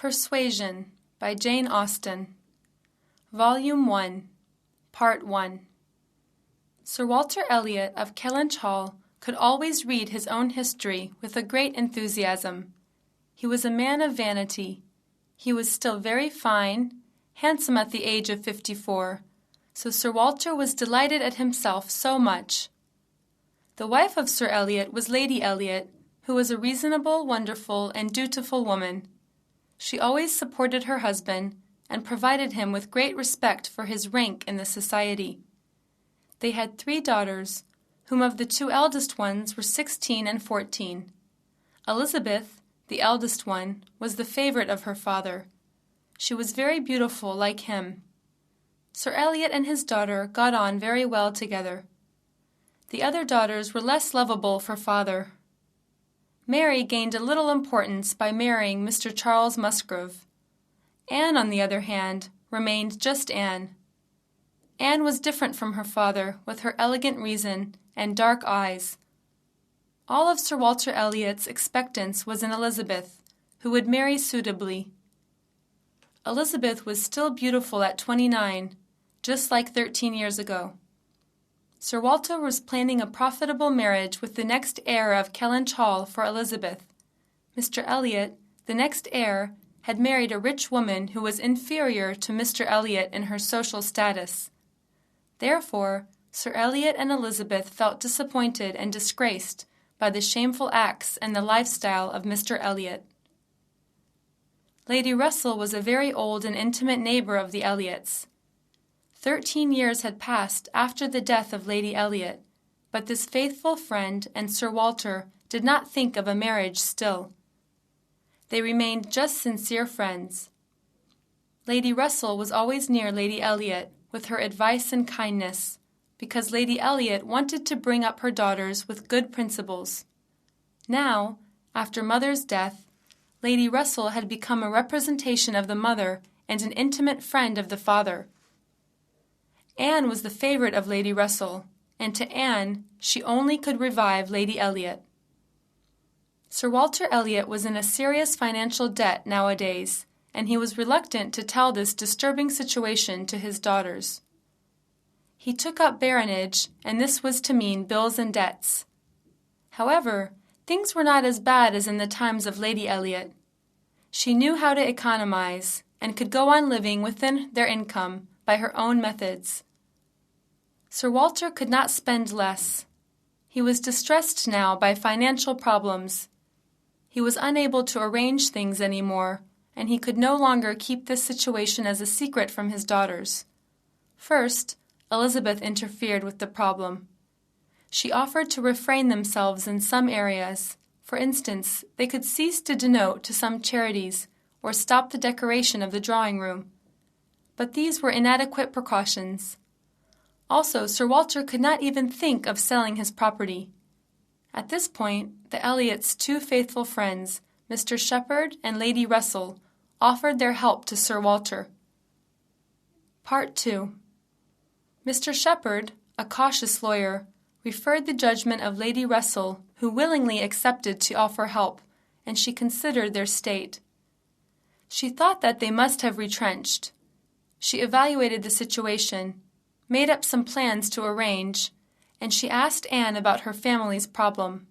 Persuasion by Jane Austen. Volume 1, Part 1. Sir Walter Elliot of Kellynch Hall could always read his own history with a great enthusiasm. He was a man of vanity. He was still very fine, handsome at the age of 54, so Sir Walter was delighted at himself so much. The wife of Sir Elliot was Lady Elliot, who was a reasonable, wonderful, and dutiful woman. She always supported her husband, and provided him with great respect for his rank in the society. They had 3 daughters, whom of the 2 eldest ones were 16 and 14. Elizabeth, the eldest one, was the favorite of her father. She was very beautiful, like him. Sir Elliot and his daughter got on very well together. The other daughters were less lovable for father. Mary gained a little importance by marrying Mr. Charles Musgrove. Anne, on the other hand, remained just Anne. Anne was different from her father, with her elegant reason and dark eyes. All of Sir Walter Elliot's expectance was in Elizabeth, who would marry suitably. Elizabeth was still beautiful at 29, just like 13 years ago. Sir Walter was planning a profitable marriage with the next heir of Kellynch Hall for Elizabeth. Mr. Elliot, the next heir, had married a rich woman who was inferior to Mr. Elliot in her social status. Therefore, Sir Elliot and Elizabeth felt disappointed and disgraced by the shameful acts and the lifestyle of Mr. Elliot. Lady Russell was a very old and intimate neighbor of the Elliots. 13 years had passed after the death of Lady Elliot, but this faithful friend and Sir Walter did not think of a marriage still. They remained just sincere friends. Lady Russell was always near Lady Elliot with her advice and kindness, because Lady Elliot wanted to bring up her daughters with good principles. Now, after mother's death, Lady Russell had become a representation of the mother and an intimate friend of the father. Anne was the favorite of Lady Russell, and to Anne she only could revive Lady Elliot. Sir Walter Elliot was in a serious financial debt nowadays, and he was reluctant to tell this disturbing situation to his daughters. He took up baronage, and this was to mean bills and debts. However, things were not as bad as in the times of Lady Elliot. She knew how to economize, and could go on living within their income by her own methods. Sir Walter could not spend less. He was distressed now by financial problems. He was unable to arrange things any more, and he could no longer keep this situation as a secret from his daughters. First, Elizabeth interfered with the problem. She offered to refrain themselves in some areas. For instance, they could cease to denote to some charities or stop the decoration of the drawing room. But these were inadequate precautions. Also, Sir Walter could not even think of selling his property. At this point, the Elliots' 2 faithful friends, Mr. Shepherd and Lady Russell, offered their help to Sir Walter. Part 2. Mr. Shepherd, a cautious lawyer, referred the judgment of Lady Russell, who willingly accepted to offer help, and she considered their state. She thought that they must have retrenched. She evaluated the situation, made up some plans to arrange, and she asked Anne about her family's problem.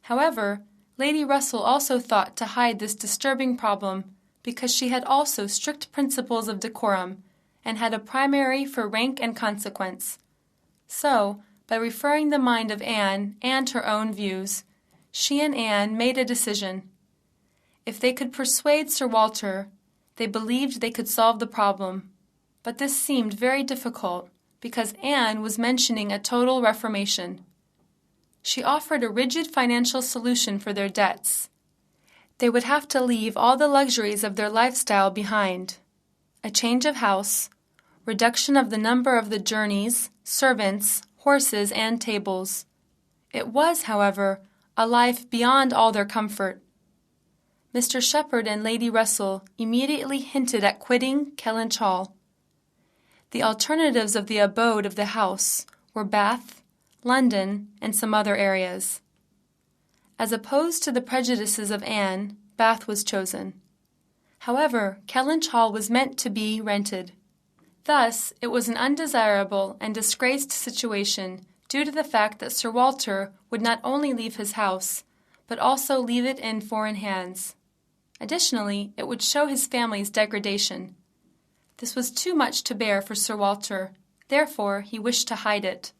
However, Lady Russell also thought to hide this disturbing problem because she had also strict principles of decorum and had a primary for rank and consequence. So, by referring the mind of Anne and her own views, she and Anne made a decision. If they could persuade Sir Walter, they believed they could solve the problem, but this seemed very difficult because Anne was mentioning a total reformation. She offered a rigid financial solution for their debts. They would have to leave all the luxuries of their lifestyle behind. A change of house, reduction of the number of the journeys, servants, horses, and tables. It was, however, a life beyond all their comfort. Mr. Shepherd and Lady Russell immediately hinted at quitting Kellynch Hall. The alternatives of the abode of the house were Bath, London, and some other areas. As opposed to the prejudices of Anne, Bath was chosen. However, Kellynch Hall was meant to be rented. Thus, it was an undesirable and disgraced situation due to the fact that Sir Walter would not only leave his house, but also leave it in foreign hands. Additionally, it would show his family's degradation. This was too much to bear for Sir Walter, therefore he wished to hide it.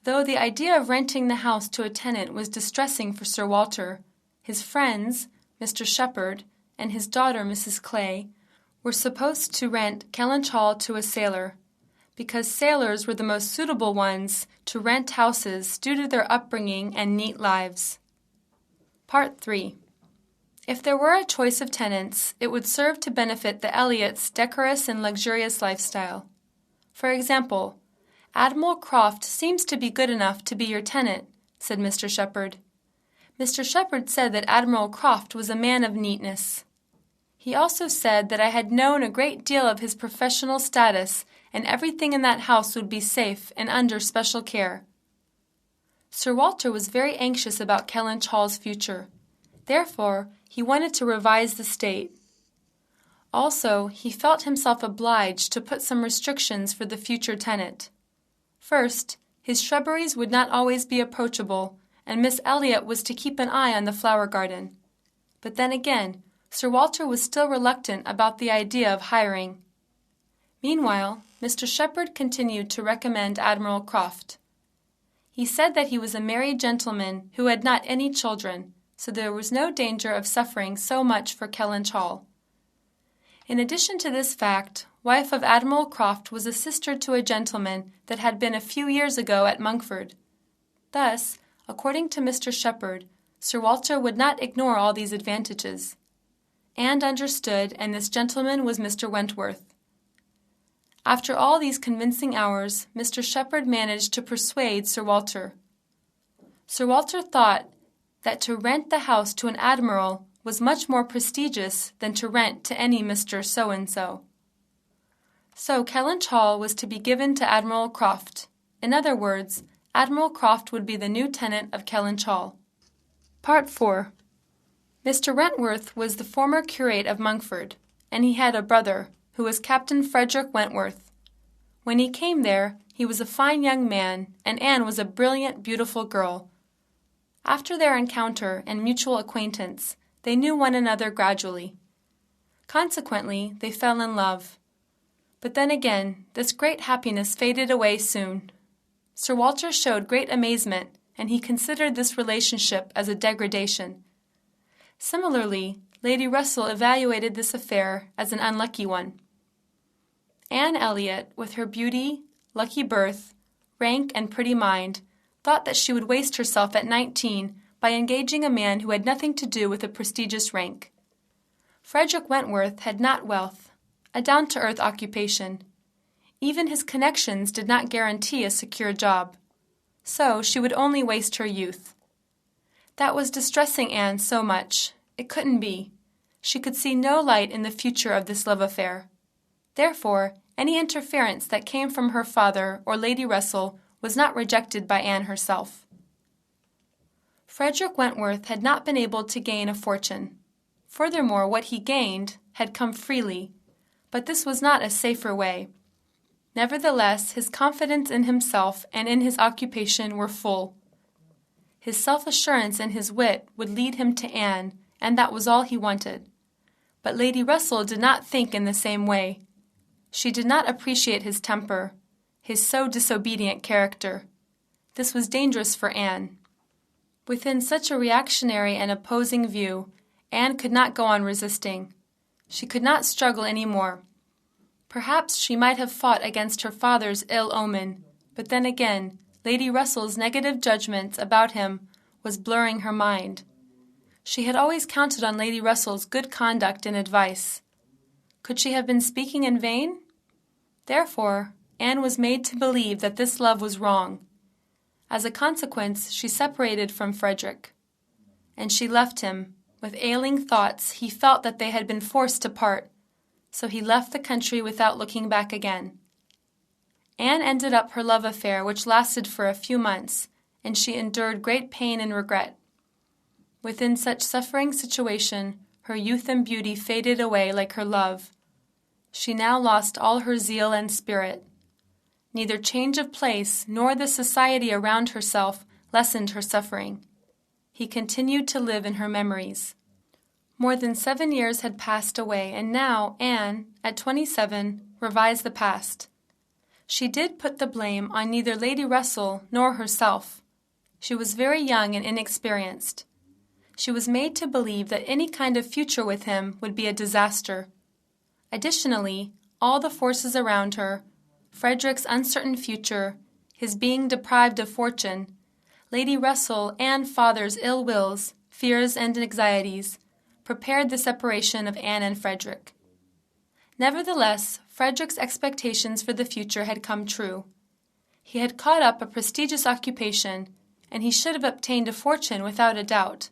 Though the idea of renting the house to a tenant was distressing for Sir Walter, his friends, Mr. Shepherd, and his daughter, Mrs. Clay, were supposed to rent Kellynch Hall to a sailor, because sailors were the most suitable ones to rent houses due to their upbringing and neat lives. Part 3. If there were a choice of tenants, it would serve to benefit the Elliots' decorous and luxurious lifestyle. For example, Admiral Croft seems to be good enough to be your tenant, said Mr. Shepherd. Mr. Shepherd said that Admiral Croft was a man of neatness. He also said that I had known a great deal of his professional status and everything in that house would be safe and under special care. Sir Walter was very anxious about Kellynch Hall's future. Therefore, he wanted to revise the state. Also, he felt himself obliged to put some restrictions for the future tenant. First, his shrubberies would not always be approachable, and Miss Elliot was to keep an eye on the flower garden. But then again, Sir Walter was still reluctant about the idea of hiring. Meanwhile, Mr. Shepherd continued to recommend Admiral Croft. He said that he was a married gentleman who had not any children, so there was no danger of suffering so much for Kellynch Hall. In addition to this fact, wife of Admiral Croft was a sister to a gentleman that had been a few years ago at Monkford. Thus, according to Mr. Shepherd, Sir Walter would not ignore all these advantages. Anne understood, and this gentleman was Mr. Wentworth. After all these convincing hours, Mr. Shepherd managed to persuade Sir Walter. Sir Walter thought that to rent the house to an admiral was much more prestigious than to rent to any Mr. So-and-so. So Kellynch Hall was to be given to Admiral Croft. In other words, Admiral Croft would be the new tenant of Kellynch Hall. Part 4. Mr. Wentworth was the former curate of Monkford, and he had a brother, who was Captain Frederick Wentworth. When he came there, he was a fine young man, and Anne was a brilliant, beautiful girl. After their encounter and mutual acquaintance, they knew one another gradually. Consequently, they fell in love. But then again, this great happiness faded away soon. Sir Walter showed great amazement, and he considered this relationship as a degradation. Similarly, Lady Russell evaluated this affair as an unlucky one. Anne Elliot, with her beauty, lucky birth, rank, and pretty mind, thought that she would waste herself at 19 by engaging a man who had nothing to do with a prestigious rank. Frederick Wentworth had not wealth, a down-to-earth occupation. Even his connections did not guarantee a secure job. So she would only waste her youth. That was distressing Anne so much. It couldn't be. She could see no light in the future of this love affair. Therefore, any interference that came from her father or Lady Russell was not rejected by Anne herself. Frederick Wentworth had not been able to gain a fortune. Furthermore, what he gained had come freely, but this was not a safer way. Nevertheless, his confidence in himself and in his occupation were full. His self-assurance and his wit would lead him to Anne, and that was all he wanted. But Lady Russell did not think in the same way. She did not appreciate his temper, his so disobedient character. This was dangerous for Anne. Within such a reactionary and opposing view, Anne could not go on resisting. She could not struggle any more. Perhaps she might have fought against her father's ill omen, but then again, Lady Russell's negative judgment about him was blurring her mind. She had always counted on Lady Russell's good conduct and advice. Could she have been speaking in vain? Therefore, Anne was made to believe that this love was wrong. As a consequence, she separated from Frederick. And she left him. With ailing thoughts, he felt that they had been forced to part, so he left the country without looking back again. Anne ended up her love affair, which lasted for a few months, and she endured great pain and regret. Within such suffering situation, Her youth and beauty faded away like her love. She now lost all her zeal and spirit. Neither change of place nor the society around herself lessened her suffering. He continued to live in her memories. More than 7 years had passed away, and now Anne, at 27, revised the past. She did put the blame on neither Lady Russell nor herself. She was very young and inexperienced. She was made to believe that any kind of future with him would be a disaster. Additionally, all the forces around her, Frederick's uncertain future, his being deprived of fortune, Lady Russell and father's ill wills, fears, and anxieties, prepared the separation of Anne and Frederick. Nevertheless, Frederick's expectations for the future had come true. He had caught up a prestigious occupation, and he should have obtained a fortune without a doubt.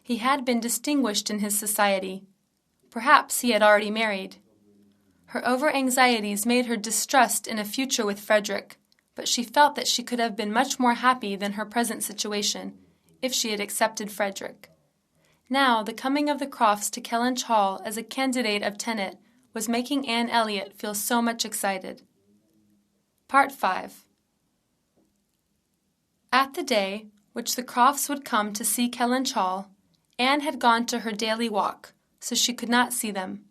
He had been distinguished in his society. Perhaps he had already married. Her over-anxieties made her distrust in a future with Frederick, but she felt that she could have been much more happy than her present situation if she had accepted Frederick. Now, the coming of the Crofts to Kellynch Hall as a candidate of tenant was making Anne Elliot feel so much excited. Part 5. At the day which the Crofts would come to see Kellynch Hall, Anne had gone to her daily walk, so she could not see them.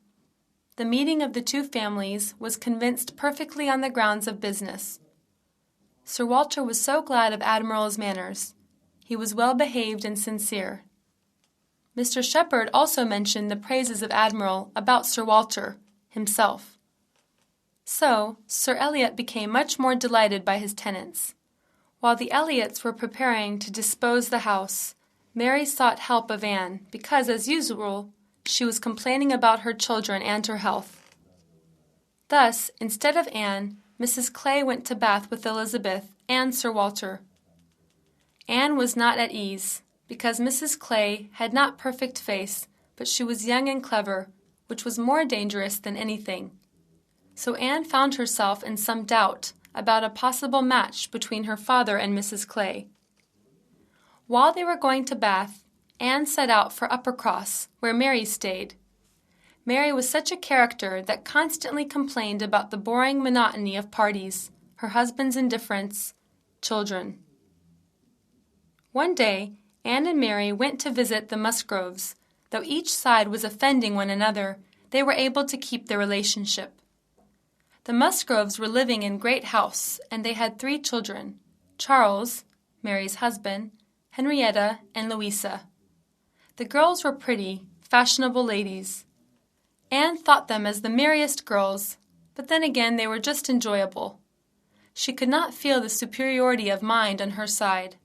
The meeting of the two families was convinced perfectly on the grounds of business. Sir Walter was so glad of Admiral's manners. He was well behaved and sincere. Mr. Shepherd also mentioned the praises of Admiral about Sir Walter himself. So, Sir Elliot became much more delighted by his tenants. While the Elliots were preparing to dispose the house, Mary sought help of Anne, because, as usual, she was complaining about her children and her health. Thus, instead of Anne, Mrs. Clay went to Bath with Elizabeth and Sir Walter. Anne was not at ease, because Mrs. Clay had not perfect face, but she was young and clever, which was more dangerous than anything. So Anne found herself in some doubt about a possible match between her father and Mrs. Clay. While they were going to Bath, Anne set out for Uppercross, where Mary stayed. Mary was such a character that constantly complained about the boring monotony of parties, her husband's indifference, children. One day, Anne and Mary went to visit the Musgroves. Though each side was offending one another, they were able to keep their relationship. The Musgroves were living in great house, and they had 3 children, Charles, Mary's husband, Henrietta, and Louisa. The girls were pretty, fashionable ladies. Anne thought them as the merriest girls, but then again they were just enjoyable. She could not feel the superiority of mind on her side.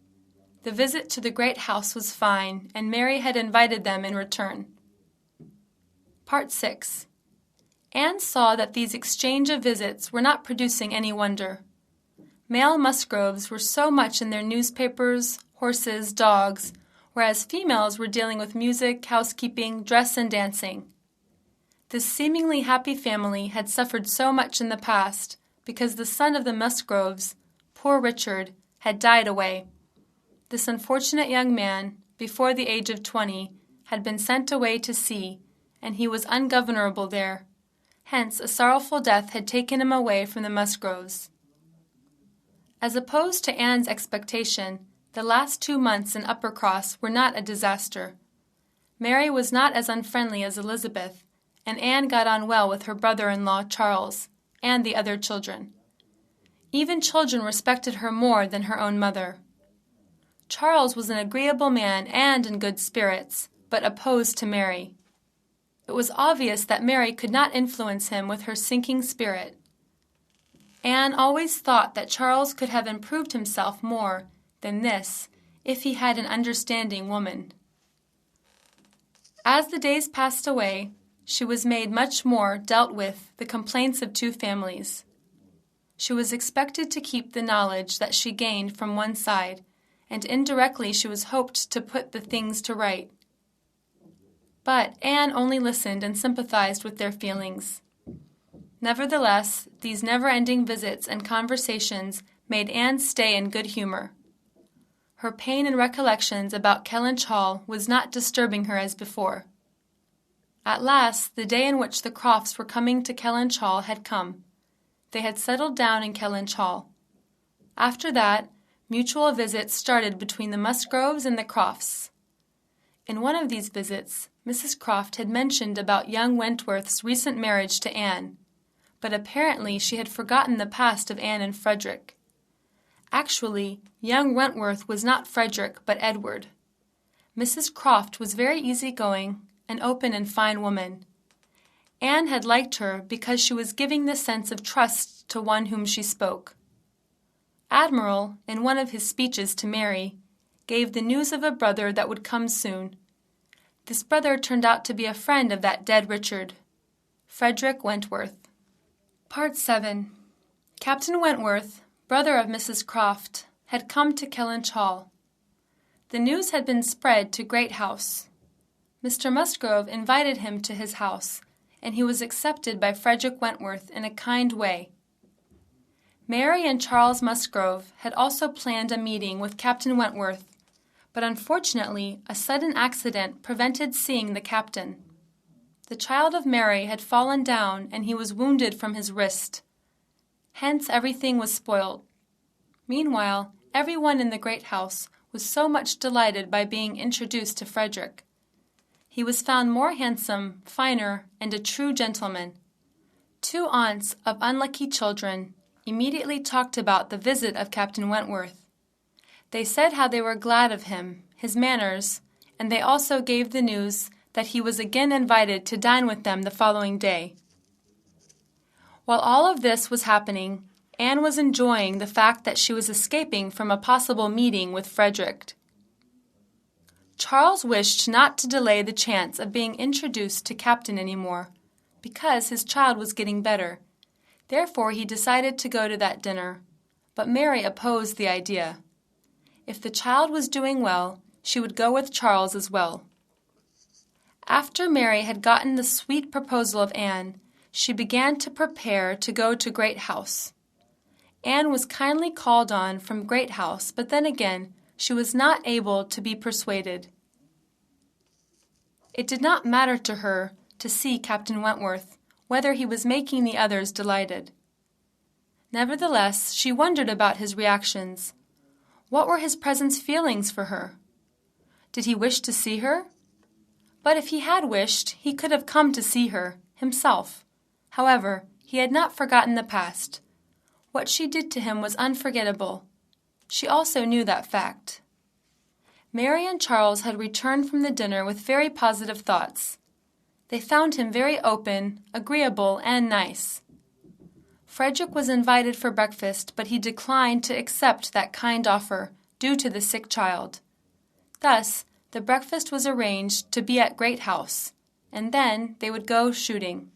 The visit to the great house was fine, and Mary had invited them in return. Part 6. Anne saw that these exchange of visits were not producing any wonder. Male Musgroves were so much in their newspapers, horses, dogs, whereas females were dealing with music, housekeeping, dress, and dancing. This seemingly happy family had suffered so much in the past because the son of the Musgroves, poor Richard, had died away. This unfortunate young man, before the age of 20, had been sent away to sea, and he was ungovernable there. Hence, a sorrowful death had taken him away from the Musgroves. As opposed to Anne's expectation, the last 2 months in Uppercross were not a disaster. Mary was not as unfriendly as Elizabeth, and Anne got on well with her brother-in-law Charles and the other children. Even children respected her more than her own mother. Charles was an agreeable man and in good spirits, but opposed to Mary. It was obvious that Mary could not influence him with her sinking spirit. Anne always thought that Charles could have improved himself more than this if he had an understanding woman. As the days passed away, she was made much more dealt with the complaints of 2 families. She was expected to keep the knowledge that she gained from one side, and indirectly she was hoped to put the things to right. But Anne only listened and sympathized with their feelings. Nevertheless, these never-ending visits and conversations made Anne stay in good humor. Her pain and recollections about Kellynch Hall was not disturbing her as before. At last, the day in which the Crofts were coming to Kellynch Hall had come. They had settled down in Kellynch Hall. After that, mutual visits started between the Musgroves and the Crofts. In one of these visits, Mrs. Croft had mentioned about young Wentworth's recent marriage to Anne, but apparently she had forgotten the past of Anne and Frederick. Actually, young Wentworth was not Frederick, but Edward. Mrs. Croft was very easygoing, an open and fine woman. Anne had liked her because she was giving the sense of trust to one whom she spoke. Admiral, in one of his speeches to Mary, gave the news of a brother that would come soon. This brother turned out to be a friend of that dead Richard, Frederick Wentworth. Part 7. Captain Wentworth, brother of Mrs. Croft, had come to Kellynch Hall. The news had been spread to Great House. Mr. Musgrove invited him to his house, and he was accepted by Frederick Wentworth in a kind way. Mary and Charles Musgrove had also planned a meeting with Captain Wentworth, but unfortunately a sudden accident prevented seeing the captain. The child of Mary had fallen down and he was wounded from his wrist. Hence everything was spoiled. Meanwhile, everyone in the great house was so much delighted by being introduced to Frederick. He was found more handsome, finer, and a true gentleman. Two aunts of unlucky children immediately talked about the visit of Captain Wentworth. They said how they were glad of him, his manners, and they also gave the news that he was again invited to dine with them the following day. While all of this was happening, Anne was enjoying the fact that she was escaping from a possible meeting with Frederick. Charles wished not to delay the chance of being introduced to Captain any more, because his child was getting better. Therefore he decided to go to that dinner, but Mary opposed the idea. If the child was doing well, she would go with Charles as well. After Mary had gotten the sweet proposal of Anne, she began to prepare to go to Great House. Anne was kindly called on from Great House, but then again she was not able to be persuaded. It did not matter to her to see Captain Wentworth, whether he was making the others delighted. Nevertheless, she wondered about his reactions. What were his present feelings for her? Did he wish to see her? But if he had wished, he could have come to see her, himself. However, he had not forgotten the past. What she did to him was unforgettable. She also knew that fact. Mary and Charles had returned from the dinner with very positive thoughts. They found him very open, agreeable, and nice. Frederick was invited for breakfast, but he declined to accept that kind offer due to the sick child. Thus, the breakfast was arranged to be at Great House, and then they would go shooting.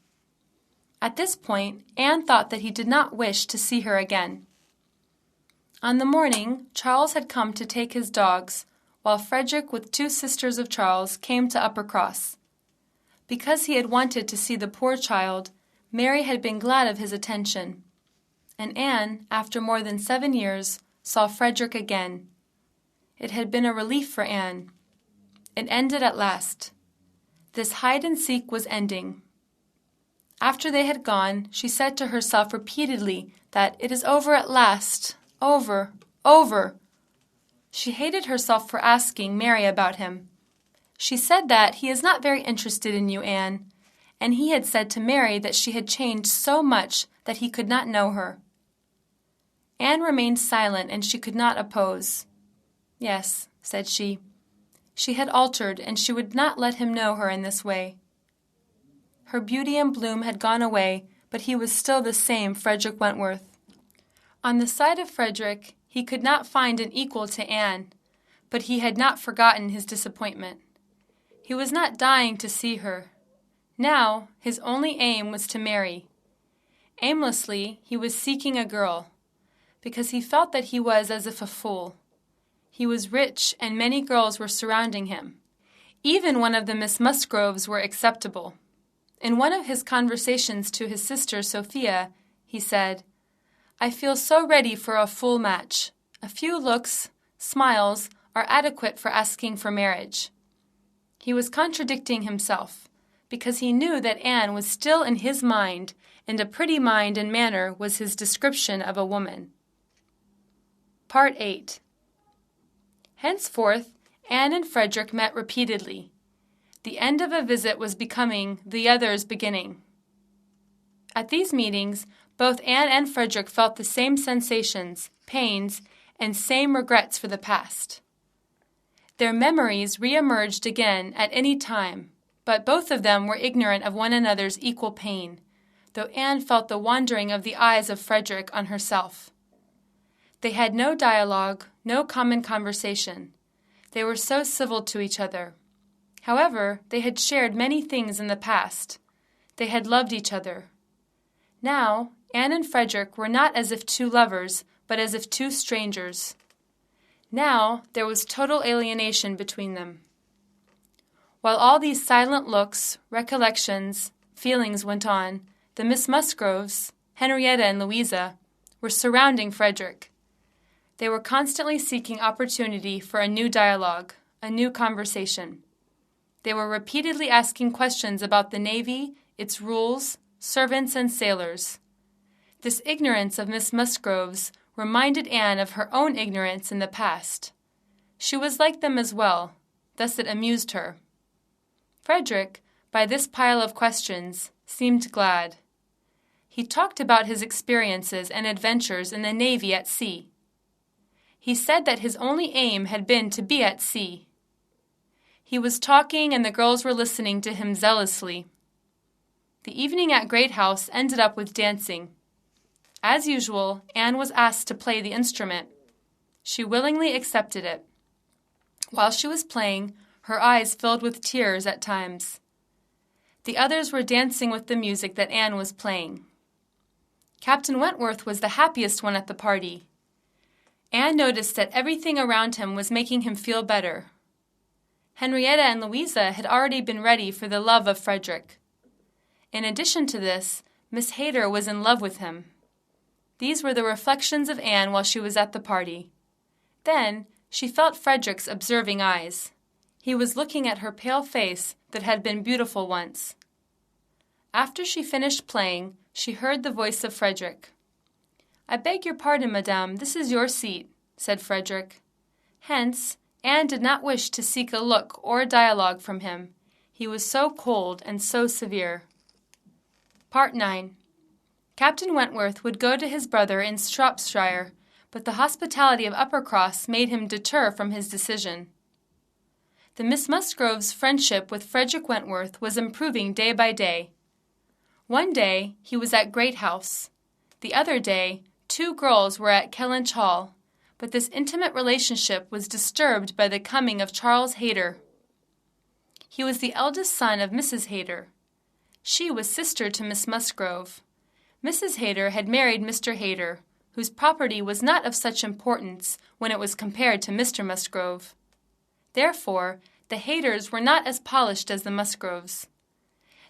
At this point, Anne thought that he did not wish to see her again. On the morning, Charles had come to take his dogs, while Frederick with two sisters of Charles came to Uppercross. Because he had wanted to see the poor child, Mary had been glad of his attention. And Anne, after more than 7 years, saw Frederick again. It had been a relief for Anne. It ended at last. This hide-and-seek was ending. After they had gone, she said to herself repeatedly that it is over at last, over, over. She hated herself for asking Mary about him. She said that he is not very interested in you, Anne, and he had said to Mary that she had changed so much that he could not know her. Anne remained silent, and she could not oppose. Yes, said she. She had altered, and she would not let him know her in this way. Her beauty and bloom had gone away, but he was still the same Frederick Wentworth. On the side of Frederick, he could not find an equal to Anne, but he had not forgotten his disappointment. He was not dying to see her. Now, his only aim was to marry. Aimlessly, he was seeking a girl, because he felt that he was as if a fool. He was rich, and many girls were surrounding him. Even one of the Miss Musgroves were acceptable. In one of his conversations to his sister Sophia, he said, "I feel so ready for a full match. A few looks, smiles, are adequate for asking for marriage." He was contradicting himself, because he knew that Anne was still in his mind, and a pretty mind and manner was his description of a woman. Part 8. Henceforth, Anne and Frederick met repeatedly. The end of a visit was becoming the other's beginning. At these meetings, both Anne and Frederick felt the same sensations, pains, and same regrets for the past. Their memories re-emerged again at any time, but both of them were ignorant of one another's equal pain, though Anne felt the wandering of the eyes of Frederick on herself. They had no dialogue, no common conversation. They were so civil to each other. However, they had shared many things in the past. They had loved each other. Now, Anne and Frederick were not as if two lovers, but as if two strangers. Now, there was total alienation between them. While all these silent looks, recollections, feelings went on, the Miss Musgroves, Henrietta and Louisa, were surrounding Frederick. They were constantly seeking opportunity for a new dialogue, a new conversation. They were repeatedly asking questions about the Navy, its rules, servants, and sailors. This ignorance of Miss Musgrove's reminded Anne of her own ignorance in the past. She was like them as well, thus it amused her. Frederick, by this pile of questions, seemed glad. He talked about his experiences and adventures in the Navy at sea. He said that his only aim had been to be at sea. He was talking and the girls were listening to him zealously. The evening at Great House ended up with dancing. As usual, Anne was asked to play the instrument. She willingly accepted it. While she was playing, her eyes filled with tears at times. The others were dancing with the music that Anne was playing. Captain Wentworth was the happiest one at the party. Anne noticed that everything around him was making him feel better. Henrietta and Louisa had already been ready for the love of Frederick. In addition to this, Miss Hayter was in love with him. These were the reflections of Anne while she was at the party. Then she felt Frederick's observing eyes. He was looking at her pale face that had been beautiful once. After she finished playing, she heard the voice of Frederick. "I beg your pardon, madame, this is your seat," said Frederick. Hence, Anne did not wish to seek a look or a dialogue from him. He was so cold and so severe. Part 9. Captain Wentworth would go to his brother in Shropshire, but the hospitality of Uppercross made him deter from his decision. The Miss Musgroves' friendship with Frederick Wentworth was improving day by day. One day he was at Great House. The other day, two girls were at Kellynch Hall, but this intimate relationship was disturbed by the coming of Charles Hayter. He was the eldest son of Mrs. Hayter. She was sister to Miss Musgrove. Mrs. Hayter had married Mr. Hayter, whose property was not of such importance when it was compared to Mr. Musgrove. Therefore, the Hayters were not as polished as the Musgroves.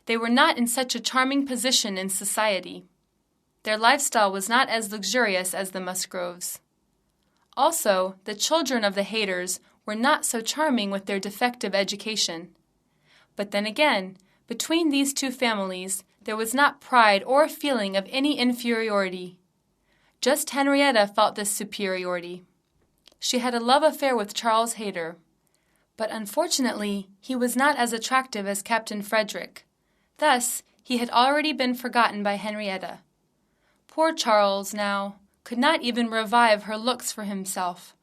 They were not in such a charming position in society. Their lifestyle was not as luxurious as the Musgroves. Also, the children of the Hayters were not so charming with their defective education. But then again, between these two families, there was not pride or feeling of any inferiority. Just Henrietta felt this superiority. She had a love affair with Charles Hayter. But unfortunately, he was not as attractive as Captain Frederick. Thus, he had already been forgotten by Henrietta. Poor Charles, now, could not even revive her looks for himself.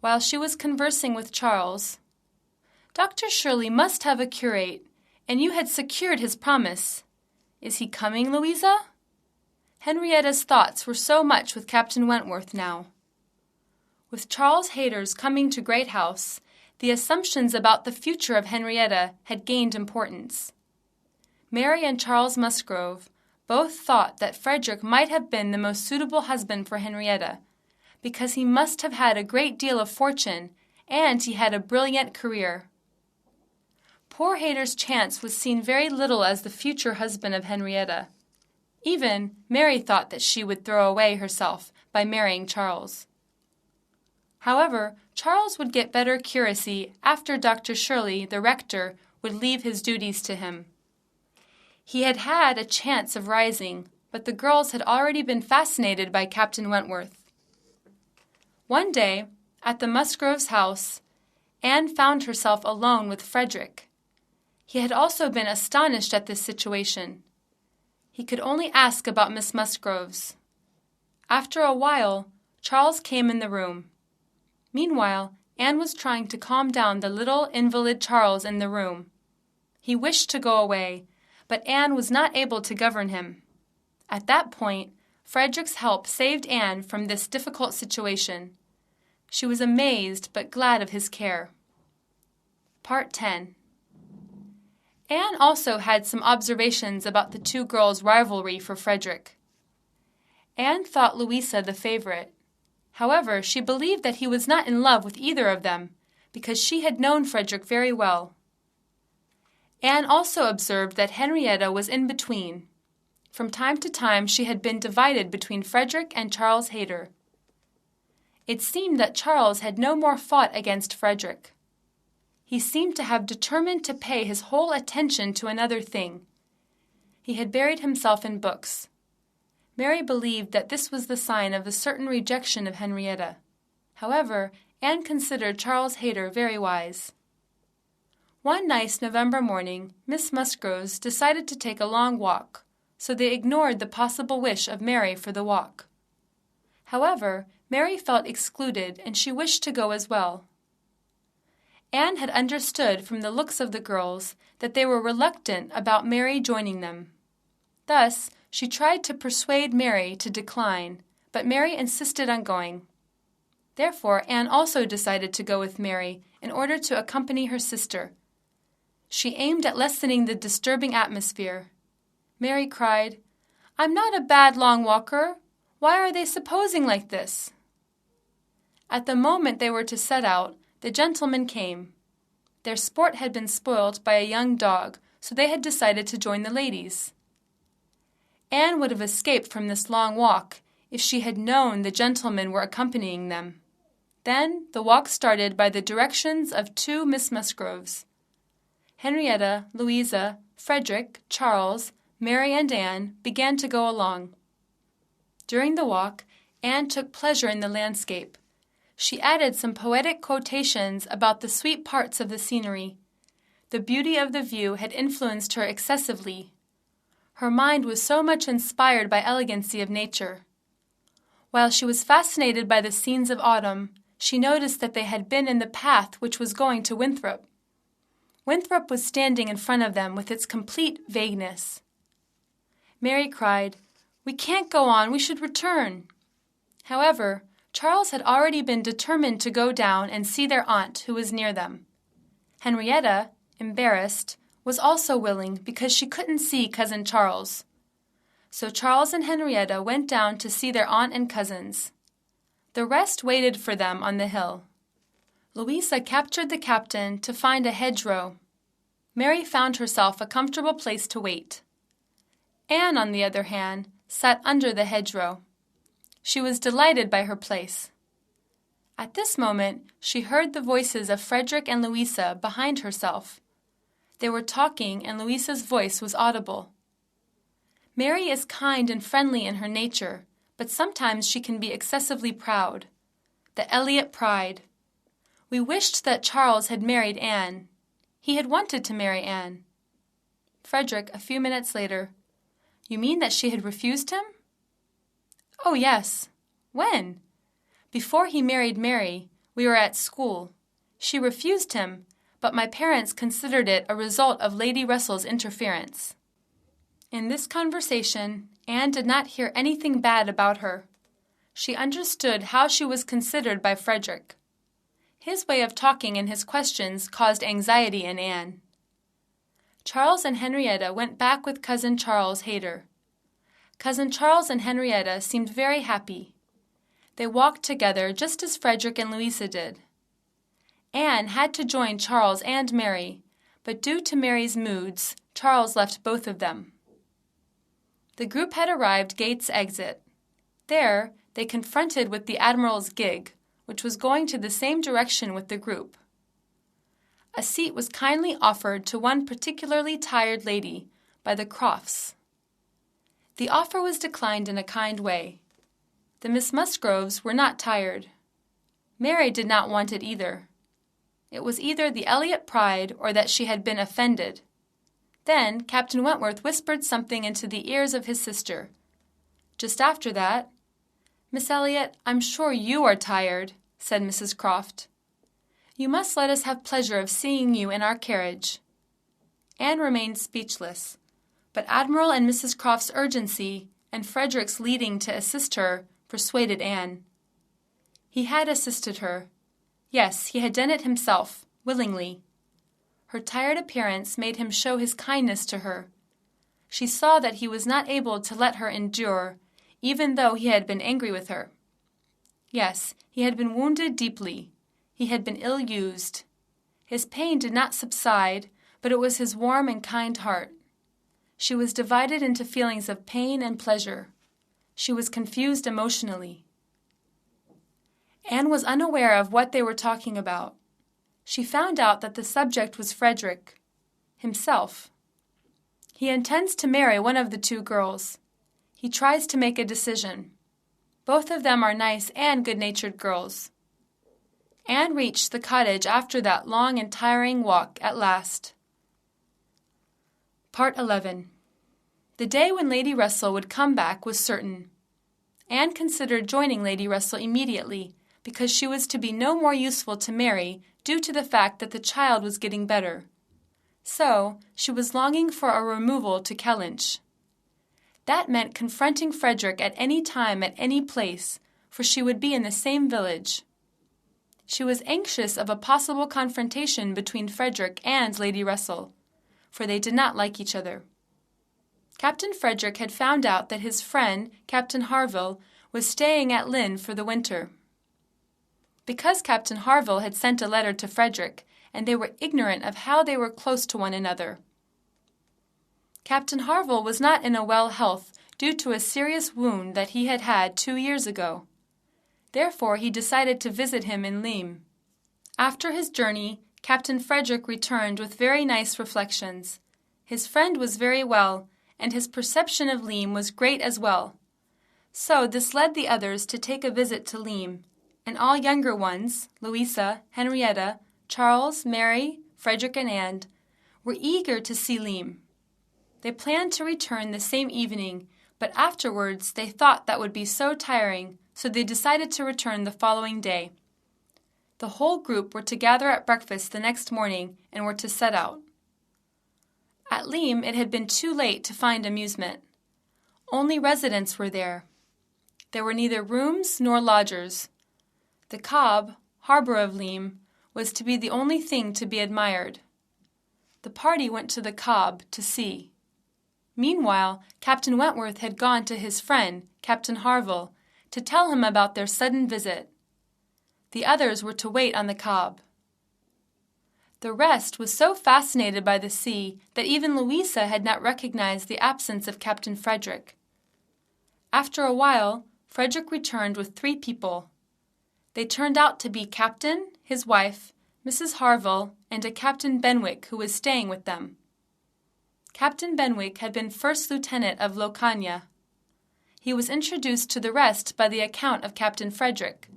While she was conversing with Charles, "Dr. Shirley must have a curate, and you had secured his promise. Is he coming, Louisa?" Henrietta's thoughts were so much with Captain Wentworth now. With Charles Hayter's coming to Great House, the assumptions about the future of Henrietta had gained importance. Mary and Charles Musgrove both thought that Frederick might have been the most suitable husband for Henrietta, because he must have had a great deal of fortune, and he had a brilliant career. Poor Hayter's chance was seen very little as the future husband of Henrietta. Even Mary thought that she would throw away herself by marrying Charles. However, Charles would get better curacy after Dr. Shirley, the rector, would leave his duties to him. He had had a chance of rising, but the girls had already been fascinated by Captain Wentworth. One day, at the Musgroves' house, Anne found herself alone with Frederick. He had also been astonished at this situation. He could only ask about Miss Musgroves. After a while, Charles came in the room. Meanwhile, Anne was trying to calm down the little invalid Charles in the room. He wished to go away, but Anne was not able to govern him. At that point, Frederick's help saved Anne from this difficult situation. She was amazed but glad of his care. Part 10. Anne also had some observations about the two girls' rivalry for Frederick. Anne thought Louisa the favorite. However, she believed that he was not in love with either of them, because she had known Frederick very well. Anne also observed that Henrietta was in between. From time to time she had been divided between Frederick and Charles Hayter. It seemed that Charles had no more fought against Frederick. He seemed to have determined to pay his whole attention to another thing. He had buried himself in books. Mary believed that this was the sign of a certain rejection of Henrietta. However, Anne considered Charles Hayter very wise. One nice November morning, Miss Musgroves decided to take a long walk, so they ignored the possible wish of Mary for the walk. However, Mary felt excluded and she wished to go as well. Anne had understood from the looks of the girls that they were reluctant about Mary joining them. Thus, she tried to persuade Mary to decline, but Mary insisted on going. Therefore, Anne also decided to go with Mary in order to accompany her sister. She aimed at lessening the disturbing atmosphere. Mary cried, "I'm not a bad long walker. Why are they supposing like this?" At the moment they were to set out, the gentlemen came. Their sport had been spoilt by a young dog, so they had decided to join the ladies. Anne would have escaped from this long walk if she had known the gentlemen were accompanying them. Then the walk started by the directions of two Miss Musgroves. Henrietta, Louisa, Frederick, Charles, Mary and Anne began to go along. During the walk, Anne took pleasure in the landscape. She added some poetic quotations about the sweet parts of the scenery. The beauty of the view had influenced her excessively. Her mind was so much inspired by elegancy of nature. While she was fascinated by the scenes of autumn, she noticed that they had been in the path which was going to Winthrop. Winthrop was standing in front of them with its complete vagueness. Mary cried, "We can't go on, we should return." However, Charles had already been determined to go down and see their aunt who was near them. Henrietta, embarrassed, was also willing because she couldn't see Cousin Charles. So Charles and Henrietta went down to see their aunt and cousins. The rest waited for them on the hill. Louisa captured the captain to find a hedgerow. Mary found herself a comfortable place to wait. Anne, on the other hand, sat under the hedgerow. She was delighted by her place. At this moment, she heard the voices of Frederick and Louisa behind herself. They were talking, and Louisa's voice was audible. Mary is kind and friendly in her nature, but sometimes she can be excessively proud. The Elliot pride. We wished that Charles had married Anne. He had wanted to marry Anne. Frederick, a few minutes later, "You mean that she had refused him?" "Oh, yes." "When?" "Before he married Mary. We were at school. She refused him, but my parents considered it a result of Lady Russell's interference." In this conversation, Anne did not hear anything bad about her. She understood how she was considered by Frederick. His way of talking and his questions caused anxiety in Anne. Charles and Henrietta went back with Cousin Charles Hayter. Cousin Charles and Henrietta seemed very happy. They walked together just as Frederick and Louisa did. Anne had to join Charles and Mary, but due to Mary's moods, Charles left both of them. The group had arrived Gates Exit. There, they confronted with the Admiral's gig, which was going to the same direction with the group. A seat was kindly offered to one particularly tired lady, by the Crofts. The offer was declined in a kind way. The Miss Musgroves were not tired. Mary did not want it either. It was either the Elliot pride or that she had been offended. Then Captain Wentworth whispered something into the ears of his sister. Just after that, "Miss Elliot, I'm sure you are tired," said Mrs. Croft. "You must let us have pleasure of seeing you in our carriage." Anne remained speechless, but Admiral and Mrs. Croft's urgency and Frederick's leading to assist her persuaded Anne. He had assisted her. Yes, he had done it himself, willingly. Her tired appearance made him show his kindness to her. She saw that he was not able to let her endure, even though he had been angry with her. Yes, he had been wounded deeply. He had been ill-used. His pain did not subside, but it was his warm and kind heart. She was divided into feelings of pain and pleasure. She was confused emotionally. Anne was unaware of what they were talking about. She found out that the subject was Frederick himself. He intends to marry one of the two girls. He tries to make a decision. Both of them are nice and good-natured girls. Anne reached the cottage after that long and tiring walk at last. Part 11. The day when Lady Russell would come back was certain. Anne considered joining Lady Russell immediately, because she was to be no more useful to Mary due to the fact that the child was getting better. So, she was longing for a removal to Kellynch. That meant confronting Frederick at any time at any place, for she would be in the same village. She was anxious of a possible confrontation between Frederick and Lady Russell, for they did not like each other. Captain Frederick had found out that his friend, Captain Harville, was staying at Lynn for the winter. Because Captain Harville had sent a letter to Frederick, and they were ignorant of how they were close to one another. Captain Harville was not in a well health due to a serious wound that he had had 2 years ago. Therefore he decided to visit him in Lyme. After his journey, Captain Frederick returned with very nice reflections. His friend was very well, and his perception of Lyme was great as well. So this led the others to take a visit to Lyme, and all younger ones, Louisa, Henrietta, Charles, Mary, Frederick, and Anne, were eager to see Lyme. They planned to return the same evening, but afterwards they thought that would be so tiring, so they decided to return the following day. The whole group were to gather at breakfast the next morning and were to set out. At Lyme it had been too late to find amusement. Only residents were there. There were neither rooms nor lodgers. The Cobb, harbor of Lyme, was to be the only thing to be admired. The party went to the Cobb to see. Meanwhile, Captain Wentworth had gone to his friend, Captain Harville, to tell him about their sudden visit. The others were to wait on the Cobb. The rest was so fascinated by the sea that even Louisa had not recognized the absence of Captain Frederick. After a while, Frederick returned with 3 people. They turned out to be Captain, his wife, Mrs. Harville, and a Captain Benwick who was staying with them. Captain Benwick had been First Lieutenant of Locagne. He was introduced to the rest by the account of Captain Frederick.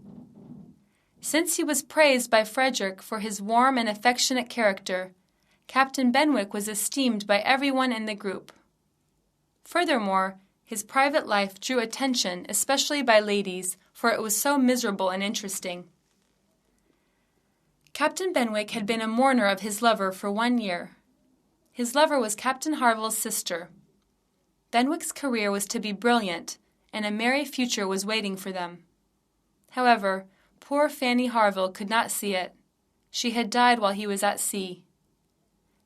Since he was praised by Frederick for his warm and affectionate character, Captain Benwick was esteemed by everyone in the group. Furthermore, his private life drew attention, especially by ladies, for it was so miserable and interesting. Captain Benwick had been a mourner of his lover for 1 year. His lover was Captain Harville's sister. Benwick's career was to be brilliant, and a merry future was waiting for them. However, poor Fanny Harville could not see it. She had died while he was at sea.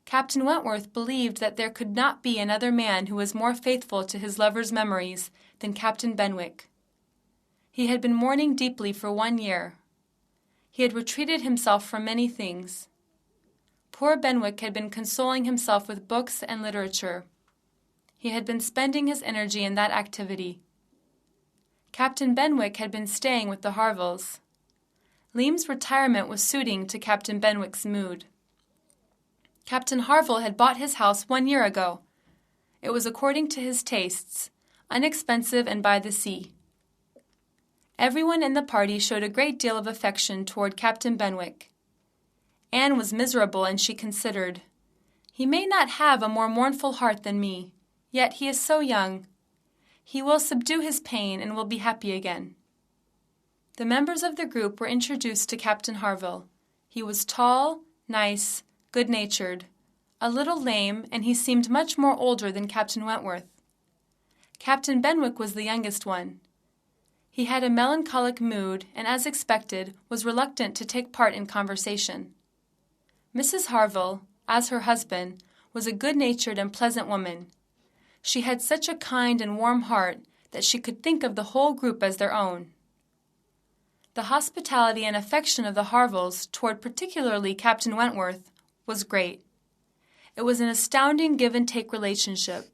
Captain Wentworth believed that there could not be another man who was more faithful to his lover's memories than Captain Benwick. He had been mourning deeply for 1 year. He had retreated himself from many things. Poor Benwick had been consoling himself with books and literature. He had been spending his energy in that activity. Captain Benwick had been staying with the Harvilles. Lyme's retirement was suiting to Captain Benwick's mood. Captain Harville had bought his house 1 year ago. It was according to his tastes, inexpensive and by the sea. Everyone in the party showed a great deal of affection toward Captain Benwick. Anne was miserable, and she considered, "He may not have a more mournful heart than me, yet he is so young. He will subdue his pain and will be happy again." The members of the group were introduced to Captain Harville. He was tall, nice, good-natured, a little lame, and he seemed much more older than Captain Wentworth. Captain Benwick was the youngest one. He had a melancholic mood, and as expected, was reluctant to take part in conversation. Mrs. Harville, as her husband, was a good-natured and pleasant woman. She had such a kind and warm heart that she could think of the whole group as their own. The hospitality and affection of the Harvilles toward particularly Captain Wentworth was great. It was an astounding give-and-take relationship.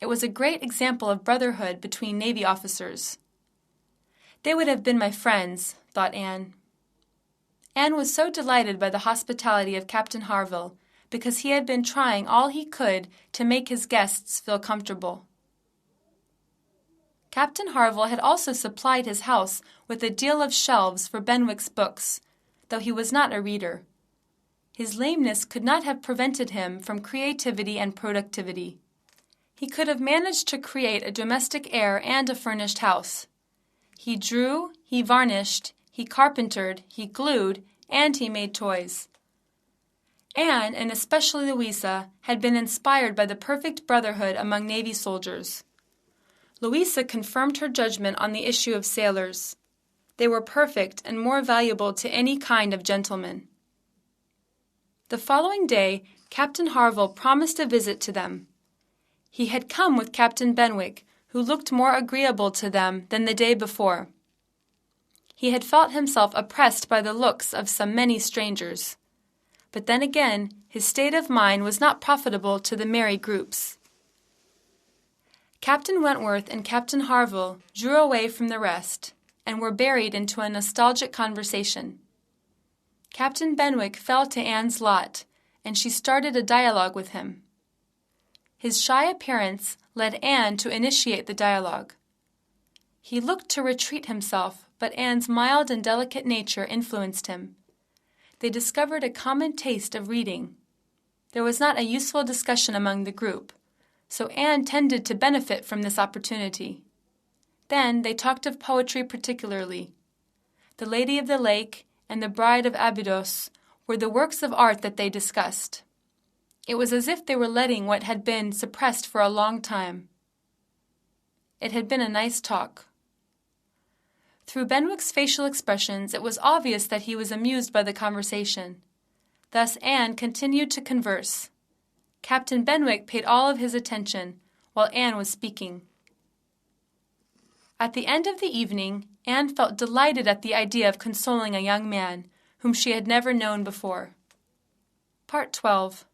It was a great example of brotherhood between Navy officers. They would have been my friends, thought Anne. Anne was so delighted by the hospitality of Captain Harville because he had been trying all he could to make his guests feel comfortable. Captain Harville had also supplied his house with a deal of shelves for Benwick's books, though he was not a reader. His lameness could not have prevented him from creativity and productivity. He could have managed to create a domestic air and a furnished house. He drew, he varnished, he carpentered, he glued, and he made toys. Anne, and especially Louisa, had been inspired by the perfect brotherhood among Navy soldiers. Louisa confirmed her judgment on the issue of sailors. They were perfect and more valuable to any kind of gentleman. The following day, Captain Harville promised a visit to them. He had come with Captain Benwick, who looked more agreeable to them than the day before. He had felt himself oppressed by the looks of some many strangers. But then again, his state of mind was not profitable to the merry groups. Captain Wentworth and Captain Harville drew away from the rest, and were buried into a nostalgic conversation. Captain Benwick fell to Anne's lot, and she started a dialogue with him. His shy appearance led Anne to initiate the dialogue. He looked to retreat himself, but Anne's mild and delicate nature influenced him. They discovered a common taste of reading. There was not a useful discussion among the group, so Anne tended to benefit from this opportunity. Then they talked of poetry particularly. The Lady of the Lake and the Bride of Abydos were the works of art that they discussed. It was as if they were letting what had been suppressed for a long time. It had been a nice talk. Through Benwick's facial expressions, it was obvious that he was amused by the conversation. Thus Anne continued to converse. Captain Benwick paid all of his attention, while Anne was speaking. At the end of the evening, Anne felt delighted at the idea of consoling a young man whom she had never known before. Part 12.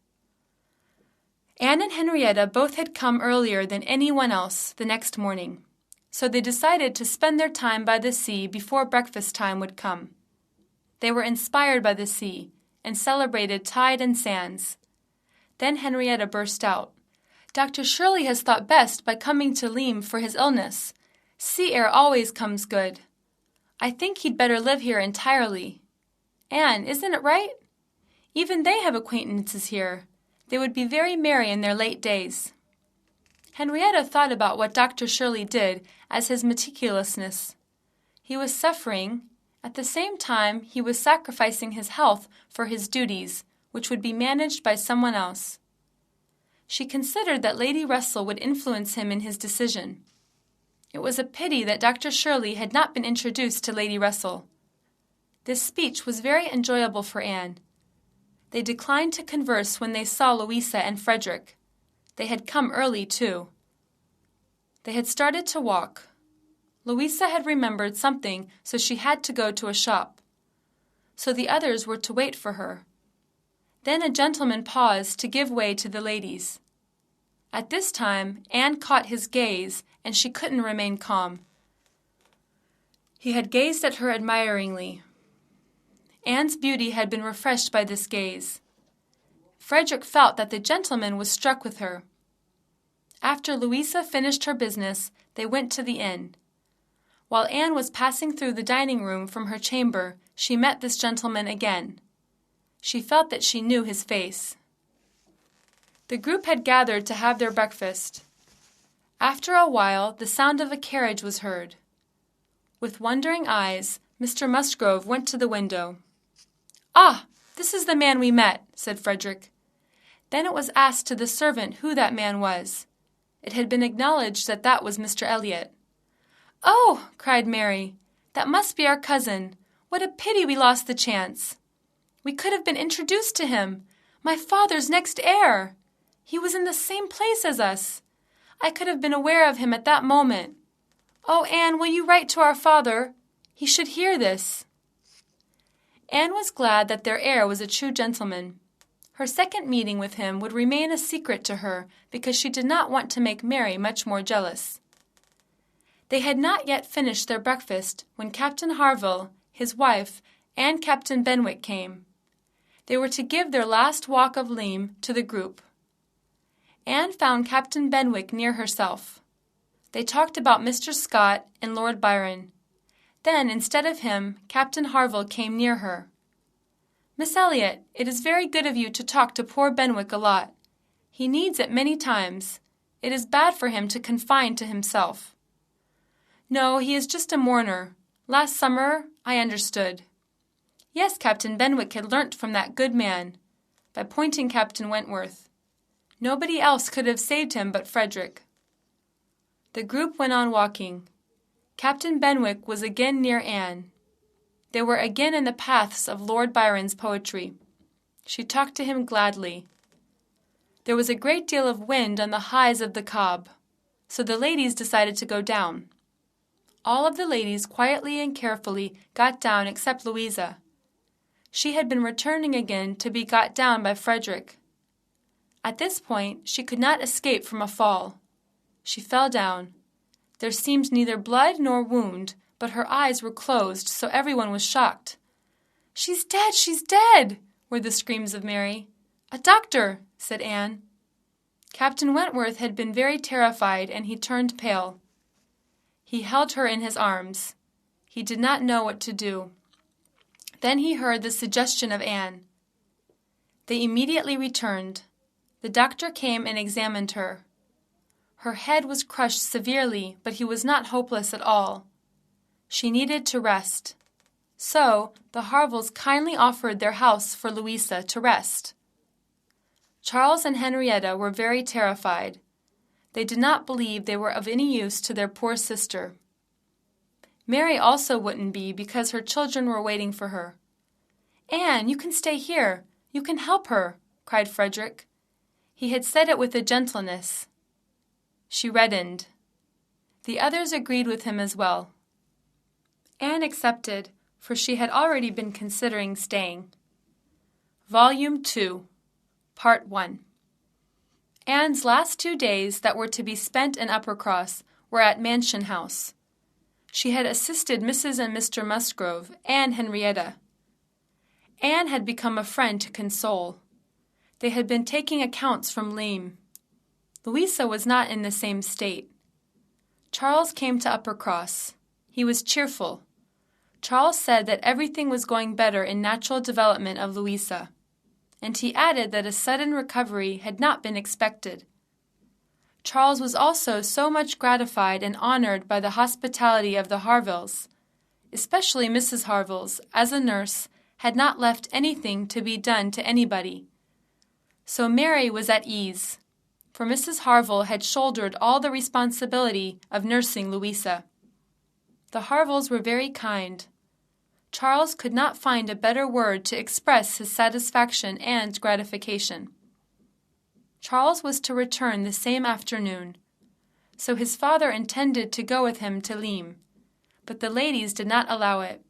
Anne and Henrietta both had come earlier than anyone else the next morning, so they decided to spend their time by the sea before breakfast time would come. They were inspired by the sea and celebrated tide and sands. Then Henrietta burst out, "Dr. Shirley has thought best by coming to Lyme for his illness. Sea air always comes good. I think he'd better live here entirely. Anne, isn't it right? Even they have acquaintances here. They would be very merry in their late days." Henrietta thought about what Dr. Shirley did as his meticulousness. He was suffering. At the same time, he was sacrificing his health for his duties, which would be managed by someone else. She considered that Lady Russell would influence him in his decision. It was a pity that Dr. Shirley had not been introduced to Lady Russell. This speech was very enjoyable for Anne. They declined to converse when they saw Louisa and Frederick. They had come early, too. They had started to walk. Louisa had remembered something, so she had to go to a shop. So the others were to wait for her. Then a gentleman paused to give way to the ladies. At this time, Anne caught his gaze, and she couldn't remain calm. He had gazed at her admiringly. Anne's beauty had been refreshed by this gaze. Frederick felt that the gentleman was struck with her. After Louisa finished her business, they went to the inn. While Anne was passing through the dining room from her chamber, she met this gentleman again. She felt that she knew his face. The group had gathered to have their breakfast. After a while, the sound of a carriage was heard. With wondering eyes, Mr. Musgrove went to the window. "Ah, this is the man we met," said Frederick. Then it was asked to the servant who that man was. It had been acknowledged that that was Mr. Elliot. "Oh," cried Mary, "that must be our cousin. What a pity we lost the chance. We could have been introduced to him. My father's next heir. He was in the same place as us. I could have been aware of him at that moment. Oh, Anne, will you write to our father? He should hear this." Anne was glad that their heir was a true gentleman. Her second meeting with him would remain a secret to her because she did not want to make Mary much more jealous. They had not yet finished their breakfast when Captain Harville, his wife, and Captain Benwick came. They were to give their last walk of leave to the group. Anne found Captain Benwick near herself. They talked about Mr. Scott and Lord Byron. Then, instead of him, Captain Harville came near her. "Miss Elliot, it is very good of you to talk to poor Benwick a lot. He needs it many times. It is bad for him to confine to himself." "No, he is just a mourner. Last summer I understood." Yes, Captain Benwick had learnt from that good man, by pointing Captain Wentworth. Nobody else could have saved him but Frederick. The group went on walking. Captain Benwick was again near Anne. They were again in the paths of Lord Byron's poetry. She talked to him gladly. There was a great deal of wind on the highs of the Cobb, so the ladies decided to go down. All of the ladies quietly and carefully got down except Louisa. She had been returning again to be got down by Frederick. At this point she could not escape from a fall. She fell down. There seemed neither blood nor wound, but her eyes were closed, so everyone was shocked. "She's dead! She's dead!" were the screams of Mary. "A doctor!" said Anne. Captain Wentworth had been very terrified, and he turned pale. He held her in his arms. He did not know what to do. Then he heard the suggestion of Anne. They immediately returned. The doctor came and examined her. Her head was crushed severely, but he was not hopeless at all. She needed to rest. So the Harvilles kindly offered their house for Louisa to rest. Charles and Henrietta were very terrified. They did not believe they were of any use to their poor sister. Mary also wouldn't be because her children were waiting for her. "Anne, you can stay here. You can help her," cried Frederick. He had said it with a gentleness. She reddened. The others agreed with him as well. Anne accepted, for she had already been considering staying. Volume 2, Part 1. Anne's last 2 days that were to be spent in Uppercross were at Mansion House. She had assisted Mrs. and Mr. Musgrove and Henrietta. Anne had become a friend to console. They had been taking accounts from Lyme. Louisa was not in the same state. Charles came to Uppercross. He was cheerful. Charles said that everything was going better in natural development of Louisa, and he added that a sudden recovery had not been expected. Charles was also so much gratified and honored by the hospitality of the Harvilles, especially Mrs. Harvilles, as a nurse, had not left anything to be done to anybody. So Mary was at ease, for Mrs. Harville had shouldered all the responsibility of nursing Louisa. The Harvilles were very kind. Charles could not find a better word to express his satisfaction and gratification. Charles was to return the same afternoon, so his father intended to go with him to Lyme, but the ladies did not allow it,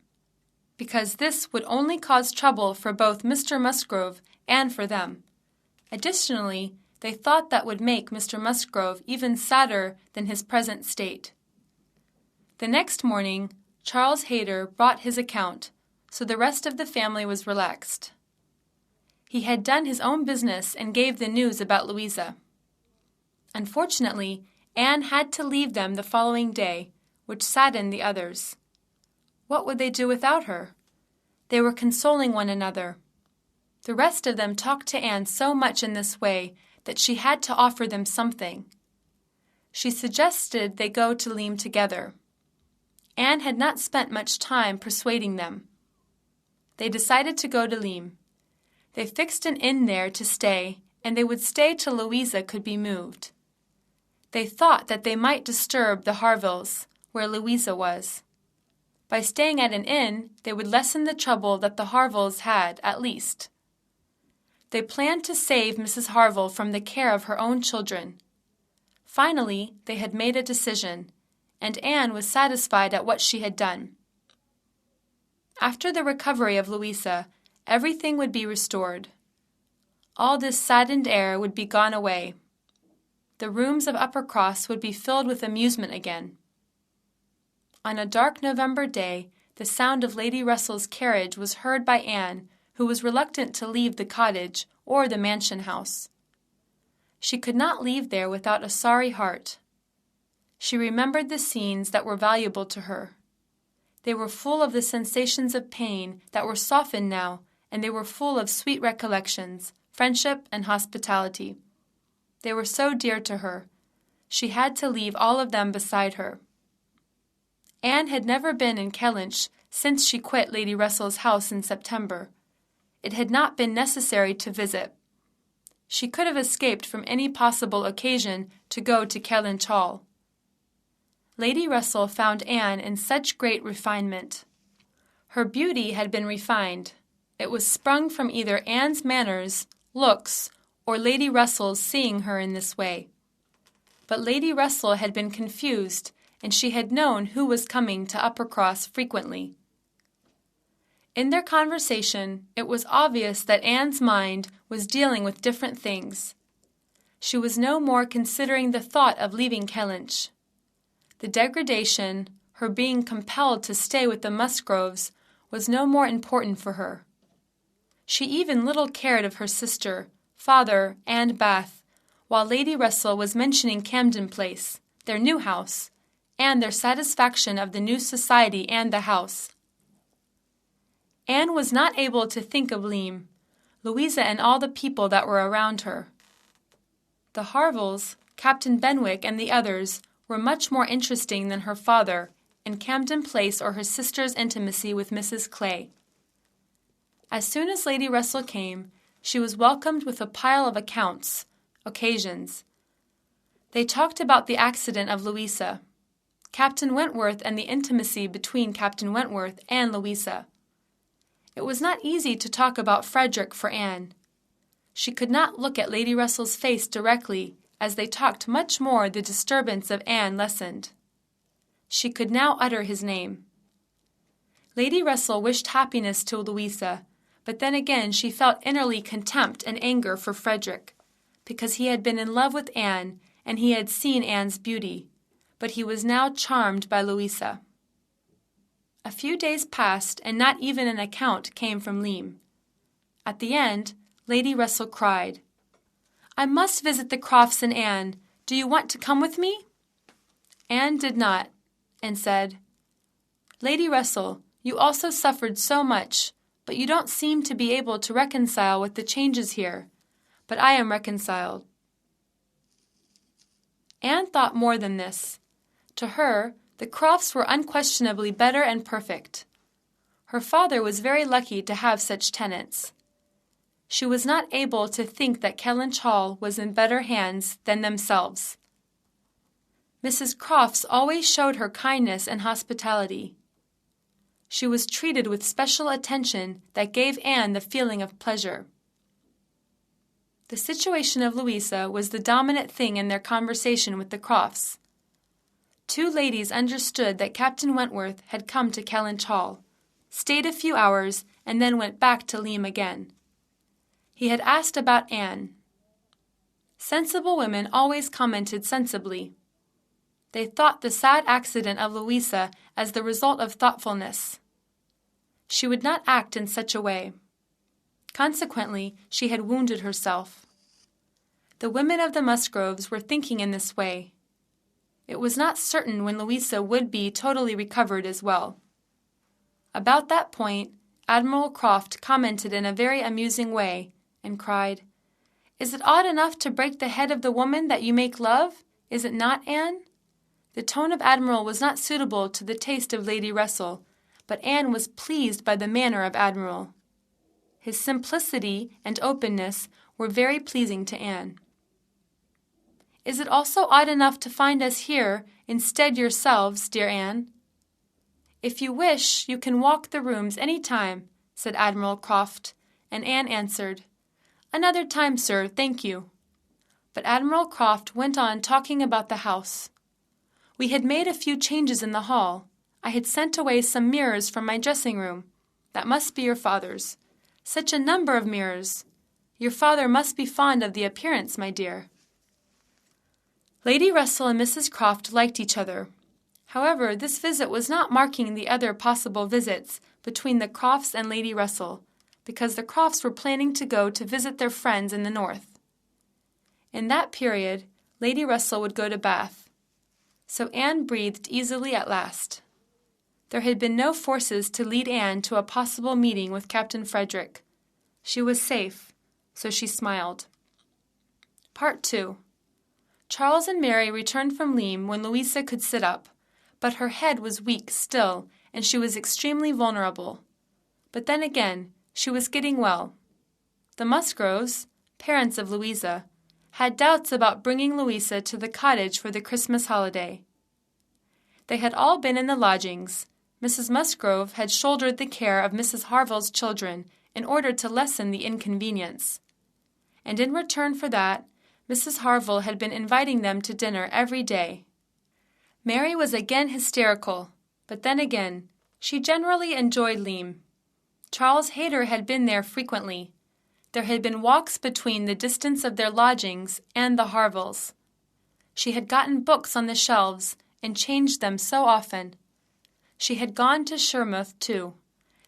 because this would only cause trouble for both Mr. Musgrove and for them. Additionally, they thought that would make Mr. Musgrove even sadder than his present state. The next morning, Charles Hayter brought his account, so the rest of the family was relaxed. He had done his own business and gave the news about Louisa. Unfortunately, Anne had to leave them the following day, which saddened the others. What would they do without her? They were consoling one another. The rest of them talked to Anne so much in this way that she had to offer them something. She suggested they go to Lyme together. Anne had not spent much time persuading them. They decided to go to Lyme. They fixed an inn there to stay, and they would stay till Louisa could be moved. They thought that they might disturb the Harvilles, where Louisa was. By staying at an inn, they would lessen the trouble that the Harvilles had, at least. They planned to save Mrs. Harville from the care of her own children. Finally, they had made a decision, and Anne was satisfied at what she had done. After the recovery of Louisa, everything would be restored. All this saddened air would be gone away. The rooms of Uppercross would be filled with amusement again. On a dark November day, the sound of Lady Russell's carriage was heard by Anne, who was reluctant to leave the cottage or the mansion house. She could not leave there without a sorry heart. She remembered the scenes that were valuable to her. They were full of the sensations of pain that were softened now, and they were full of sweet recollections, friendship, and hospitality. They were so dear to her. She had to leave all of them beside her. Anne had never been in Kellynch since she quit Lady Russell's house in September. It had not been necessary to visit. She could have escaped from any possible occasion to go to Kellynch Hall. Lady Russell found Anne in such great refinement. Her beauty had been refined. It was sprung from either Anne's manners, looks, or Lady Russell's seeing her in this way. But Lady Russell had been confused, and she had known who was coming to Uppercross frequently. In their conversation, it was obvious that Anne's mind was dealing with different things. She was no more considering the thought of leaving Kellynch. The degradation, her being compelled to stay with the Musgroves, was no more important for her. She even little cared of her sister, father, and Bath, while Lady Russell was mentioning Camden Place, their new house, and their satisfaction of the new society and the house. Anne was not able to think of Lyme, Louisa and all the people that were around her. The Harvilles, Captain Benwick, and the others were much more interesting than her father, and Camden Place or her sister's intimacy with Mrs. Clay. As soon as Lady Russell came, she was welcomed with a pile of accounts, occasions. They talked about the accident of Louisa, Captain Wentworth, and the intimacy between Captain Wentworth and Louisa. It was not easy to talk about Frederick for Anne. She could not look at Lady Russell's face directly. As they talked much more, the disturbance of Anne lessened. She could now utter his name. Lady Russell wished happiness to Louisa, but then again she felt innerly contempt and anger for Frederick, because he had been in love with Anne and he had seen Anne's beauty, but he was now charmed by Louisa. A few days passed, and not even an account came from Lyme. At the end, Lady Russell cried, "I must visit the Crofts and Anne. Do you want to come with me?" Anne did not, and said, "Lady Russell, you also suffered so much, but you don't seem to be able to reconcile with the changes here. But I am reconciled." Anne thought more than this. To her, the Crofts were unquestionably better and perfect. Her father was very lucky to have such tenants. She was not able to think that Kellynch Hall was in better hands than themselves. Mrs. Crofts always showed her kindness and hospitality. She was treated with special attention that gave Anne the feeling of pleasure. The situation of Louisa was the dominant thing in their conversation with the Crofts. Two ladies understood that Captain Wentworth had come to Kellynch Hall, stayed a few hours, and then went back to Lyme again. He had asked about Anne. Sensible women always commented sensibly. They thought the sad accident of Louisa as the result of thoughtfulness. She would not act in such a way. Consequently, she had wounded herself. The women of the Musgroves were thinking in this way. It was not certain when Louisa would be totally recovered as well. About that point, Admiral Croft commented in a very amusing way, and cried, "Is it odd enough to break the head of the woman that you make love? Is it not, Anne?" The tone of Admiral was not suitable to the taste of Lady Russell, but Anne was pleased by the manner of Admiral. His simplicity and openness were very pleasing to Anne. "Is it also odd enough to find us here instead yourselves, dear Anne?" "If you wish, you can walk the rooms any time," said Admiral Croft, and Anne answered, "Another time, sir, thank you." But Admiral Croft went on talking about the house. "We had made a few changes in the hall. I had sent away some mirrors from my dressing-room. That must be your father's. Such a number of mirrors! Your father must be fond of the appearance, my dear." Lady Russell and Mrs. Croft liked each other. However, this visit was not marking the other possible visits between the Crofts and Lady Russell, because the Crofts were planning to go to visit their friends in the north. In that period, Lady Russell would go to Bath. So Anne breathed easily at last. There had been no forces to lead Anne to a possible meeting with Captain Frederick. She was safe, so she smiled. Part 2. Charles and Mary returned from Lyme when Louisa could sit up, but her head was weak still, and she was extremely vulnerable. But then again, she was getting well. The Musgroves, parents of Louisa, had doubts about bringing Louisa to the cottage for the Christmas holiday. They had all been in the lodgings. Mrs. Musgrove had shouldered the care of Mrs. Harville's children in order to lessen the inconvenience. And in return for that, Mrs. Harville had been inviting them to dinner every day. Mary was again hysterical, but then again, she generally enjoyed Lyme. Charles Hayter had been there frequently. There had been walks between the distance of their lodgings and the Harvilles. She had gotten books on the shelves and changed them so often. She had gone to Shermouth, too.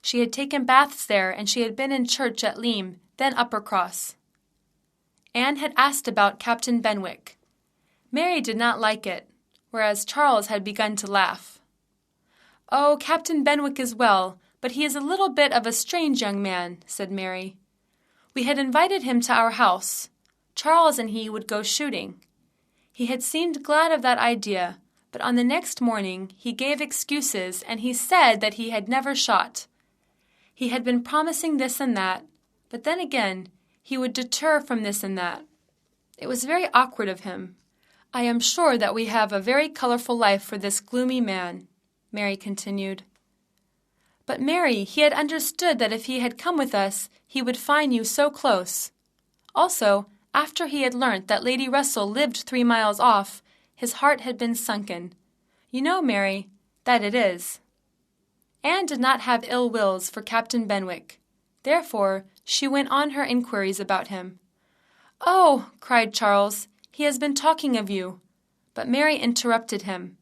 She had taken baths there, and she had been in church at Lyme, then Uppercross. Anne had asked about Captain Benwick. Mary did not like it, whereas Charles had begun to laugh. "Oh, Captain Benwick is well, but he is a little bit of a strange young man," said Mary. "We had invited him to our house. Charles and he would go shooting. He had seemed glad of that idea, but on the next morning he gave excuses and he said that he had never shot. He had been promising this and that, but then again he would deter from this and that. It was very awkward of him. I am sure that we have a very colorful life for this gloomy man," Mary continued. "But Mary, he had understood that if he had come with us, he would find you so close. Also, after he had learnt that Lady Russell lived 3 miles off, his heart had been sunken. You know, Mary, that it is." Anne did not have ill wills for Captain Benwick. Therefore, she went on her inquiries about him. "Oh," cried Charles, "he has been talking of you." But Mary interrupted him.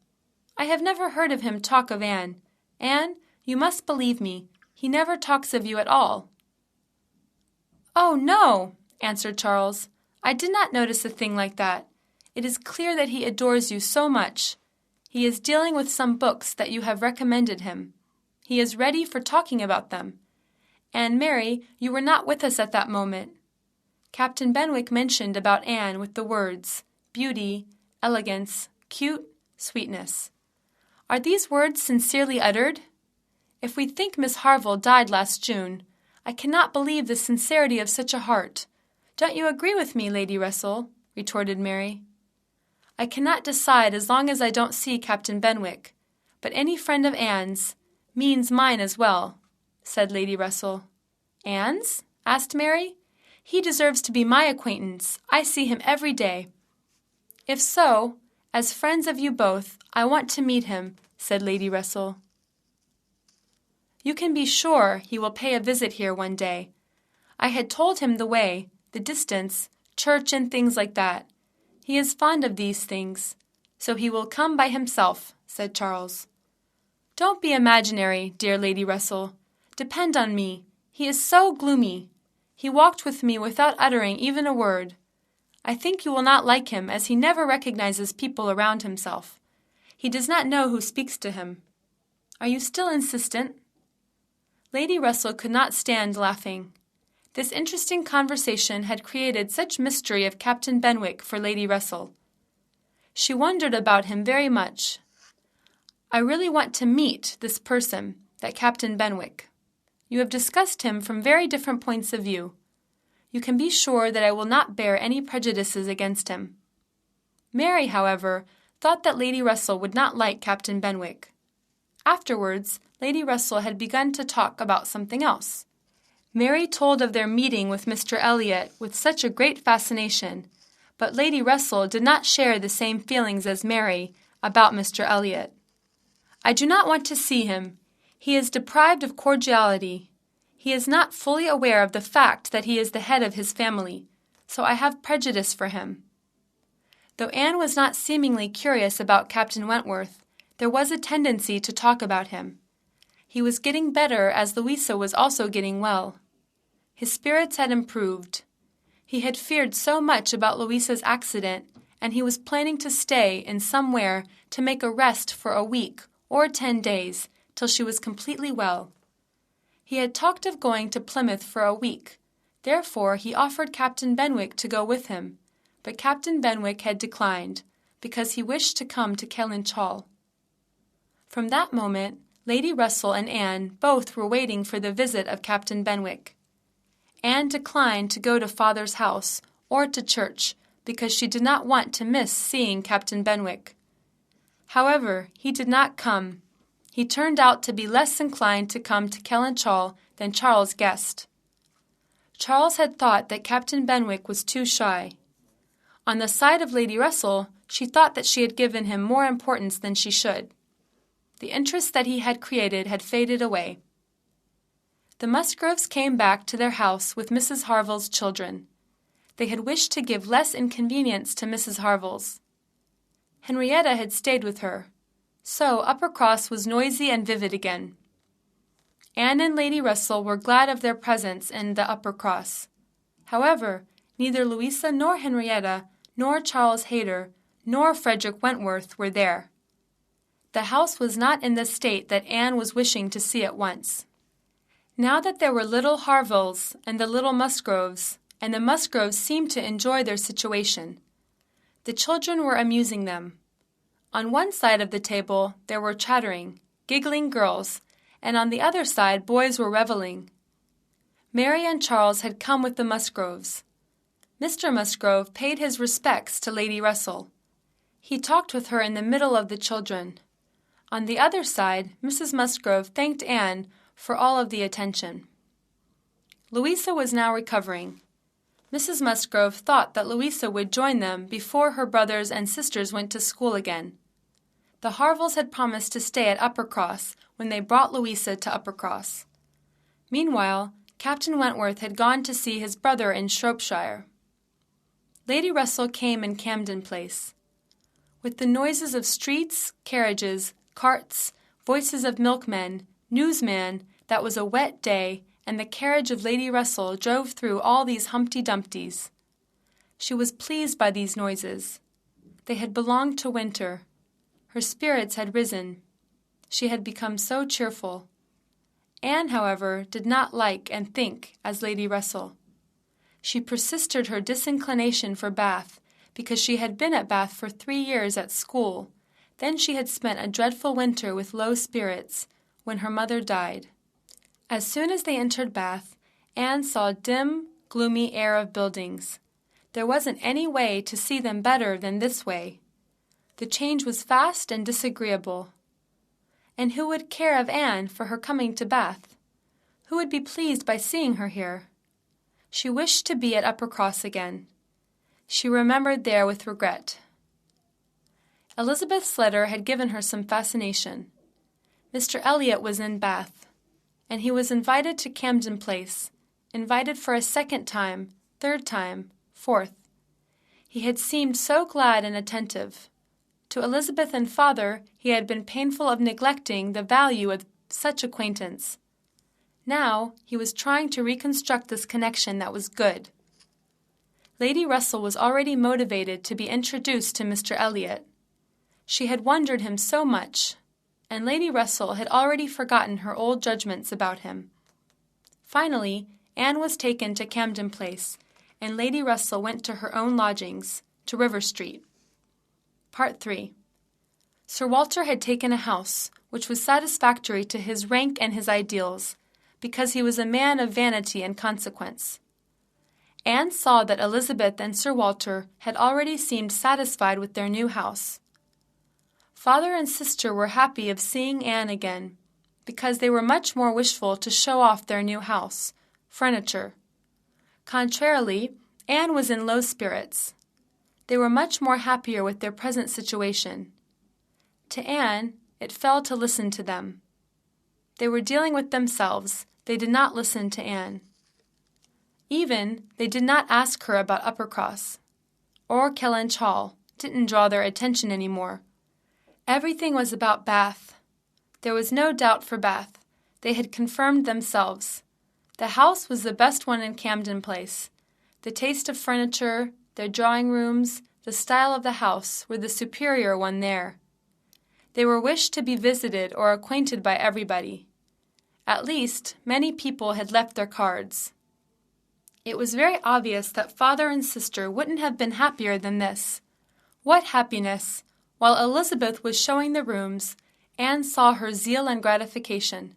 "I have never heard of him talk of Anne. Anne, you must believe me, he never talks of you at all." "Oh, no," answered Charles. "I did not notice a thing like that. It is clear that he adores you so much. He is dealing with some books that you have recommended him. He is ready for talking about them. And, Mary, you were not with us at that moment. Captain Benwick mentioned about Anne with the words, beauty, elegance, cute, sweetness. Are these words sincerely uttered? If we think Miss Harville died last June, I cannot believe the sincerity of such a heart. Don't you agree with me, Lady Russell?" retorted Mary. "I cannot decide as long as I don't see Captain Benwick, but any friend of Anne's means mine as well," said Lady Russell. "Anne's?" asked Mary. "He deserves to be my acquaintance. I see him every day." "If so, as friends of you both, I want to meet him," said Lady Russell. "You can be sure he will pay a visit here one day. I had told him the way, the distance, church and things like that. He is fond of these things, so he will come by himself," said Charles. "Don't be imaginary, dear Lady Russell. Depend on me. He is so gloomy. He walked with me without uttering even a word. I think you will not like him, as he never recognizes people around himself. He does not know who speaks to him. Are you still insistent?" Lady Russell could not stand laughing. This interesting conversation had created such mystery of Captain Benwick for Lady Russell. She wondered about him very much. "I really want to meet this person, that Captain Benwick. You have discussed him from very different points of view. You can be sure that I will not bear any prejudices against him." Mary, however, thought that Lady Russell would not like Captain Benwick. Afterwards, Lady Russell had begun to talk about something else. Mary told of their meeting with Mr. Elliot with such a great fascination, but Lady Russell did not share the same feelings as Mary about Mr. Elliot. "I do not want to see him. He is deprived of cordiality. He is not fully aware of the fact that he is the head of his family, so I have prejudice for him." Though Anne was not seemingly curious about Captain Wentworth, there was a tendency to talk about him. He was getting better as Louisa was also getting well. His spirits had improved. He had feared so much about Louisa's accident, and he was planning to stay in somewhere to make a rest for a week or 10 days till she was completely well. He had talked of going to Plymouth for a week. Therefore he offered Captain Benwick to go with him, but Captain Benwick had declined, because he wished to come to Kellynch. From that moment, Lady Russell and Anne both were waiting for the visit of Captain Benwick. Anne declined to go to Father's house or to church, because she did not want to miss seeing Captain Benwick. However, he did not come. He turned out to be less inclined to come to Kellynch than Charles guessed. Charles had thought that Captain Benwick was too shy. On the side of Lady Russell, she thought that she had given him more importance than she should. The interest that he had created had faded away. The Musgroves came back to their house with Mrs. Harville's children. They had wished to give less inconvenience to Mrs. Harville's. Henrietta had stayed with her, so Uppercross was noisy and vivid again. Anne and Lady Russell were glad of their presence in the Uppercross. However, neither Louisa nor Henrietta, nor Charles Hayter, nor Frederick Wentworth were there. The house was not in the state that Anne was wishing to see at once. Now that there were little Harvilles and the little Musgroves, and the Musgroves seemed to enjoy their situation. The children were amusing them. On one side of the table there were chattering, giggling girls, and on the other side boys were reveling. Mary and Charles had come with the Musgroves. Mr. Musgrove paid his respects to Lady Russell. He talked with her in the middle of the children. On the other side, Mrs. Musgrove thanked Anne for all of the attention. Louisa was now recovering. Mrs. Musgrove thought that Louisa would join them before her brothers and sisters went to school again. The Harvilles had promised to stay at Uppercross when they brought Louisa to Uppercross. Meanwhile, Captain Wentworth had gone to see his brother in Shropshire. Lady Russell came in Camden Place. With the noises of streets, carriages, carts, voices of milkmen, newsman, that was a wet day, and the carriage of Lady Russell drove through all these Humpty Dumptys. She was pleased by these noises. They had belonged to winter. Her spirits had risen. She had become so cheerful. Anne, however, did not like and think as Lady Russell. She persisted her disinclination for Bath, because she had been at Bath for 3 years at school. Then she had spent a dreadful winter with low spirits, when her mother died. As soon as they entered Bath, Anne saw a dim, gloomy air of buildings. There wasn't any way to see them better than this way. The change was fast and disagreeable. And who would care of Anne for her coming to Bath? Who would be pleased by seeing her here? She wished to be at Uppercross again. She remembered there with regret. Elizabeth's letter had given her some fascination. Mr. Elliot was in Bath, and he was invited to Camden Place, invited for a second time, third time, fourth. He had seemed so glad and attentive. To Elizabeth and father he had been painful of neglecting the value of such acquaintance. Now he was trying to reconstruct this connection that was good. Lady Russell was already motivated to be introduced to Mr. Elliot. She had wondered him so much, and Lady Russell had already forgotten her old judgments about him. Finally, Anne was taken to Camden Place, and Lady Russell went to her own lodgings, to River Street. Part 3. Sir Walter had taken a house, which was satisfactory to his rank and his ideals, because he was a man of vanity and consequence. Anne saw that Elizabeth and Sir Walter had already seemed satisfied with their new house. Father and sister were happy of seeing Anne again, because they were much more wishful to show off their new house, furniture. Contrarily, Anne was in low spirits. They were much more happier with their present situation. To Anne, it fell to listen to them. They were dealing with themselves. They did not listen to Anne. Even, they did not ask her about Uppercross. Or Kellynch Hall didn't draw their attention any more. Everything was about Bath. There was no doubt for Bath. They had confirmed themselves. The house was the best one in Camden Place. The taste of furniture, their drawing rooms, the style of the house were the superior one there. They were wished to be visited or acquainted by everybody. At least, many people had left their cards. It was very obvious that father and sister wouldn't have been happier than this. What happiness! While Elizabeth was showing the rooms, Anne saw her zeal and gratification.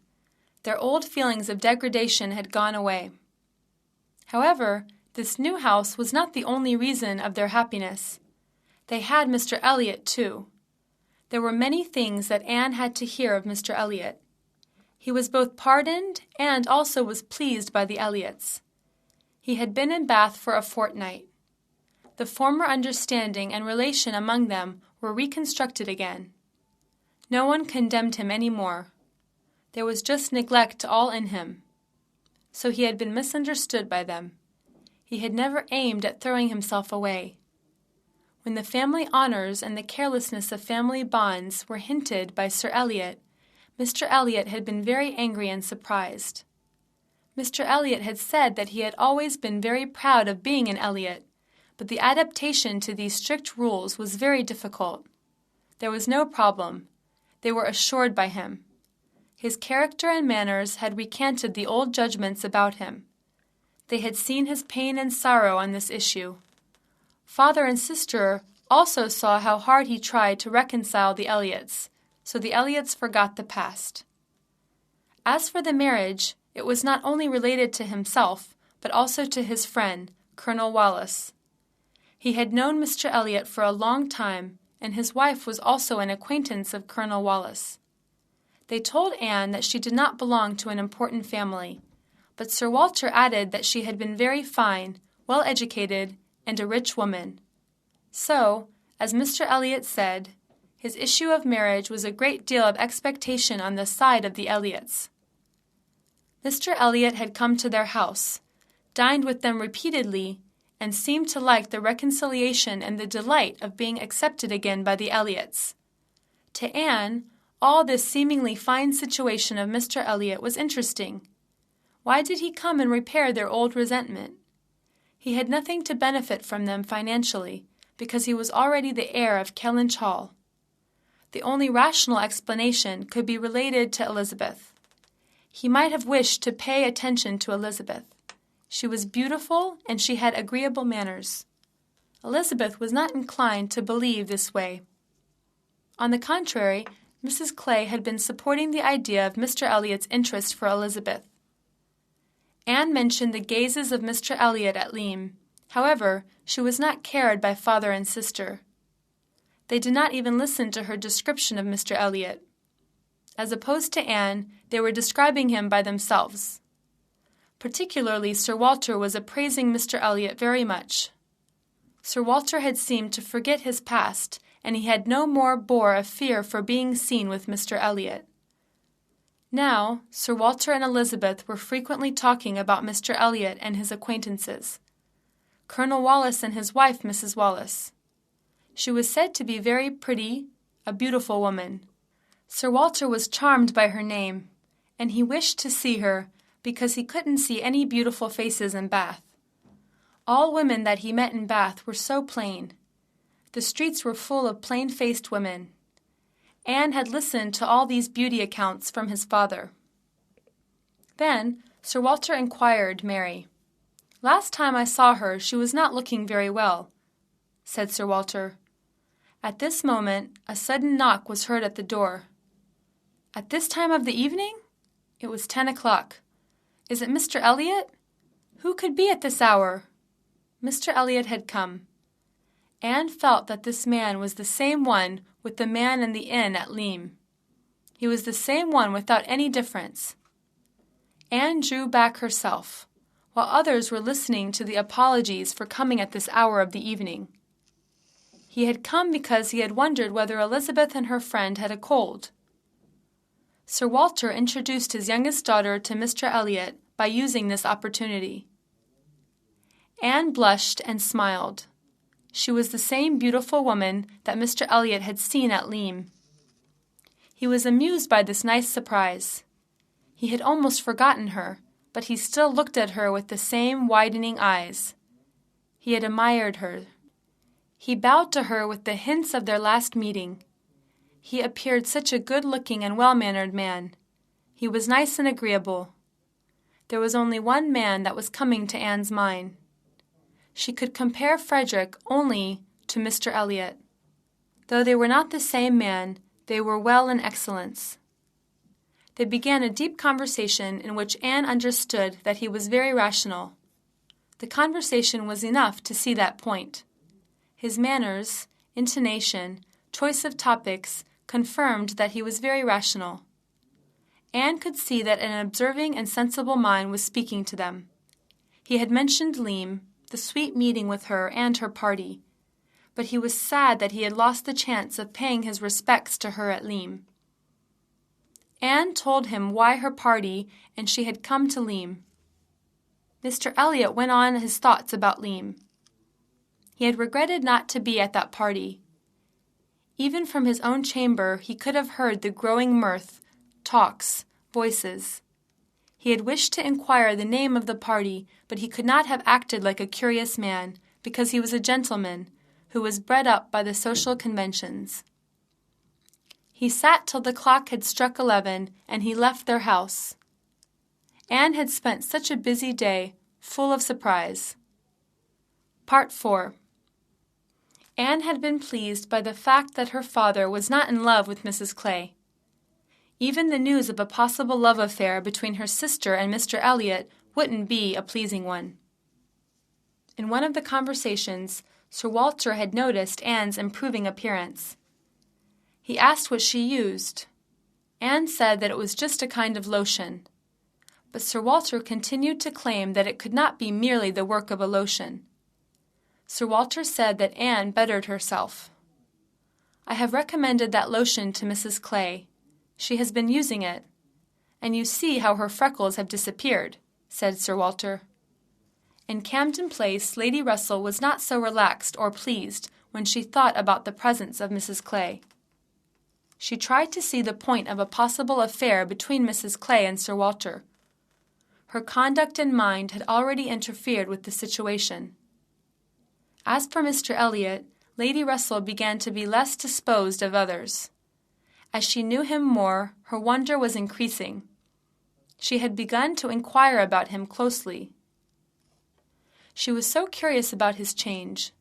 Their old feelings of degradation had gone away. However, this new house was not the only reason of their happiness. They had Mr. Elliot, too. There were many things that Anne had to hear of Mr. Elliot. He was both pardoned and also was pleased by the Elliots. He had been in Bath for a fortnight. The former understanding and relation among them were reconstructed again. No one condemned him any more. There was just neglect all in him. So he had been misunderstood by them. He had never aimed at throwing himself away. When the family honors and the carelessness of family bonds were hinted by Sir Elliot, Mr. Elliot had been very angry and surprised. Mr. Elliot had said that he had always been very proud of being an Elliot, but the adaptation to these strict rules was very difficult. There was no problem. They were assured by him. His character and manners had recanted the old judgments about him. They had seen his pain and sorrow on this issue. Father and sister also saw how hard he tried to reconcile the Elliots, so the Elliots forgot the past. As for the marriage, it was not only related to himself, but also to his friend, Colonel Wallis. He had known Mr. Elliot for a long time, and his wife was also an acquaintance of Colonel Wallis. They told Anne that she did not belong to an important family, but Sir Walter added that she had been very fine, well educated, and a rich woman. So, as Mr. Elliot said, his issue of marriage was a great deal of expectation on the side of the Elliots. Mr. Elliot had come to their house, dined with them repeatedly, and seemed to like the reconciliation and the delight of being accepted again by the Elliots. To Anne, all this seemingly fine situation of Mr. Elliot was interesting. Why did he come and repair their old resentment? He had nothing to benefit from them financially, because he was already the heir of Kellynch Hall. The only rational explanation could be related to Elizabeth. He might have wished to pay attention to Elizabeth. She was beautiful, and she had agreeable manners. Elizabeth was not inclined to believe this way. On the contrary, Mrs. Clay had been supporting the idea of Mr. Elliot's interest for Elizabeth. Anne mentioned the gazes of Mr. Elliot at Lyme. However, she was not cared by father and sister. They did not even listen to her description of Mr. Elliot. As opposed to Anne, they were describing him by themselves. Particularly Sir Walter was appraising Mr. Elliot very much. Sir Walter had seemed to forget his past, and he had no more bore a fear for being seen with Mr. Elliot. Now, Sir Walter and Elizabeth were frequently talking about Mr. Elliot and his acquaintances. Colonel Wallis and his wife, Mrs. Wallis. She was said to be very pretty, a beautiful woman. Sir Walter was charmed by her name, and he wished to see her because he couldn't see any beautiful faces in Bath. All women that he met in Bath were so plain. The streets were full of plain-faced women. Anne had listened to all these beauty accounts from his father. Then Sir Walter inquired Mary. "Last time I saw her she was not looking very well," said Sir Walter. At this moment a sudden knock was heard at the door. At this time of the evening? It was 10 o'clock. "Is it Mr. Elliot? Who could be at this hour?" Mr. Elliot had come. Anne felt that this man was the same one with the man in the inn at Lyme. He was the same one without any difference. Anne drew back herself, while others were listening to the apologies for coming at this hour of the evening. He had come because he had wondered whether Elizabeth and her friend had a cold. Sir Walter introduced his youngest daughter to Mr. Elliot by using this opportunity. Anne blushed and smiled. She was the same beautiful woman that Mr. Elliot had seen at Lyme. He was amused by this nice surprise. He had almost forgotten her, but he still looked at her with the same widening eyes. He had admired her. He bowed to her with the hints of their last meeting. He appeared such a good-looking and well-mannered man. He was nice and agreeable. There was only one man that was coming to Anne's mind. She could compare Frederick only to Mr. Elliot. Though they were not the same man, they were well in excellence. They began a deep conversation in which Anne understood that he was very rational. The conversation was enough to see that point. His manners, intonation, choice of topics confirmed that he was very rational. Anne could see that an observing and sensible mind was speaking to them. He had mentioned Lyme, the sweet meeting with her and her party, but he was sad that he had lost the chance of paying his respects to her at Lyme. Anne told him why her party and she had come to Lyme. Mr. Elliot went on his thoughts about Lyme. He had regretted not to be at that party. Even from his own chamber he could have heard the growing mirth, talks, voices. He had wished to inquire the name of the party, but he could not have acted like a curious man, because he was a gentleman, who was bred up by the social conventions. He sat till the clock had struck 11, and he left their house. Anne had spent such a busy day, full of surprise. Part 4. Anne had been pleased by the fact that her father was not in love with Mrs. Clay. Even the news of a possible love affair between her sister and Mr. Elliot wouldn't be a pleasing one. In one of the conversations, Sir Walter had noticed Anne's improving appearance. He asked what she used. Anne said that it was just a kind of lotion. But Sir Walter continued to claim that it could not be merely the work of a lotion. Sir Walter said that Anne bettered herself. "I have recommended that lotion to Mrs. Clay. She has been using it, and you see how her freckles have disappeared," said Sir Walter. In Camden Place, Lady Russell was not so relaxed or pleased when she thought about the presence of Mrs. Clay. She tried to see the point of a possible affair between Mrs. Clay and Sir Walter. Her conduct and mind had already interfered with the situation. As for Mr. Elliot, Lady Russell began to be less disposed of others. As she knew him more, her wonder was increasing. She had begun to inquire about him closely. She was so curious about his change.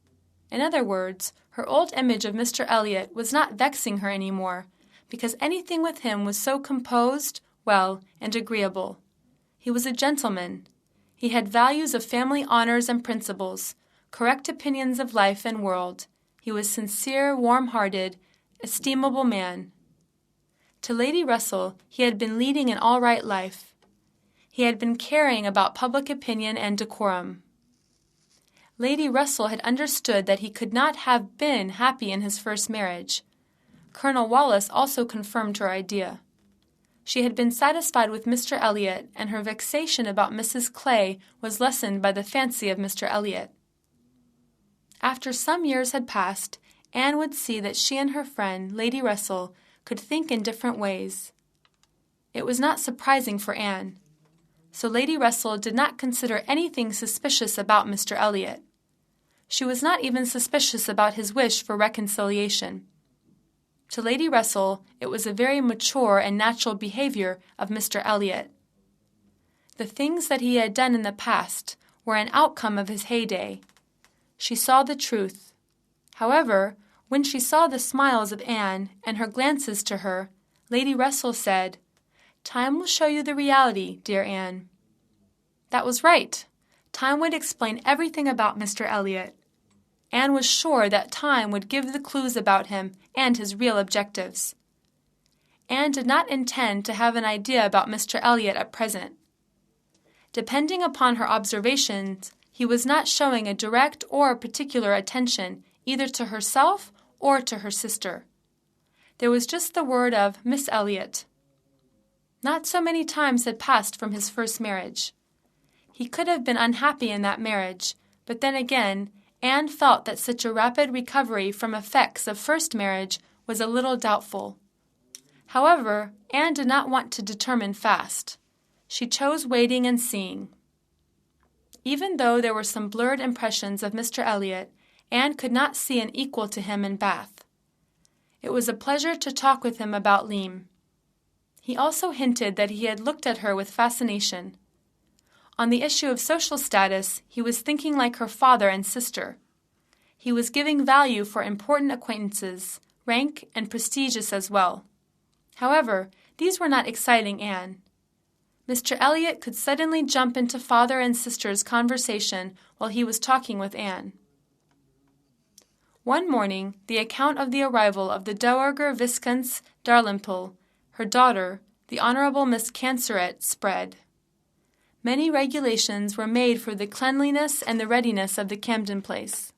In other words, her old image of Mr. Elliot was not vexing her any more, because anything with him was so composed, well, and agreeable. He was a gentleman. He had values of family honors and principles, correct opinions of life and world. He was sincere, warm-hearted, estimable man. To Lady Russell he had been leading an all-right life. He had been caring about public opinion and decorum. Lady Russell had understood that he could not have been happy in his first marriage. Colonel Wallace also confirmed her idea. She had been satisfied with Mr. Elliot, and her vexation about Mrs. Clay was lessened by the fancy of Mr. Elliot. After some years had passed, Anne would see that she and her friend, Lady Russell, could think in different ways. It was not surprising for Anne. so Lady Russell did not consider anything suspicious about Mr. Elliot. She was not even suspicious about his wish for reconciliation. To Lady Russell, it was a very mature and natural behavior of Mr. Elliot. The things that he had done in the past were an outcome of his heyday. She saw the truth. However, when she saw the smiles of Anne and her glances to her, Lady Russell said, "Time will show you the reality, dear Anne." That was right. Time would explain everything about Mr. Elliot. Anne was sure that time would give the clues about him and his real objectives. Anne did not intend to have an idea about Mr. Elliot at present. Depending upon her observations, he was not showing a direct or particular attention either to herself or to her sister. There was just the word of Miss Elliot. Not so many times had passed from his first marriage. He could have been unhappy in that marriage, but then again, Anne felt that such a rapid recovery from effects of first marriage was a little doubtful. However, Anne did not want to determine fast. She chose waiting and seeing. Even though there were some blurred impressions of Mr. Elliot, Anne could not see an equal to him in Bath. It was a pleasure to talk with him about Lyme. He also hinted that he had looked at her with fascination. On the issue of social status, he was thinking like her father and sister. He was giving value for important acquaintances, rank and prestigious as well. However, these were not exciting Anne. Mr. Elliot could suddenly jump into father and sister's conversation while he was talking with Anne. One morning, the account of the arrival of the Dowager Viscountess Dalrymple, her daughter, the Honorable Miss Canseret, spread. Many regulations were made for the cleanliness and the readiness of the Camden place.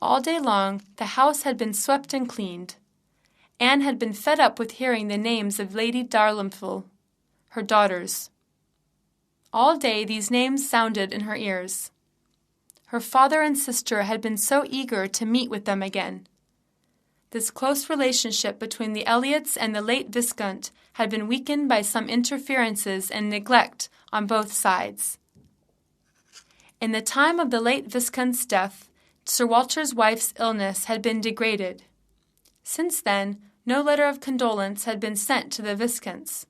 All day long, the house had been swept and cleaned. Anne had been fed up with hearing the names of Lady Dalrymple, her daughters. All day these names sounded in her ears. Her father and sister had been so eager to meet with them again. This close relationship between the Elliots and the late Viscount had been weakened by some interferences and neglect on both sides. In the time of the late Viscount's death, Sir Walter's wife's illness had been degraded. Since then, no letter of condolence had been sent to the Viscounts.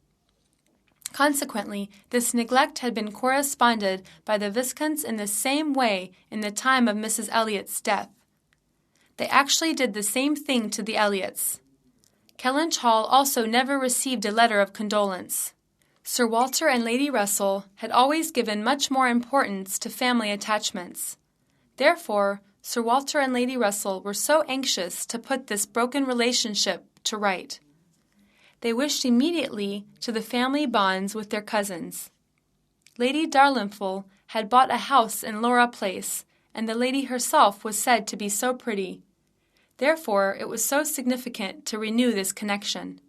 Consequently, this neglect had been corresponded by the Viscounts in the same way in the time of Mrs. Elliott's death. They actually did the same thing to the Elliots. Kellynch Hall also never received a letter of condolence. Sir Walter and Lady Russell had always given much more importance to family attachments. Therefore, Sir Walter and Lady Russell were so anxious to put this broken relationship to right. They wished immediately to the family bonds with their cousins. Lady Dalrymple had bought a house in Laura Place, and the lady herself was said to be so pretty. Therefore, it was so significant to renew this connection.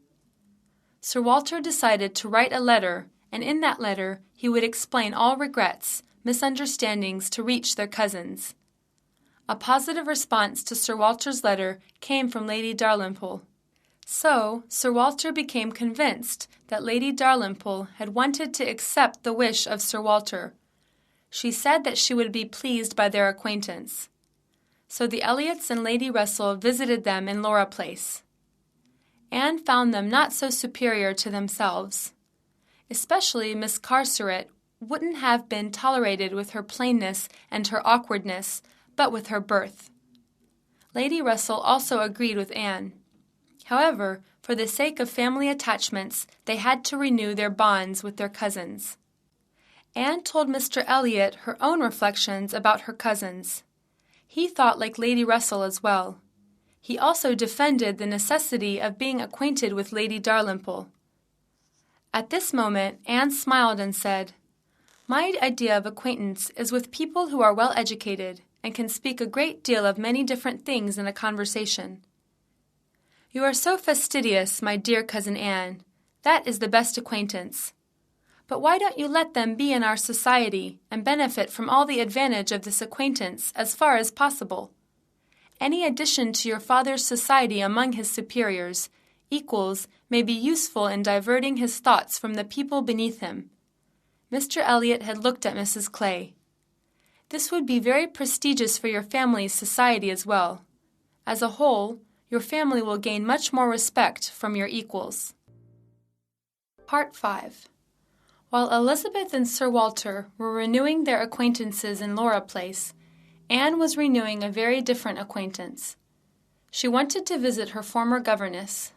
Sir Walter decided to write a letter, and in that letter he would explain all regrets, misunderstandings to reach their cousins. A positive response to Sir Walter's letter came from Lady Dalrymple. So, Sir Walter became convinced that Lady Dalrymple had wanted to accept the wish of Sir Walter. She said that she would be pleased by their acquaintance. So the Elliots and Lady Russell visited them in Laura Place. Anne found them not so superior to themselves. Especially Miss Carseret wouldn't have been tolerated with her plainness and her awkwardness, but with her birth. Lady Russell also agreed with Anne. However, for the sake of family attachments, they had to renew their bonds with their cousins. Anne told Mr. Elliot her own reflections about her cousins. He thought like Lady Russell as well. He also defended the necessity of being acquainted with Lady Dalrymple. At this moment, Anne smiled and said, "My idea of acquaintance is with people who are well educated and can speak a great deal of many different things in a conversation." "You are so fastidious, my dear cousin Anne. That is the best acquaintance. But why don't you let them be in our society and benefit from all the advantage of this acquaintance as far as possible? Any addition to your father's society among his superiors, equals, may be useful in diverting his thoughts from the people beneath him. Mr. Elliot had looked at Mrs. Clay. This would be very prestigious for your family's society as well. As a whole, your family will gain much more respect from your equals. Part 5. While Elizabeth and Sir Walter were renewing their acquaintances in Laura Place, Anne was renewing a very different acquaintance. She wanted to visit her former governess.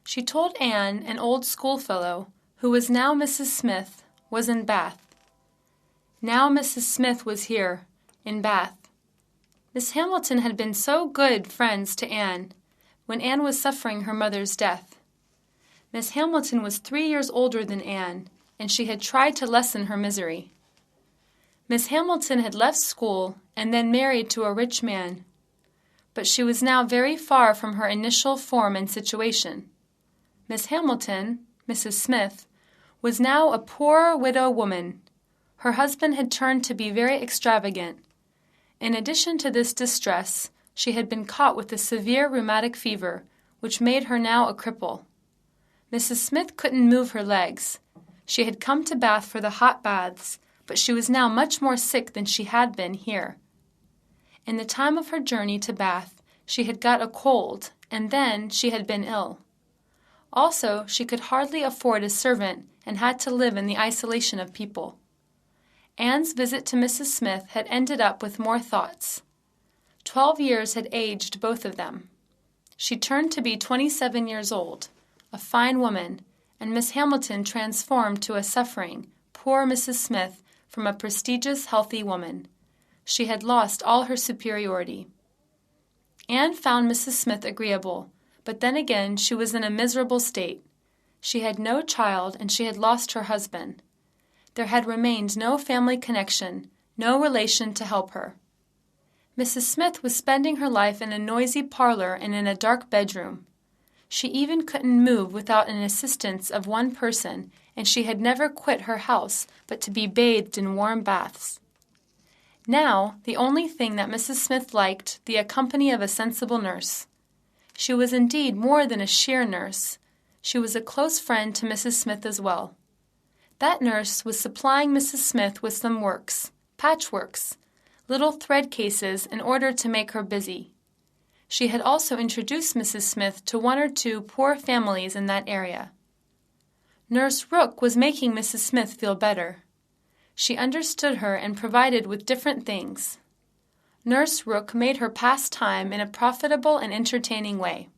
She told Anne an old schoolfellow, who was now Mrs. Smith, was in Bath. Now Mrs. Smith was here, in Bath. Miss Hamilton had been so good friends to Anne when Anne was suffering her mother's death. Miss Hamilton was 3 years older than Anne, and she had tried to lessen her misery. Miss Hamilton had left school and then married to a rich man, but she was now very far from her initial form and situation. Miss Hamilton, Mrs. Smith, was now a poor widow woman. Her husband had turned to be very extravagant. In addition to this distress, she had been caught with a severe rheumatic fever, which made her now a cripple. Mrs. Smith couldn't move her legs. She had come to Bath for the hot baths, but she was now much more sick than she had been here. In the time of her journey to Bath, she had got a cold, and then she had been ill. Also, she could hardly afford a servant and had to live in the isolation of people. Anne's visit to Mrs. Smith had ended up with more thoughts. 12 years had aged both of them. She turned to be 27 years old, a fine woman, and Miss Hamilton transformed to a suffering, poor Mrs. Smith from a prestigious, healthy woman. She had lost all her superiority. Anne found Mrs. Smith agreeable, but then again she was in a miserable state. She had no child, and she had lost her husband. There had remained no family connection, no relation to help her. Mrs. Smith was spending her life in a noisy parlor and in a dark bedroom. She even couldn't move without an assistance of one person, and she had never quit her house but to be bathed in warm baths. Now, the only thing that Mrs. Smith liked, the company of a sensible nurse. She was indeed more than a sheer nurse. She was a close friend to Mrs. Smith as well. That nurse was supplying Mrs. Smith with some works, patchworks, little thread cases in order to make her busy. She had also introduced Mrs. Smith to 1 or 2 poor families in that area. Nurse Rook was making Mrs. Smith feel better. She understood her and provided with different things. Nurse Rook made her pass time in a profitable and entertaining way.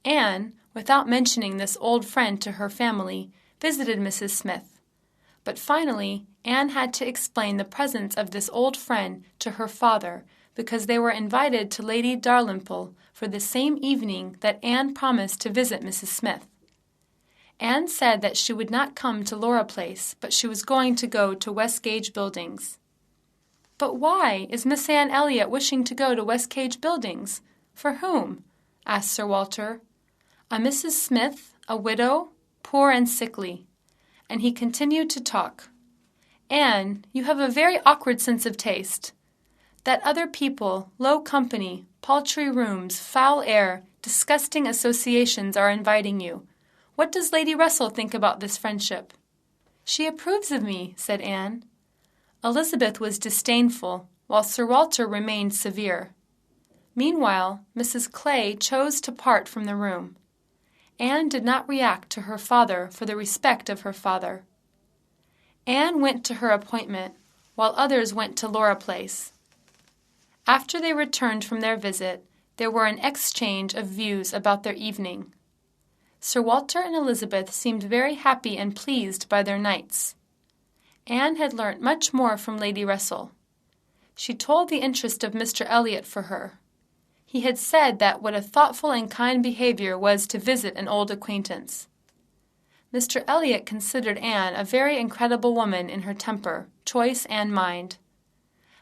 Anne, without mentioning this old friend to her family, visited Mrs. Smith. But finally, Anne had to explain the presence of this old friend to her father because they were invited to Lady Dalrymple for the same evening that Anne promised to visit Mrs. Smith. Anne said that she would not come to Laura Place, but she was going to go to Westgate Buildings. "But why is Miss Anne Elliot wishing to go to Westgate Buildings? For whom?" asked Sir Walter. "A Mrs. Smith, a widow, poor and sickly." And he continued to talk. "Anne, you have a very awkward sense of taste. That other people, low company, paltry rooms, foul air, disgusting associations are inviting you. What does Lady Russell think about this friendship?" "She approves of me," said Anne. Elizabeth was disdainful, while Sir Walter remained severe. Meanwhile, Mrs. Clay chose to part from the room. Anne did not react to her father for the respect of her father. Anne went to her appointment, while others went to Laura Place. After they returned from their visit, there were an exchange of views about their evening. Sir Walter and Elizabeth seemed very happy and pleased by their nights. Anne had learnt much more from Lady Russell. She told the interest of Mr. Elliot for her. He had said that what a thoughtful and kind behavior was to visit an old acquaintance. Mr. Elliot considered Anne a very incredible woman in her temper, choice, and mind.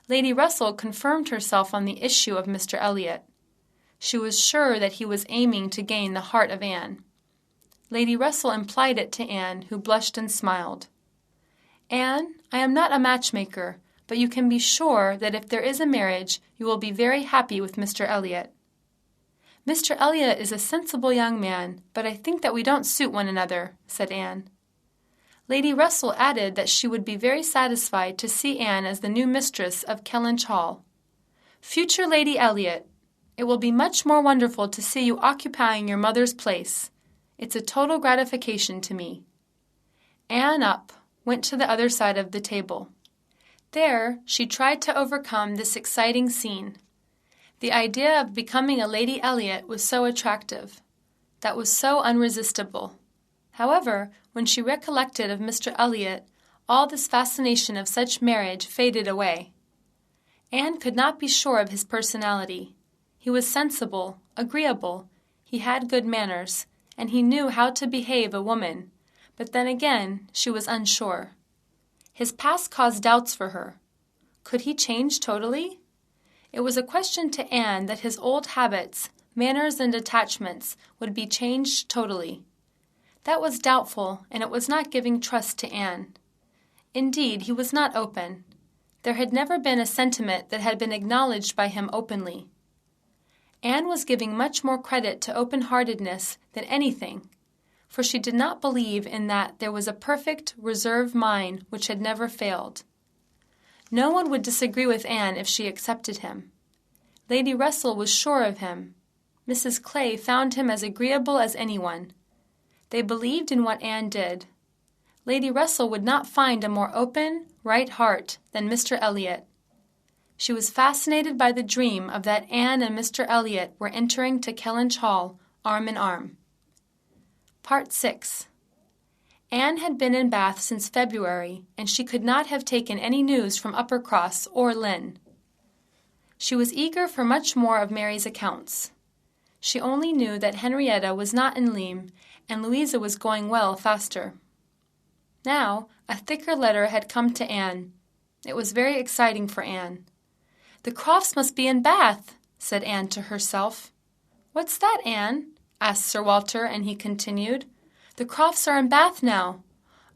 Lady Russell confirmed herself on the issue of Mr. Elliot. She was sure that he was aiming to gain the heart of Anne. Lady Russell implied it to Anne, who blushed and smiled. "Anne, I am not a matchmaker, but you can be sure that if there is a marriage, you will be very happy with Mr. Elliot." "Mr. Elliot is a sensible young man, but I think that we don't suit one another," said Anne. Lady Russell added that she would be very satisfied to see Anne as the new mistress of Kellynch Hall. "Future Lady Elliot, it will be much more wonderful to see you occupying your mother's place. It's a total gratification to me." Anne went to the other side of the table. There she tried to overcome this exciting scene. The idea of becoming a Lady Elliot was so attractive. That was so unresistible. However, when she recollected of Mr. Elliot, all this fascination of such marriage faded away. Anne could not be sure of his personality. He was sensible, agreeable, he had good manners, and he knew how to behave a woman, but then again she was unsure. His past caused doubts for her. Could he change totally? It was a question to Anne that his old habits, manners, and attachments would be changed totally. That was doubtful, and it was not giving trust to Anne. Indeed, he was not open. There had never been a sentiment that had been acknowledged by him openly. Anne was giving much more credit to open-heartedness than anything, for she did not believe in that there was a perfect, reserved mind which had never failed. No one would disagree with Anne if she accepted him. Lady Russell was sure of him. Mrs. Clay found him as agreeable as anyone. They believed in what Anne did. Lady Russell would not find a more open, right heart than Mr. Elliot. She was fascinated by the dream of that Anne and Mr. Elliot were entering to Kellynch Hall arm in arm. Part 6. Anne had been in Bath since February, and she could not have taken any news from Uppercross or Lynn. She was eager for much more of Mary's accounts. She only knew that Henrietta was not in Lyme, and Louisa was going well faster. Now, a thicker letter had come to Anne. It was very exciting for Anne. "The Crofts must be in Bath," said Anne to herself. "What's that, Anne?" asked Sir Walter, and he continued, "The Crofts are in Bath now.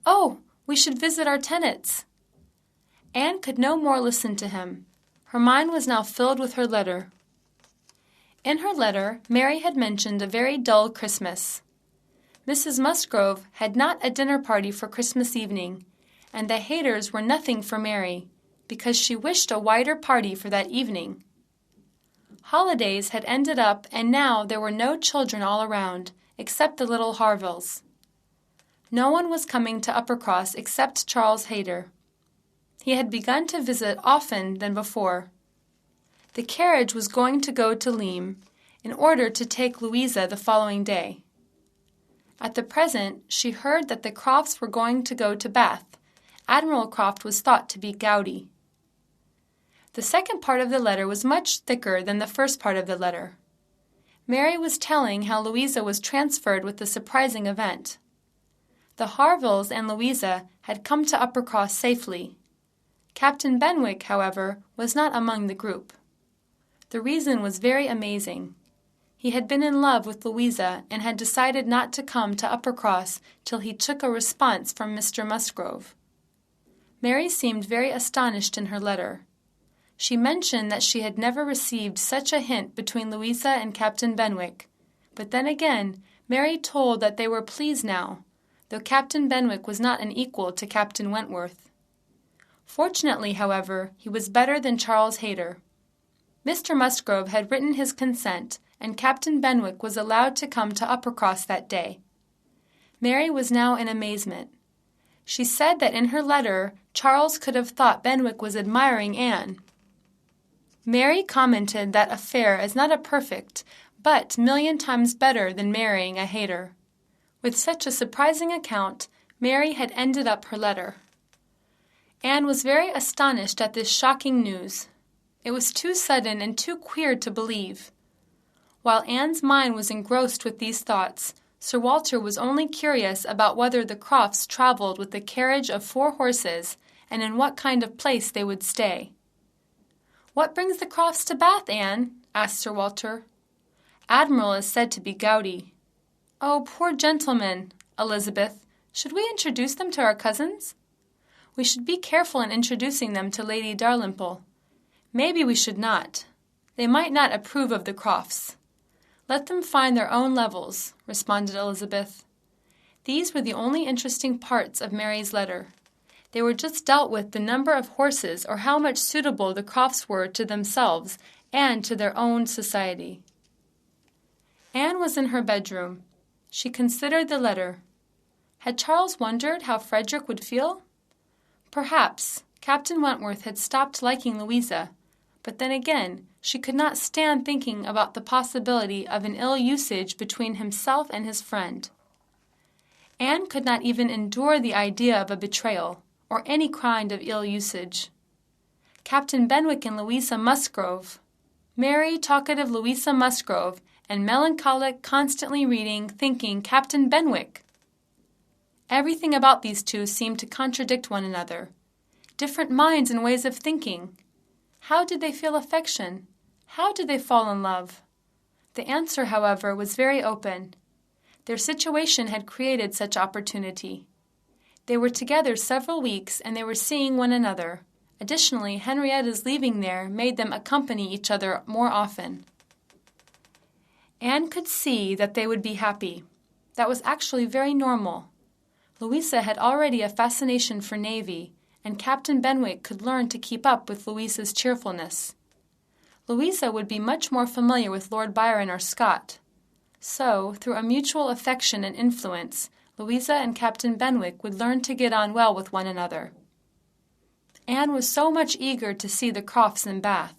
Oh, we should visit our tenants." Anne could no more listen to him. Her mind was now filled with her letter. In her letter, Mary had mentioned a very dull Christmas. Mrs. Musgrove had not a dinner party for Christmas evening, and the Hayters were nothing for Mary, because she wished a wider party for that evening. Holidays had ended up, and now there were no children all around, except the little Harvilles. No one was coming to Uppercross except Charles Hayter. He had begun to visit often than before. The carriage was going to go to Lyme, in order to take Louisa the following day. At the present, she heard that the Crofts were going to go to Bath. Admiral Croft was thought to be gouty. The second part of the letter was much thicker than the first part of the letter. Mary was telling how Louisa was transferred with the surprising event. The Harvilles and Louisa had come to Uppercross safely. Captain Benwick, however, was not among the group. The reason was very amazing. He had been in love with Louisa and had decided not to come to Uppercross till he took a response from Mr. Musgrove. Mary seemed very astonished in her letter. She mentioned that she had never received such a hint between Louisa and Captain Benwick, but then again Mary told that they were pleased now, though Captain Benwick was not an equal to Captain Wentworth. Fortunately, however, he was better than Charles Hayter. Mr. Musgrove had written his consent, and Captain Benwick was allowed to come to Uppercross that day. Mary was now in amazement. She said that in her letter Charles could have thought Benwick was admiring Anne. Mary commented that affair as not a perfect, but million times better than marrying a Hayter. With such a surprising account, Mary had ended up her letter. Anne was very astonished at this shocking news. It was too sudden and too queer to believe. While Anne's mind was engrossed with these thoughts, Sir Walter was only curious about whether the Crofts traveled with a carriage of 4 horses and in what kind of place they would stay. "What brings the Crofts to Bath, Anne?" asked Sir Walter. "Admiral is said to be gouty." "Oh, poor gentleman! Elizabeth, should we introduce them to our cousins?" "We should be careful in introducing them to Lady Dalrymple." "Maybe we should not. They might not approve of the Crofts." "Let them find their own levels," responded Elizabeth. These were the only interesting parts of Mary's letter. They were just dealt with the number of horses or how much suitable the Crofts were to themselves and to their own society. Anne was in her bedroom. She considered the letter. Had Charles wondered how Frederick would feel? Perhaps Captain Wentworth had stopped liking Louisa, but then again, she could not stand thinking about the possibility of an ill usage between himself and his friend. Anne could not even endure the idea of a betrayal, or any kind of ill usage. Captain Benwick and Louisa Musgrove. Merry, talkative Louisa Musgrove, and melancholic, constantly reading, thinking Captain Benwick. Everything about these two seemed to contradict one another. Different minds and ways of thinking. How did they feel affection? How did they fall in love? The answer, however, was very open. Their situation had created such opportunity. They were together several weeks, and they were seeing one another. Additionally, Henrietta's leaving there made them accompany each other more often. Anne could see that they would be happy. That was actually very normal. Louisa had already a fascination for navy, and Captain Benwick could learn to keep up with Louisa's cheerfulness. Louisa would be much more familiar with Lord Byron or Scott. So, through a mutual affection and influence, Louisa and Captain Benwick would learn to get on well with one another. Anne was so much eager to see the Crofts in Bath.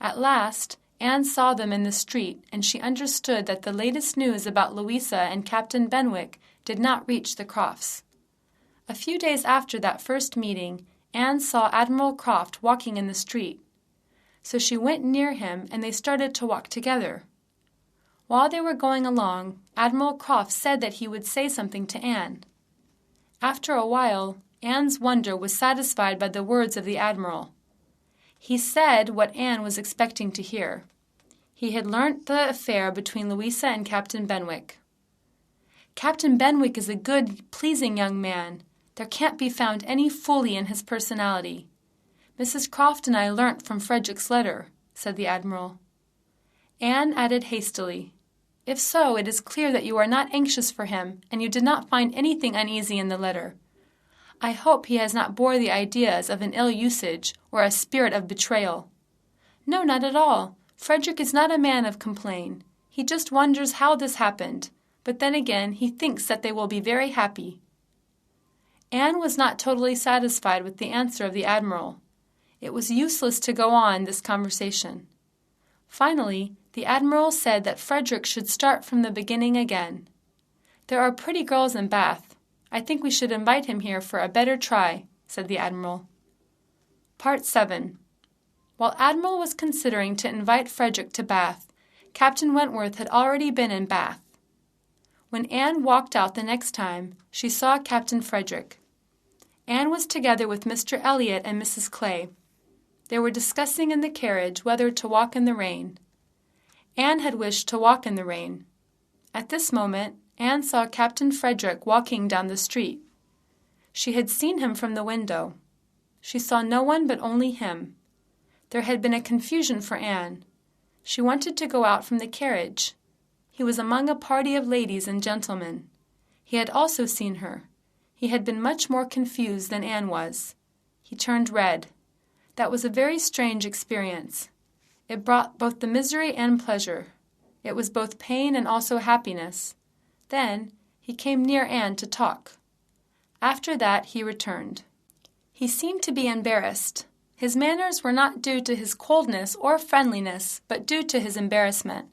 At last, Anne saw them in the street, and she understood that the latest news about Louisa and Captain Benwick did not reach the Crofts. A few days after that first meeting, Anne saw Admiral Croft walking in the street. So she went near him, and they started to walk together. While they were going along, Admiral Croft said that he would say something to Anne. After a while, Anne's wonder was satisfied by the words of the Admiral. He said what Anne was expecting to hear. He had learnt the affair between Louisa and Captain Benwick. Captain Benwick is a good, pleasing young man. There can't be found any folly in his personality. Mrs. Croft and I learnt from Frederick's letter, said the Admiral. Anne added hastily, "If so, it is clear that you are not anxious for him, and you did not find anything uneasy in the letter. I hope he has not bore the ideas of an ill usage or a spirit of betrayal." "No, not at all. Frederick is not a man of complaint. He just wonders how this happened, but then again he thinks that they will be very happy." Anne was not totally satisfied with the answer of the Admiral. It was useless to go on this conversation. Finally, the Admiral said that Frederick should start from the beginning again. "There are pretty girls in Bath. I think we should invite him here for a better try," said the Admiral. Part 7. While Admiral was considering to invite Frederick to Bath, Captain Wentworth had already been in Bath. When Anne walked out the next time, she saw Captain Frederick. Anne was together with Mr. Elliot and Mrs. Clay. They were discussing in the carriage whether to walk in the rain. Anne had wished to walk in the rain. At this moment, Anne saw Captain Frederick walking down the street. She had seen him from the window. She saw no one but only him. There had been a confusion for Anne. She wanted to go out from the carriage. He was among a party of ladies and gentlemen. He had also seen her. He had been much more confused than Anne was. He turned red. That was a very strange experience. It brought both the misery and pleasure. It was both pain and also happiness. Then he came near Anne to talk. After that he returned. He seemed to be embarrassed. His manners were not due to his coldness or friendliness, but due to his embarrassment.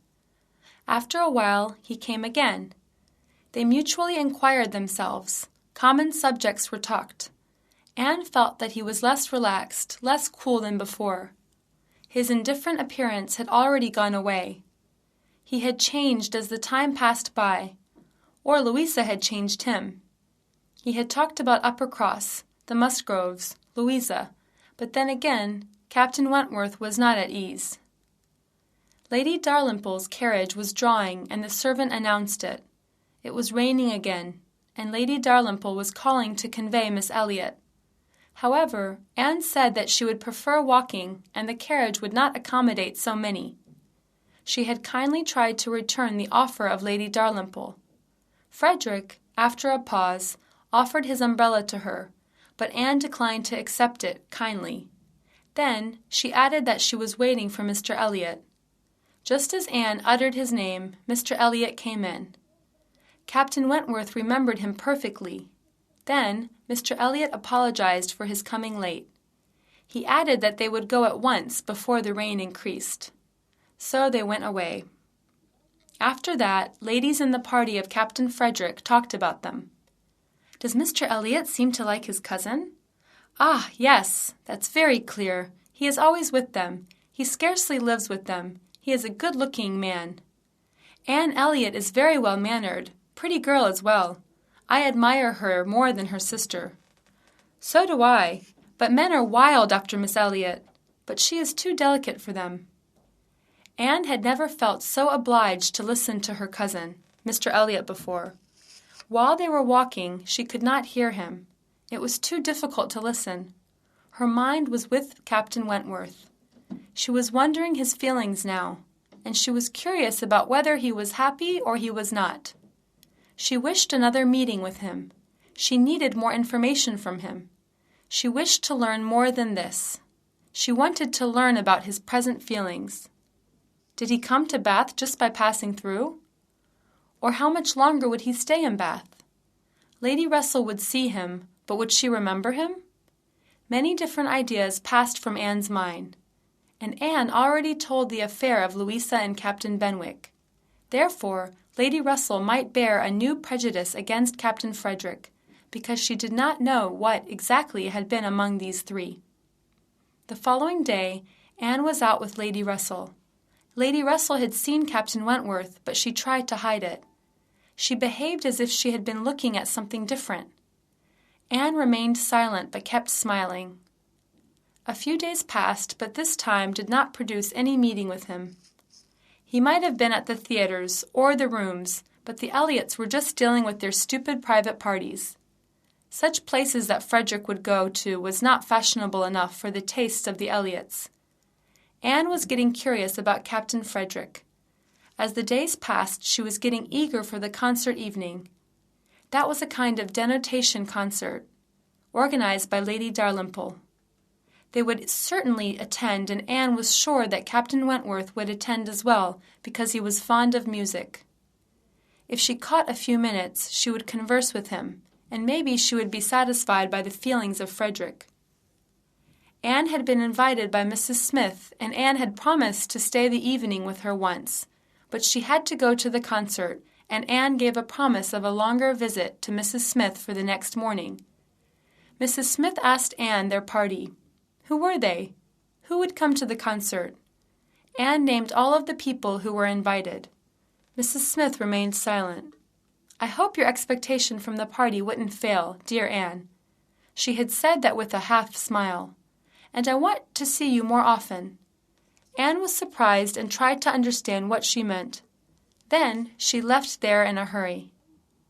After a while he came again. They mutually inquired themselves. Common subjects were talked. Anne felt that he was less relaxed, less cool than before. His indifferent appearance had already gone away. He had changed as the time passed by, or Louisa had changed him. He had talked about Uppercross, the Musgroves, Louisa, but then again, Captain Wentworth was not at ease. Lady Dalrymple's carriage was drawing, and the servant announced it. It was raining again, and Lady Dalrymple was calling to convey Miss Elliot. However, Anne said that she would prefer walking, and the carriage would not accommodate so many. She had kindly tried to return the offer of Lady Dalrymple. Frederick, after a pause, offered his umbrella to her, but Anne declined to accept it kindly. Then she added that she was waiting for Mr. Elliot. Just as Anne uttered his name, Mr. Elliot came in. Captain Wentworth remembered him perfectly. Then Mr. Elliot apologized for his coming late. He added that they would go at once before the rain increased. So they went away. After that, ladies in the party of Captain Frederick talked about them. "Does Mr. Elliot seem to like his cousin?" "Ah, yes, that's very clear. He is always with them. He scarcely lives with them. He is a good-looking man." "Anne Elliot is very well-mannered. Pretty girl as well. I admire her more than her sister." "So do I. But men are wild after Miss Elliot. But she is too delicate for them." Anne had never felt so obliged to listen to her cousin, Mr. Elliot, before. While they were walking, she could not hear him. It was too difficult to listen. Her mind was with Captain Wentworth. She was wondering his feelings now, and she was curious about whether he was happy or he was not. She wished another meeting with him. She needed more information from him. She wished to learn more than this. She wanted to learn about his present feelings. Did he come to Bath just by passing through? Or how much longer would he stay in Bath? Lady Russell would see him, but would she remember him? Many different ideas passed from Anne's mind, and Anne already told the affair of Louisa and Captain Benwick. Therefore, Lady Russell might bear a new prejudice against Captain Frederick, because she did not know what exactly had been among these three. The following day, Anne was out with Lady Russell. Lady Russell had seen Captain Wentworth, but she tried to hide it. She behaved as if she had been looking at something different. Anne remained silent but kept smiling. A few days passed, but this time did not produce any meeting with him. He might have been at the theaters or the rooms, but the Elliots were just dealing with their stupid private parties. Such places that Frederick would go to was not fashionable enough for the tastes of the Elliots. Anne was getting curious about Captain Frederick. As the days passed, she was getting eager for the concert evening. That was a kind of denotation concert, organized by Lady Dalrymple. They would certainly attend, and Anne was sure that Captain Wentworth would attend as well, because he was fond of music. If she caught a few minutes, she would converse with him, and maybe she would be satisfied by the feelings of Frederick. Anne had been invited by Mrs. Smith, and Anne had promised to stay the evening with her once, but she had to go to the concert, and Anne gave a promise of a longer visit to Mrs. Smith for the next morning. Mrs. Smith asked Anne their party. Who were they? Who would come to the concert? Anne named all of the people who were invited. Mrs. Smith remained silent. "I hope your expectation from the party wouldn't fail, dear Anne." She had said that with a half smile. "And I want to see you more often." Anne was surprised and tried to understand what she meant. Then she left there in a hurry.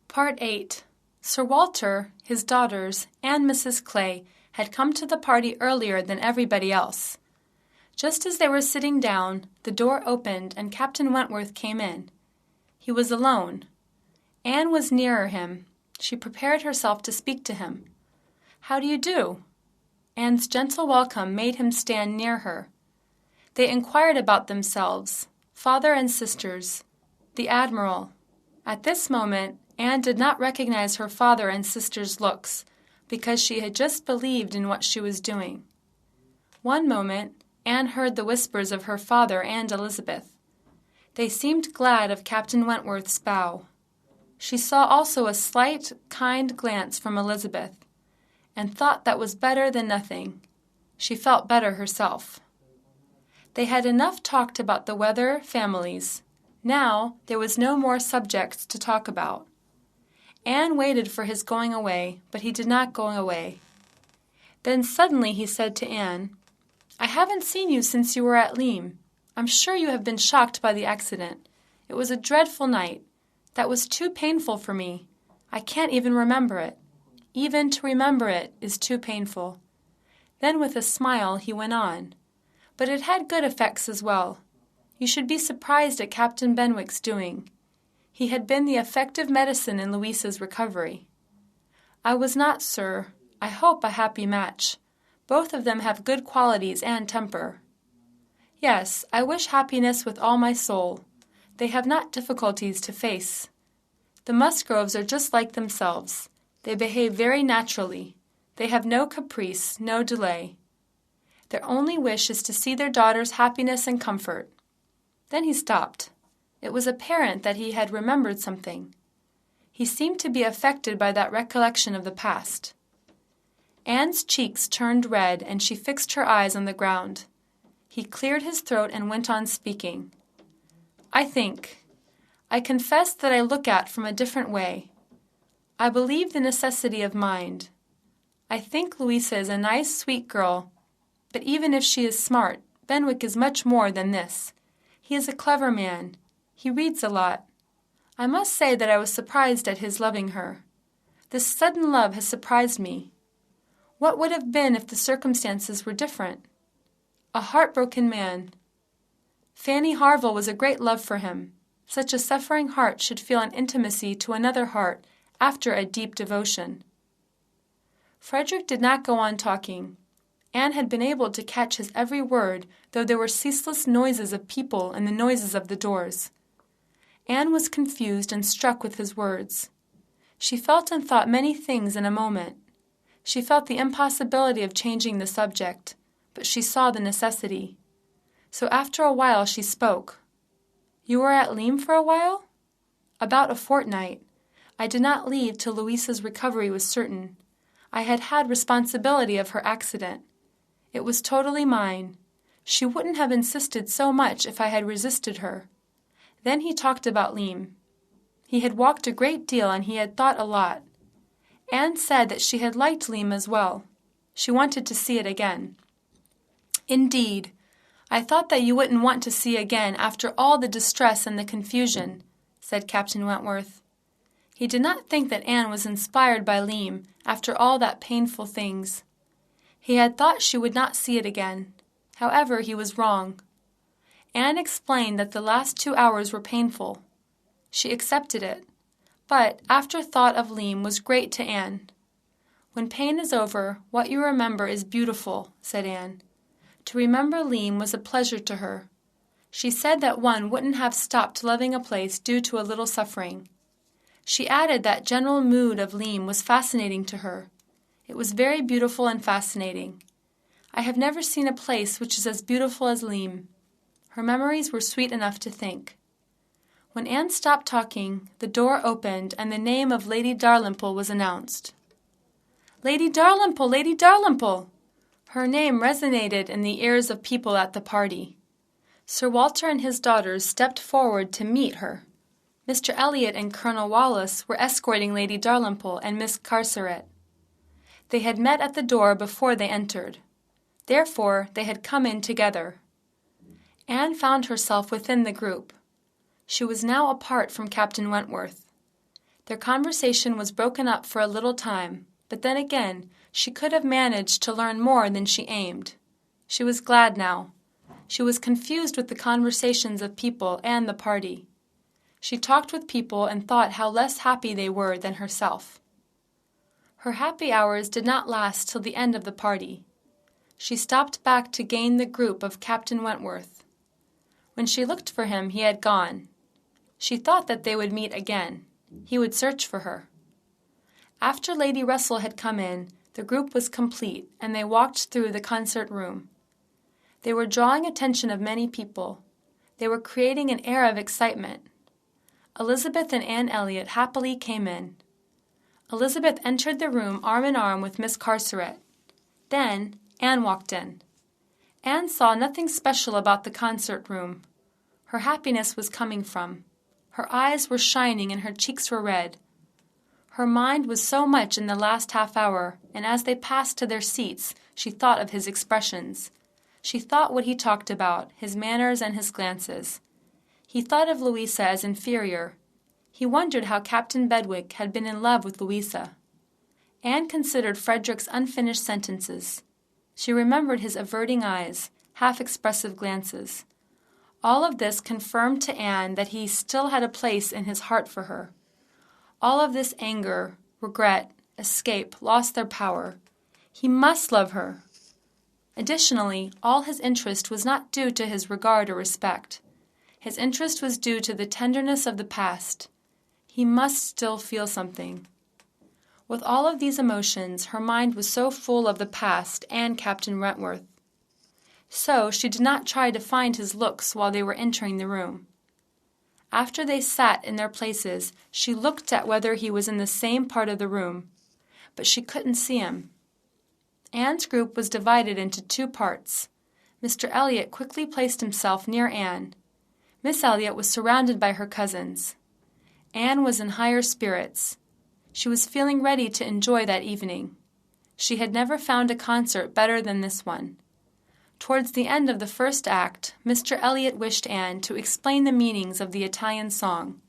Part 8. Sir Walter, his daughters, and Mrs. Clay had come to the party earlier than everybody else. Just as they were sitting down, the door opened and Captain Wentworth came in. He was alone. Anne was nearer him. She prepared herself to speak to him. "How do you do?" Anne's gentle welcome made him stand near her. They inquired about themselves, father and sisters, the Admiral. At this moment, Anne did not recognize her father and sister's looks, because she had just believed in what she was doing. One moment, Anne heard the whispers of her father and Elizabeth. They seemed glad of Captain Wentworth's bow. She saw also a slight, kind glance from Elizabeth, and thought that was better than nothing. She felt better herself. They had enough talked about the weather, families. Now there was no more subjects to talk about. Anne waited for his going away, but he did not go away. Then suddenly he said to Anne, "I haven't seen you since you were at Lyme. I'm sure you have been shocked by the accident. It was a dreadful night. That was too painful for me. I can't even remember it. Even to remember it is too painful." Then with a smile he went on, "But it had good effects as well. You should be surprised at Captain Benwick's doing. He had been the effective medicine in Louisa's recovery. "I was not, sir. I hope a happy match. Both of them have good qualities and temper." "Yes, I wish happiness with all my soul. They have not difficulties to face. The Musgroves are just like themselves. They behave very naturally. They have no caprice, no delay. Their only wish is to see their daughter's happiness and comfort." Then he stopped. It was apparent that he had remembered something. He seemed to be affected by that recollection of the past. Anne's cheeks turned red, and she fixed her eyes on the ground. He cleared his throat and went on speaking. I confess that I look at from a different way. I believe the necessity of mind. I think Louisa is a nice, sweet girl, but even if she is smart, Benwick is much more than this. He is a clever man. He reads a lot. I must say that I was surprised at his loving her. This sudden love has surprised me. What would have been if the circumstances were different? A heartbroken man. Fanny Harville was a great love for him. Such a suffering heart should feel an intimacy to another heart after a deep devotion. Frederick did not go on talking. Anne had been able to catch his every word, though there were ceaseless noises of people and the noises of the doors. Anne was confused and struck with his words. She felt and thought many things in a moment. She felt the impossibility of changing the subject, but she saw the necessity. So after a while she spoke. "You were at Lyme for a while?" "About a fortnight. I did not leave till Louisa's recovery was certain. I had had responsibility of her accident. It was totally mine. She wouldn't have insisted so much if I had resisted her." Then he talked about Lyme. He had walked a great deal and he had thought a lot. Anne said that she had liked Lyme as well. She wanted to see it again. "Indeed, I thought that you wouldn't want to see again after all the distress and the confusion," said Captain Wentworth. He did not think that Anne was inspired by Lyme after all that painful things. He had thought she would not see it again. However, he was wrong. Anne explained that the last 2 hours were painful. She accepted it, but after-thought of Lyme was great to Anne. "When pain is over, what you remember is beautiful," said Anne. To remember Lyme was a pleasure to her. She said that one wouldn't have stopped loving a place due to a little suffering. She added that general mood of Lyme was fascinating to her. It was very beautiful and fascinating. "I have never seen a place which is as beautiful as Lyme." Her memories were sweet enough to think. When Anne stopped talking, the door opened and the name of Lady Dalrymple was announced. "Lady Dalrymple! Lady Dalrymple!" Her name resonated in the ears of people at the party. Sir Walter and his daughters stepped forward to meet her. Mr. Elliot and Colonel Wallace were escorting Lady Dalrymple and Miss Carteret. They had met at the door before they entered. Therefore, they had come in together. Anne found herself within the group. She was now apart from Captain Wentworth. Their conversation was broken up for a little time, but then again she could have managed to learn more than she aimed. She was glad now. She was confused with the conversations of people and the party. She talked with people and thought how less happy they were than herself. Her happy hours did not last till the end of the party. She stopped back to gain the group of Captain Wentworth. When she looked for him, he had gone. She thought that they would meet again. He would search for her. After Lady Russell had come in, the group was complete, and they walked through the concert room. They were drawing attention of many people. They were creating an air of excitement. Elizabeth and Anne Elliot happily came in. Elizabeth entered the room arm in arm with Miss Carteret. Then Anne walked in. Anne saw nothing special about the concert room. Her happiness was coming from. Her eyes were shining and her cheeks were red. Her mind was so much in the last half hour, and as they passed to their seats, she thought of his expressions. She thought what he talked about, his manners and his glances. He thought of Louisa as inferior. He wondered how Captain Benwick had been in love with Louisa. Anne considered Frederick's unfinished sentences. She remembered his averting eyes, half-expressive glances. All of this confirmed to Anne that he still had a place in his heart for her. All of this anger, regret, escape lost their power. He must love her. Additionally, all his interest was not due to his regard or respect. His interest was due to the tenderness of the past. He must still feel something. With all of these emotions, her mind was so full of the past and Captain Wentworth. So she did not try to find his looks while they were entering the room. After they sat in their places, she looked at whether he was in the same part of the room, but she couldn't see him. Anne's group was divided into two parts. Mr. Elliot quickly placed himself near Anne. Miss Elliot was surrounded by her cousins. Anne was in higher spirits. She was feeling ready to enjoy that evening. She had never found a concert better than this one. Towards the end of the first act, Mr. Elliot wished Anne to explain the meanings of the Italian song.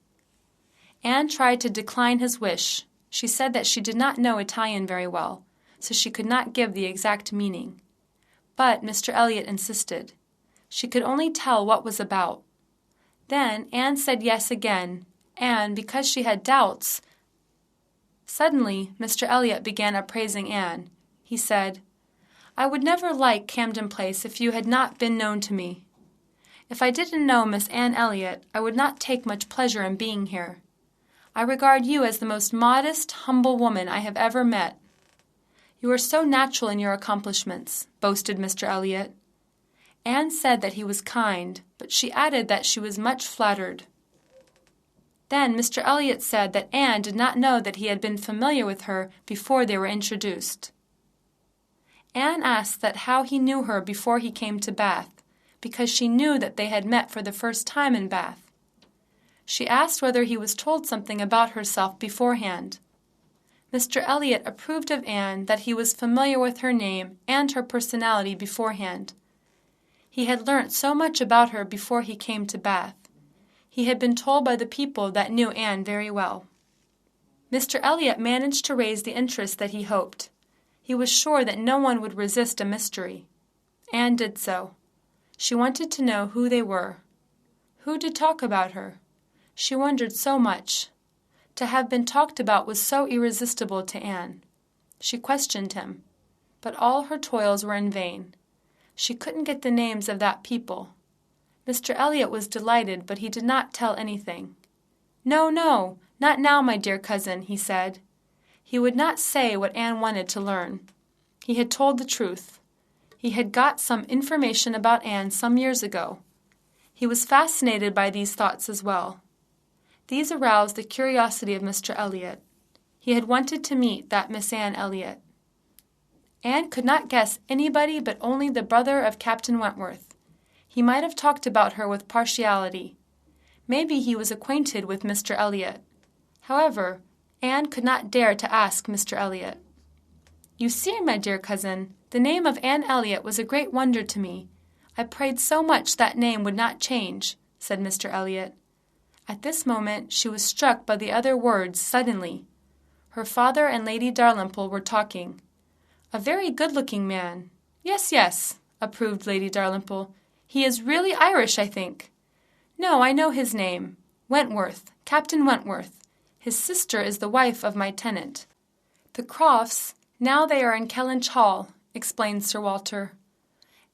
Anne tried to decline his wish. She said that she did not know Italian very well, so she could not give the exact meaning. But Mr. Elliot insisted. She could only tell what was about. Then Anne said yes again, and because she had doubts, suddenly Mr. Elliot began appraising Anne. He said, "I would never like Camden Place if you had not been known to me. If I didn't know Miss Anne Elliot, I would not take much pleasure in being here. I regard you as the most modest, humble woman I have ever met." "You are so natural in your accomplishments," boasted Mr. Elliot. Anne said that he was kind, but she added that she was much flattered. Then Mr. Elliot said that Anne did not know that he had been familiar with her before they were introduced. Anne asked that how he knew her before he came to Bath, because she knew that they had met for the first time in Bath. She asked whether he was told something about herself beforehand. Mr. Elliot approved of Anne that he was familiar with her name and her personality beforehand. He had learnt so much about her before he came to Bath. He had been told by the people that knew Anne very well. Mr. Elliot managed to raise the interest that he hoped. He was sure that no one would resist a mystery. Anne did so. She wanted to know who they were. Who did talk about her? She wondered so much. To have been talked about was so irresistible to Anne. She questioned him, but all her toils were in vain. She couldn't get the names of that people. Mr. Elliot was delighted, but he did not tell anything. "No, no, not now, my dear cousin," he said. He would not say what Anne wanted to learn. He had told the truth. He had got some information about Anne some years ago. He was fascinated by these thoughts as well. These aroused the curiosity of Mr. Elliot. He had wanted to meet that Miss Anne Elliot. Anne could not guess anybody but only the brother of Captain Wentworth. He might have talked about her with partiality. Maybe he was acquainted with Mr. Elliot. However, Anne could not dare to ask Mr. Elliot. "You see, my dear cousin, the name of Anne Elliot was a great wonder to me. I prayed so much that name would not change," said Mr. Elliot. At this moment she was struck by the other words suddenly. Her father and Lady Dalrymple were talking. "A very good-looking man." "Yes, yes," approved Lady Dalrymple. "He is really Irish, I think." "No, I know his name. Wentworth, Captain Wentworth. His sister is the wife of my tenant." "The Crofts, now they are in Kellynch Hall," explained Sir Walter.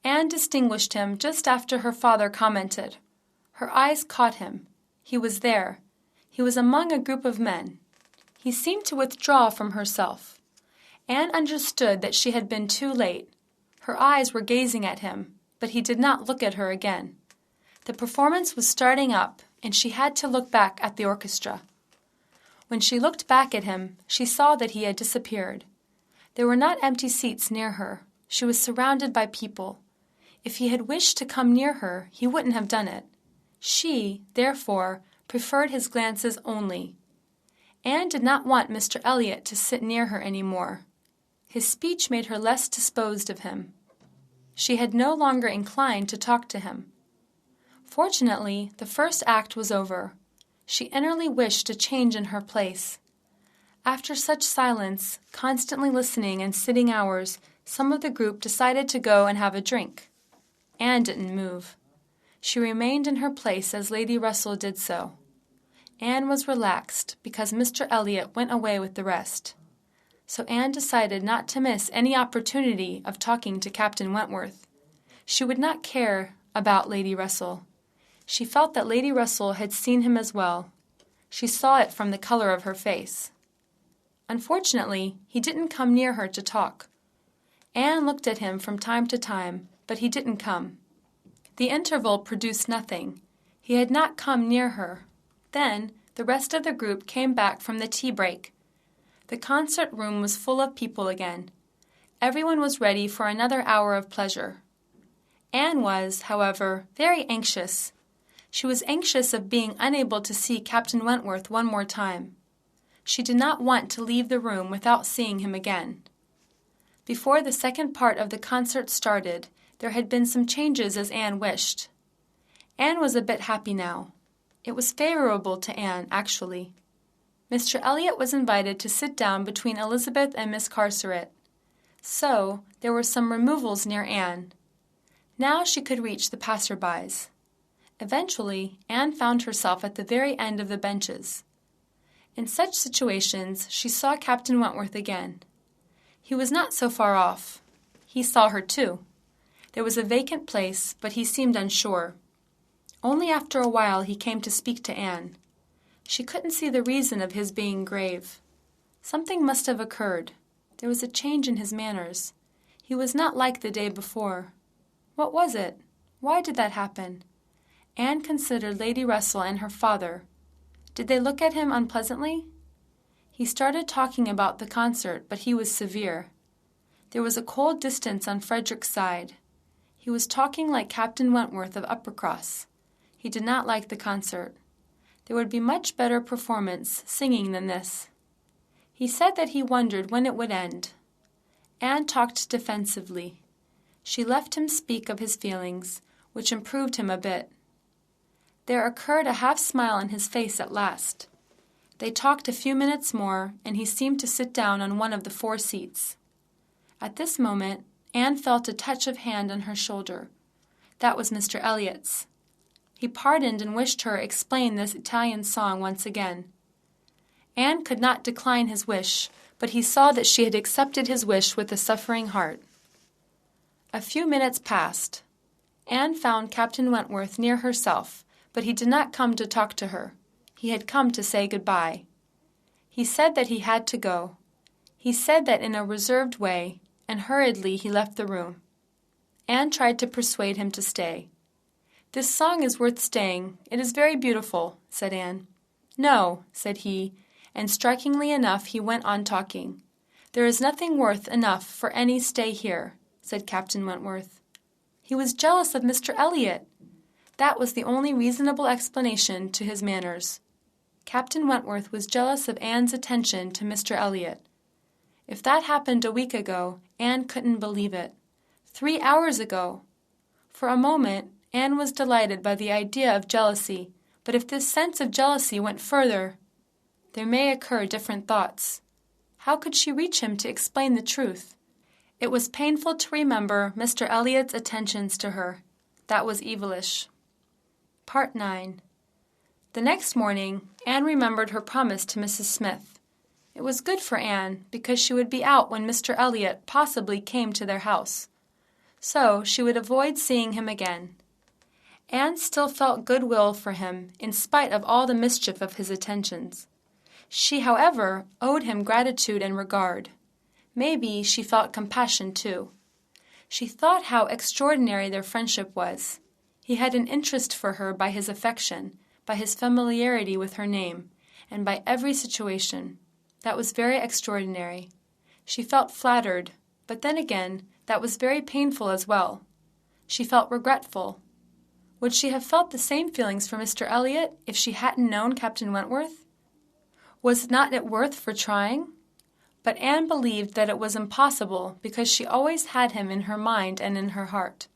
Anne distinguished him just after her father commented. Her eyes caught him. He was there. He was among a group of men. He seemed to withdraw from herself. Anne understood that she had been too late. Her eyes were gazing at him, but he did not look at her again. The performance was starting up, and she had to look back at the orchestra. When she looked back at him, she saw that he had disappeared. There were not empty seats near her. She was surrounded by people. If he had wished to come near her, he wouldn't have done it. She, therefore, preferred his glances only. Anne did not want Mr. Elliot to sit near her any more. His speech made her less disposed of him. She had no longer inclined to talk to him. Fortunately, the first act was over. She inwardly wished a change in her place. After such silence, constantly listening and sitting hours, some of the group decided to go and have a drink. Anne didn't move. She remained in her place as Lady Russell did so. Anne was relaxed because Mr. Elliot went away with the rest. So Anne decided not to miss any opportunity of talking to Captain Wentworth. She would not care about Lady Russell. She felt that Lady Russell had seen him as well. She saw it from the color of her face. Unfortunately, he didn't come near her to talk. Anne looked at him from time to time, but he didn't come. The interval produced nothing. He had not come near her. Then the rest of the group came back from the tea break. The concert room was full of people again. Everyone was ready for another hour of pleasure. Anne was, however, very anxious. She was anxious of being unable to see Captain Wentworth one more time. She did not want to leave the room without seeing him again. Before the second part of the concert started, there had been some changes as Anne wished. Anne was a bit happy now. It was favorable to Anne, actually. Mr. Elliot was invited to sit down between Elizabeth and Miss Carteret. So, there were some removals near Anne. Now she could reach the passer-bys. Eventually, Anne found herself at the very end of the benches. In such situations, she saw Captain Wentworth again. He was not so far off. He saw her too. There was a vacant place, but he seemed unsure. Only after a while he came to speak to Anne. She couldn't see the reason of his being grave. Something must have occurred. There was a change in his manners. He was not like the day before. What was it? Why did that happen? Anne considered Lady Russell and her father. Did they look at him unpleasantly? He started talking about the concert, but he was severe. There was a cold distance on Frederick's side. He was talking like Captain Wentworth of Uppercross. He did not like the concert. There would be much better performance singing than this. He said that he wondered when it would end. Anne talked defensively. She left him speak of his feelings, which improved him a bit. There occurred a half-smile on his face at last. They talked a few minutes more, and he seemed to sit down on one of the 4 seats. At this moment, Anne felt a touch of hand on her shoulder. That was Mr. Elliot's. He pardoned and wished her explain this Italian song once again. Anne could not decline his wish, but he saw that she had accepted his wish with a suffering heart. A few minutes passed. Anne found Captain Wentworth near herself, but he did not come to talk to her. He had come to say goodbye. He said that he had to go. He said that in a reserved way, and hurriedly he left the room. Anne tried to persuade him to stay. "This song is worth staying. It is very beautiful," said Anne. "No," said he, and strikingly enough he went on talking. "There is nothing worth enough for any stay here," said Captain Wentworth. He was jealous of Mr. Elliot. That was the only reasonable explanation to his manners. Captain Wentworth was jealous of Anne's attention to Mr. Elliot. If that happened a week ago, Anne couldn't believe it. 3 hours ago! For a moment, Anne was delighted by the idea of jealousy, but if this sense of jealousy went further, there may occur different thoughts. How could she reach him to explain the truth? It was painful to remember Mr. Elliot's attentions to her. That was evilish. Part 9. The next morning, Anne remembered her promise to Mrs. Smith. It was good for Anne, because she would be out when Mr. Elliot possibly came to their house. So she would avoid seeing him again. Anne still felt goodwill for him, in spite of all the mischief of his attentions. She, however, owed him gratitude and regard. Maybe she felt compassion, too. She thought how extraordinary their friendship was. He had an interest for her by his affection, by his familiarity with her name, and by every situation. That was very extraordinary. She felt flattered, but then again, that was very painful as well. She felt regretful. Would she have felt the same feelings for Mr. Elliot if she hadn't known Captain Wentworth? Was not it worth for trying? But Anne believed that it was impossible because she always had him in her mind and in her heart.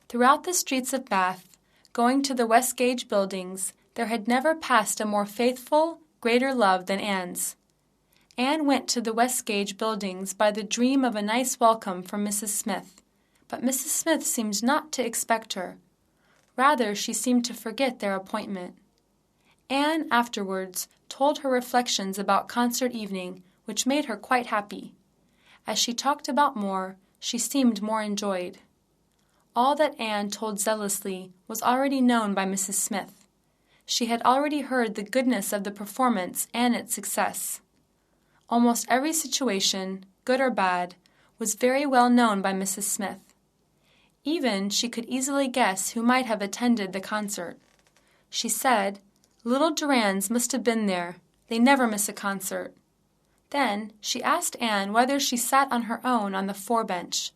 Throughout the streets of Bath, going to the Westgate buildings, there had never passed a more faithful, greater love than Anne's. Anne went to the Westgate buildings by the dream of a nice welcome from Mrs. Smith, but Mrs. Smith seemed not to expect her. Rather, she seemed to forget their appointment. Anne afterwards told her reflections about concert evening, which made her quite happy. As she talked about more, she seemed more enjoyed. All that Anne told zealously was already known by Mrs. Smith. She had already heard the goodness of the performance and its success. Almost every situation, good or bad, was very well known by Mrs. Smith. Even she could easily guess who might have attended the concert. She said, "Little Durans must have been there. They never miss a concert." Then she asked Anne whether she sat on her own on the forebench.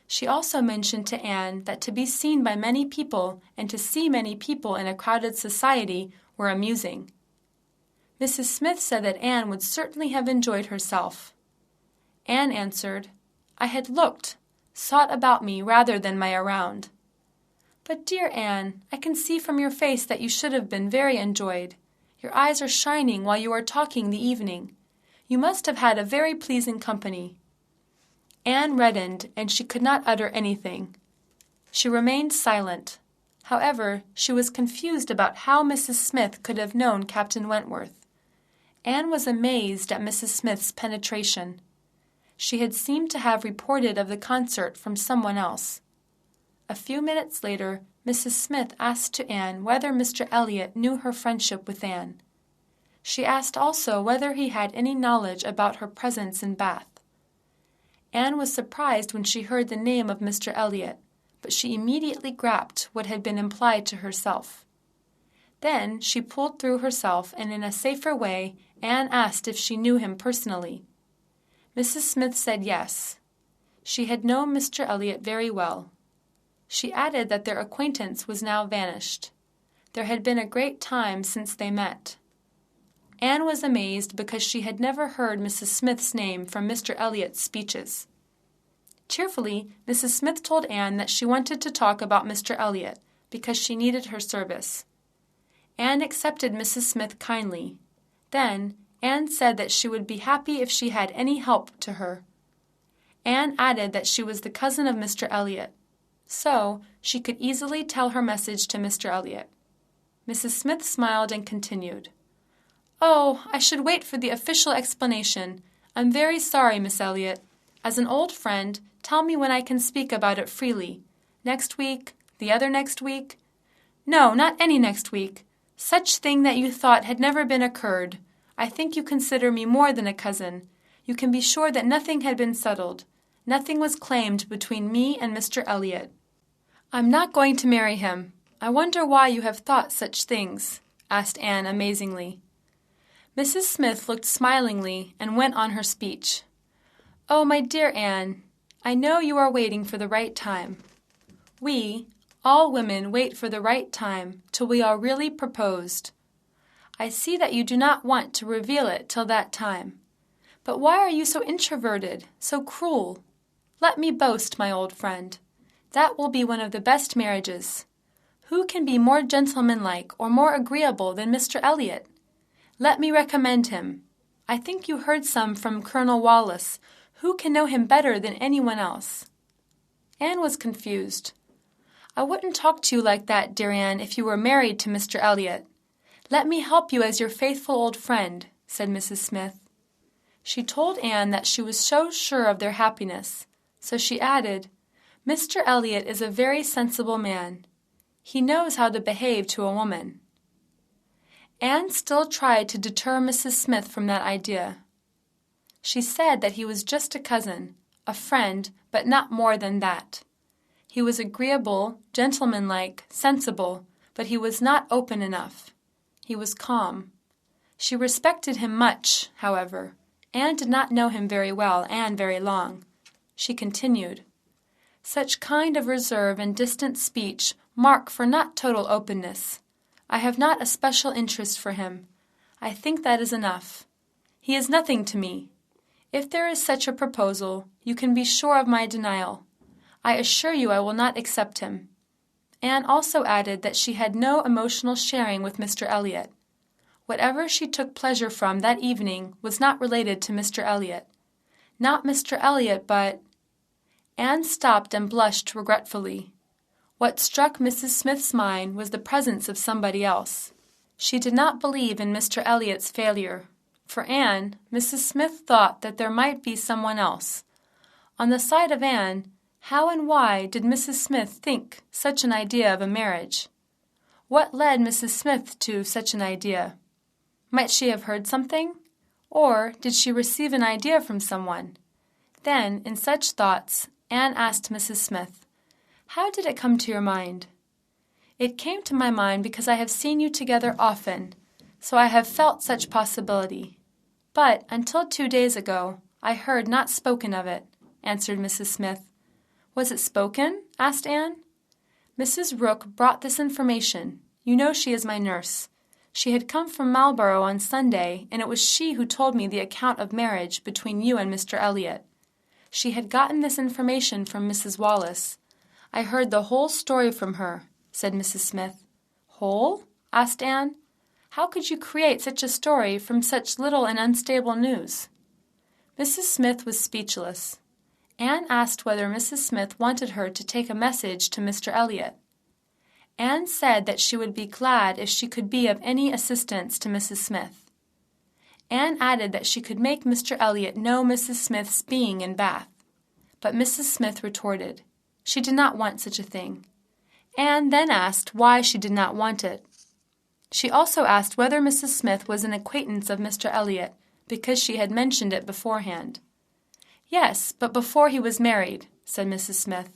She also mentioned to Anne that to be seen by many people and to see many people in a crowded society were amusing. Mrs. Smith said that Anne would certainly have enjoyed herself. Anne answered, "I had looked, sought about me rather than my around." "But, dear Anne, I can see from your face that you should have been very enjoyed. Your eyes are shining while you are talking the evening. You must have had a very pleasing company." Anne reddened, and she could not utter anything. She remained silent. However, she was confused about how Mrs. Smith could have known Captain Wentworth. Anne was amazed at Mrs. Smith's penetration. She had seemed to have reported of the concert from someone else. A few minutes later, Mrs. Smith asked to Anne whether Mr. Elliot knew her friendship with Anne. She asked also whether he had any knowledge about her presence in Bath. Anne was surprised when she heard the name of Mr. Elliot, but she immediately grasped what had been implied to herself. Then she pulled through herself, and in a safer way Anne asked if she knew him personally. Mrs. Smith said yes. She had known Mr. Elliot very well. She added that their acquaintance was now vanished. There had been a great time since they met. Anne was amazed because she had never heard Mrs. Smith's name from Mr. Elliot's speeches. Cheerfully, Mrs. Smith told Anne that she wanted to talk about Mr. Elliot because she needed her service. Anne accepted Mrs. Smith kindly. Then Anne said that she would be happy if she had any help to her. Anne added that she was the cousin of Mr. Elliot, so she could easily tell her message to Mr. Elliot. Mrs. Smith smiled and continued, "Oh, I should wait for the official explanation. I'm very sorry, Miss Elliot. As an old friend, tell me when I can speak about it freely. Next week? The other next week?" "No, not any next week. Such thing that you thought had never been occurred. I think you consider me more than a cousin. You can be sure that nothing had been settled. Nothing was claimed between me and Mr. Elliot. I'm not going to marry him. I wonder why you have thought such things?" asked Anne amazingly. Mrs. Smith looked smilingly and went on her speech. "Oh, my dear Anne, I know you are waiting for the right time. We, all women, wait for the right time till we are really proposed. I see that you do not want to reveal it till that time. But why are you so introverted, so cruel? Let me boast, my old friend. That will be one of the best marriages. Who can be more gentlemanlike or more agreeable than Mr. Elliot? Let me recommend him. I think you heard some from Colonel Wallace. Who can know him better than anyone else?" Anne was confused. "I wouldn't talk to you like that, dear Anne, if you were married to Mr. Elliot. Let me help you as your faithful old friend," said Mrs. Smith. She told Anne that she was so sure of their happiness, so she added, "Mr. Elliot is a very sensible man. He knows how to behave to a woman." Anne still tried to deter Mrs. Smith from that idea. She said that he was just a cousin, a friend, but not more than that. He was agreeable, gentlemanlike, sensible, but he was not open enough. He was calm. She respected him much, however. Anne did not know him very well and very long. She continued, "Such kind of reserve and distant speech mark for not total openness. I have not a special interest for him. I think that is enough. He is nothing to me. If there is such a proposal, you can be sure of my denial. I assure you I will not accept him." Anne also added that she had no emotional sharing with Mr. Elliot. Whatever she took pleasure from that evening was not related to Mr. Elliot. Not Mr. Elliot, but— Anne stopped and blushed regretfully. What struck Mrs. Smith's mind was the presence of somebody else. She did not believe in Mr. Elliott's failure. For Anne, Mrs. Smith thought that there might be someone else. On the side of Anne, how and why did Mrs. Smith think such an idea of a marriage? What led Mrs. Smith to such an idea? Might she have heard something? Or did she receive an idea from someone? Then, in such thoughts, Anne asked Mrs. Smith, "How did it come to your mind?" "It came to my mind because I have seen you together often, so I have felt such possibility. But until 2 days ago, I heard not spoken of it," answered Mrs. Smith. "Was it spoken?" asked Anne. "Mrs. Rook brought this information. You know she is my nurse. She had come from Marlborough on Sunday, and it was she who told me the account of marriage between you and Mr. Elliot. She had gotten this information from Mrs. Wallace. I heard the whole story from her," said Mrs. Smith. "Whole?" asked Anne. "How could you create such a story from such little and unstable news?" Mrs. Smith was speechless. Anne asked whether Mrs. Smith wanted her to take a message to Mr. Elliot. Anne said that she would be glad if she could be of any assistance to Mrs. Smith. Anne added that she could make Mr. Elliot know Mrs. Smith's being in Bath. But Mrs. Smith retorted. She did not want such a thing. Anne then asked why she did not want it. She also asked whether Mrs. Smith was an acquaintance of Mr. Elliot, because she had mentioned it beforehand. "Yes, but before he was married," said Mrs. Smith.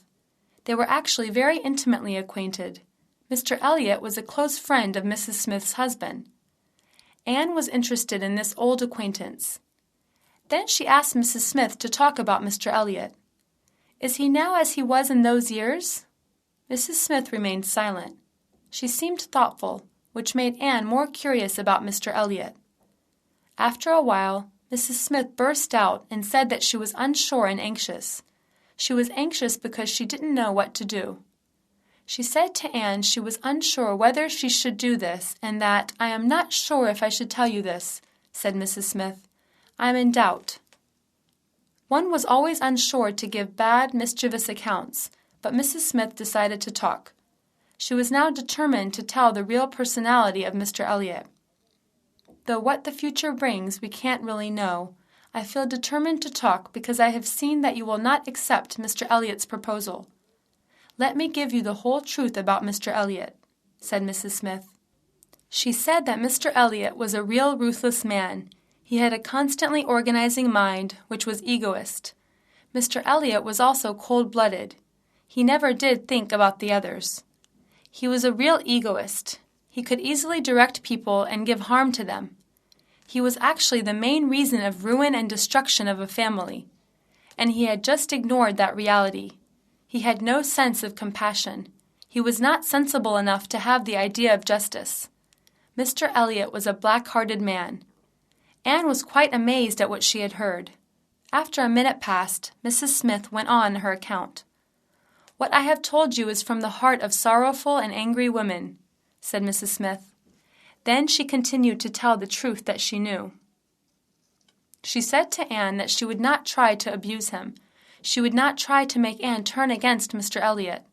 "They were actually very intimately acquainted. Mr. Elliot was a close friend of Mrs. Smith's husband." Anne was interested in this old acquaintance. Then she asked Mrs. Smith to talk about Mr. Elliot. "Is he now as he was in those years?" Mrs. Smith remained silent. She seemed thoughtful, which made Anne more curious about Mr. Elliot. After a while, Mrs. Smith burst out and said that she was unsure and anxious. She was anxious because she didn't know what to do. She said to Anne she was unsure whether she should do this, and that, "I am not sure if I should tell you this," said Mrs. Smith. "I am in doubt." One was always unsure to give bad, mischievous accounts, but Mrs. Smith decided to talk. She was now determined to tell the real personality of Mr. Elliot. "Though what the future brings we can't really know, I feel determined to talk because I have seen that you will not accept Mr. Elliot's proposal. Let me give you the whole truth about Mr. Elliot," said Mrs. Smith. She said that Mr. Elliot was a real ruthless man. He had a constantly organizing mind, which was egoist. Mr. Elliot was also cold-blooded. He never did think about the others. He was a real egoist. He could easily direct people and give harm to them. He was actually the main reason of ruin and destruction of a family. And he had just ignored that reality. He had no sense of compassion. He was not sensible enough to have the idea of justice. Mr. Elliot was a black-hearted man. Anne was quite amazed at what she had heard. After a minute passed, Mrs. Smith went on her account. "What I have told you is from the heart of sorrowful and angry women," said Mrs. Smith. Then she continued to tell the truth that she knew. She said to Anne that she would not try to abuse him. She would not try to make Anne turn against Mr. Elliot.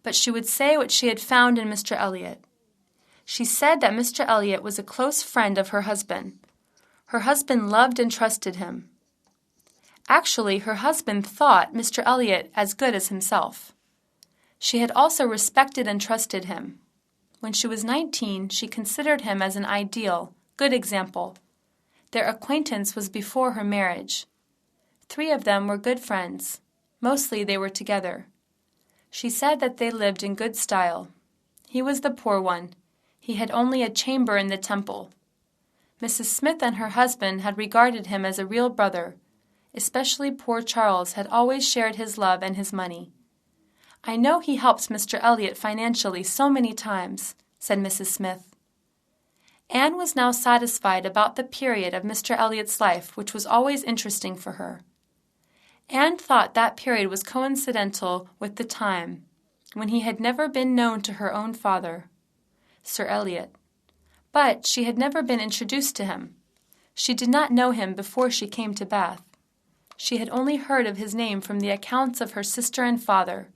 But she would say what she had found in Mr. Elliot. She said that Mr. Elliot was a close friend of her husband. Her husband loved and trusted him. Actually, her husband thought Mr. Elliot as good as himself. She had also respected and trusted him. When she was 19, she considered him as an ideal, good example. Their acquaintance was before her marriage. 3 of them were good friends. Mostly they were together. She said that they lived in good style. He was the poor one. He had only a chamber in the Temple. Mrs. Smith and her husband had regarded him as a real brother. Especially poor Charles had always shared his love and his money. "I know he helped Mr. Elliot financially so many times," said Mrs. Smith. Anne was now satisfied about the period of Mr. Elliot's life which was always interesting for her. Anne thought that period was coincidental with the time when he had never been known to her own father, Sir Elliot. But she had never been introduced to him. She did not know him before she came to Bath. She had only heard of his name from the accounts of her sister and father.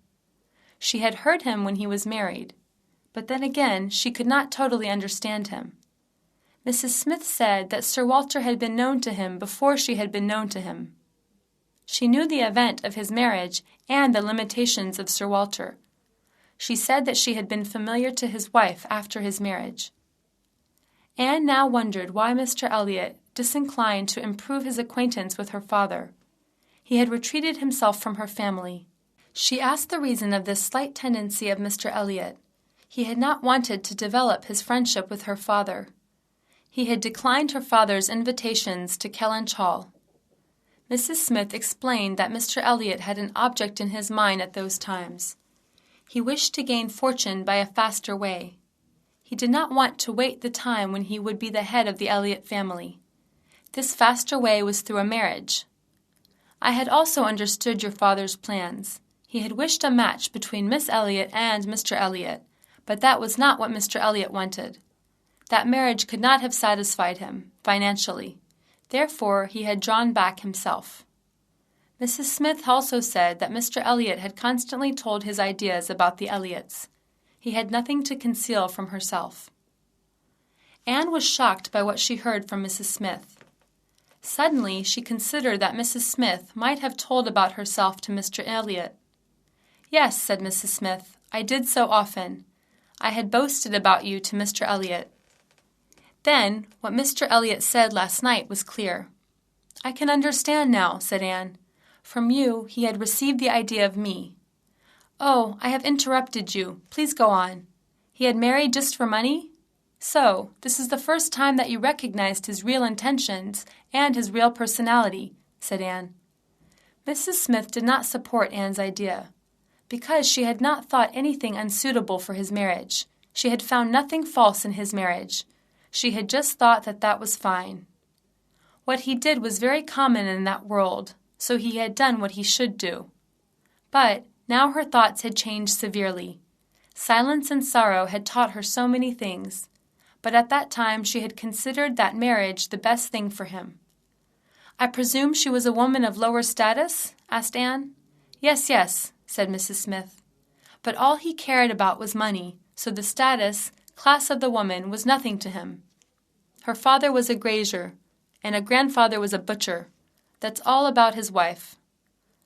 She had heard him when he was married, but then again she could not totally understand him. Mrs. Smith said that Sir Walter had been known to him before she had been known to him. She knew the event of his marriage and the limitations of Sir Walter. She said that she had been familiar to his wife after his marriage. Anne now wondered why Mr. Elliot disinclined to improve his acquaintance with her father. He had retreated himself from her family. She asked the reason of this slight tendency of Mr. Elliot. He had not wanted to develop his friendship with her father. He had declined her father's invitations to Kellynch Hall. Mrs. Smith explained that Mr. Elliot had an object in his mind at those times. He wished to gain fortune by a faster way. He did not want to wait the time when he would be the head of the Elliot family. This faster way was through a marriage. I had also understood your father's plans. He had wished a match between Miss Elliot and Mr. Elliot, but that was not what Mr. Elliot wanted. That marriage could not have satisfied him, financially. Therefore, he had drawn back himself. Mrs. Smith also said that Mr. Elliot had constantly told his ideas about the Elliots. He had nothing to conceal from herself. Anne was shocked by what she heard from Mrs. Smith. Suddenly, she considered that Mrs. Smith might have told about herself to Mr. Elliot. "Yes," said Mrs. Smith, "I did so often. I had boasted about you to Mr. Elliot." Then, what Mr. Elliot said last night was clear. "I can understand now," said Anne. "From you he had received the idea of me. Oh, I have interrupted you. Please go on. He had married just for money? So, this is the first time that you recognized his real intentions and his real personality," said Anne. Mrs. Smith did not support Anne's idea. Because she had not thought anything unsuitable for his marriage. She had found nothing false in his marriage. She had just thought that that was fine. What he did was very common in that world, so he had done what he should do. But now her thoughts had changed severely. Silence and sorrow had taught her so many things, but at that time she had considered that marriage the best thing for him. "I presume she was a woman of lower status?" asked Anne. Yes, said Mrs. Smith. But all he cared about was money, so the status, class of the woman was nothing to him. Her father was a grazier, and a grandfather was a butcher. That's all about his wife.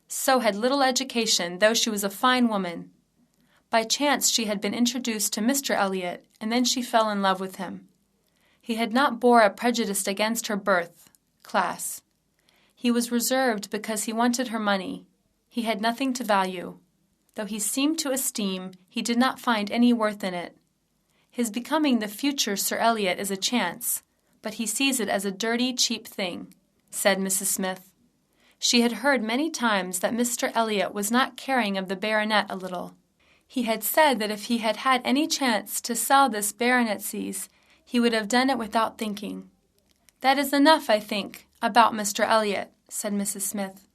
So had little education, though she was a fine woman. By chance she had been introduced to Mr. Elliot, and then she fell in love with him. He had not bore a prejudice against her birth, class. He was reserved because he wanted her money. He had nothing to value. Though he seemed to esteem, he did not find any worth in it. His becoming the future Sir Elliot is a chance, but he sees it as a dirty, cheap thing, said Mrs. Smith. She had heard many times that Mr. Elliot was not caring of the baronet a little. He had said that if he had had any chance to sell this baronetcies, he would have done it without thinking. "That is enough, I think, about Mr. Elliot," said Mrs. Smith.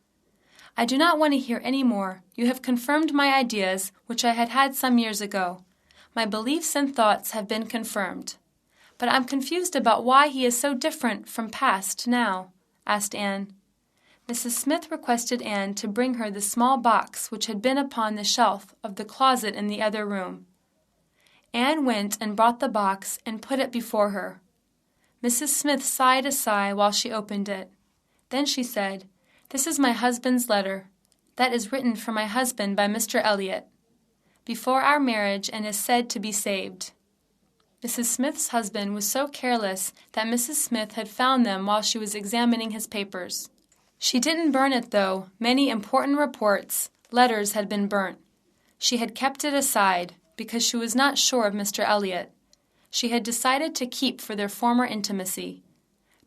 "I do not want to hear any more. You have confirmed my ideas, which I had had some years ago. My beliefs and thoughts have been confirmed. But I'm confused about why he is so different from past now," asked Anne. Mrs. Smith requested Anne to bring her the small box which had been upon the shelf of the closet in the other room. Anne went and brought the box and put it before her. Mrs. Smith sighed a sigh while she opened it. Then she said, "This is my husband's letter. That is written for my husband by Mr. Elliot, before our marriage, and is said to be saved." Mrs. Smith's husband was so careless that Mrs. Smith had found them while she was examining his papers. She didn't burn it, though. Many important reports, letters had been burnt. She had kept it aside, because she was not sure of Mr. Elliot. She had decided to keep for their former intimacy.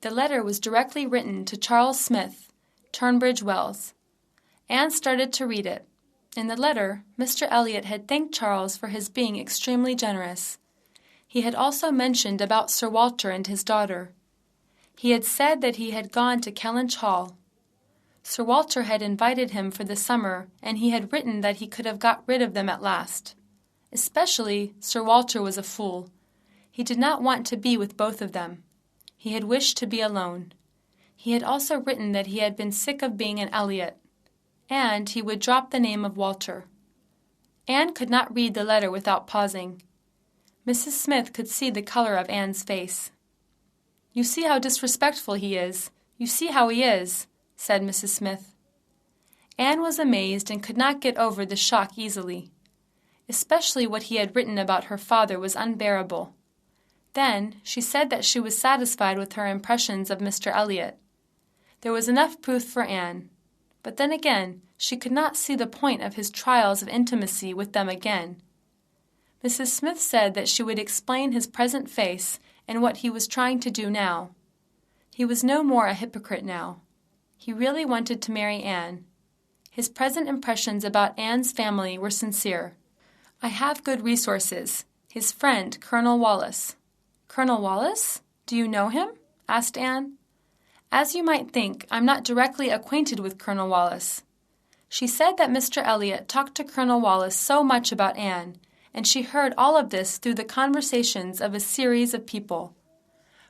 The letter was directly written to Charles Smith, Tunbridge Wells. Anne started to read it. In the letter, Mr. Elliot had thanked Charles for his being extremely generous. He had also mentioned about Sir Walter and his daughter. He had said that he had gone to Kellynch Hall. Sir Walter had invited him for the summer, and he had written that he could have got rid of them at last. Especially, Sir Walter was a fool. He did not want to be with both of them. He had wished to be alone. He had also written that he had been sick of being an Elliot, and he would drop the name of Walter. Anne could not read the letter without pausing. Mrs. Smith could see the color of Anne's face. "You see how disrespectful he is. You see how he is," said Mrs. Smith. Anne was amazed and could not get over the shock easily. Especially what he had written about her father was unbearable. Then she said that she was satisfied with her impressions of Mr. Elliot. There was enough proof for Anne. But then again, she could not see the point of his trials of intimacy with them again. Mrs. Smith said that she would explain his present face and what he was trying to do now. He was no more a hypocrite now. He really wanted to marry Anne. His present impressions about Anne's family were sincere. "I have good resources. His friend, Colonel Wallace." "Colonel Wallace? Do you know him?" asked Anne. "As you might think, I'm not directly acquainted with Colonel Wallace." She said that Mr. Elliot talked to Colonel Wallace so much about Anne, and she heard all of this through the conversations of a series of people.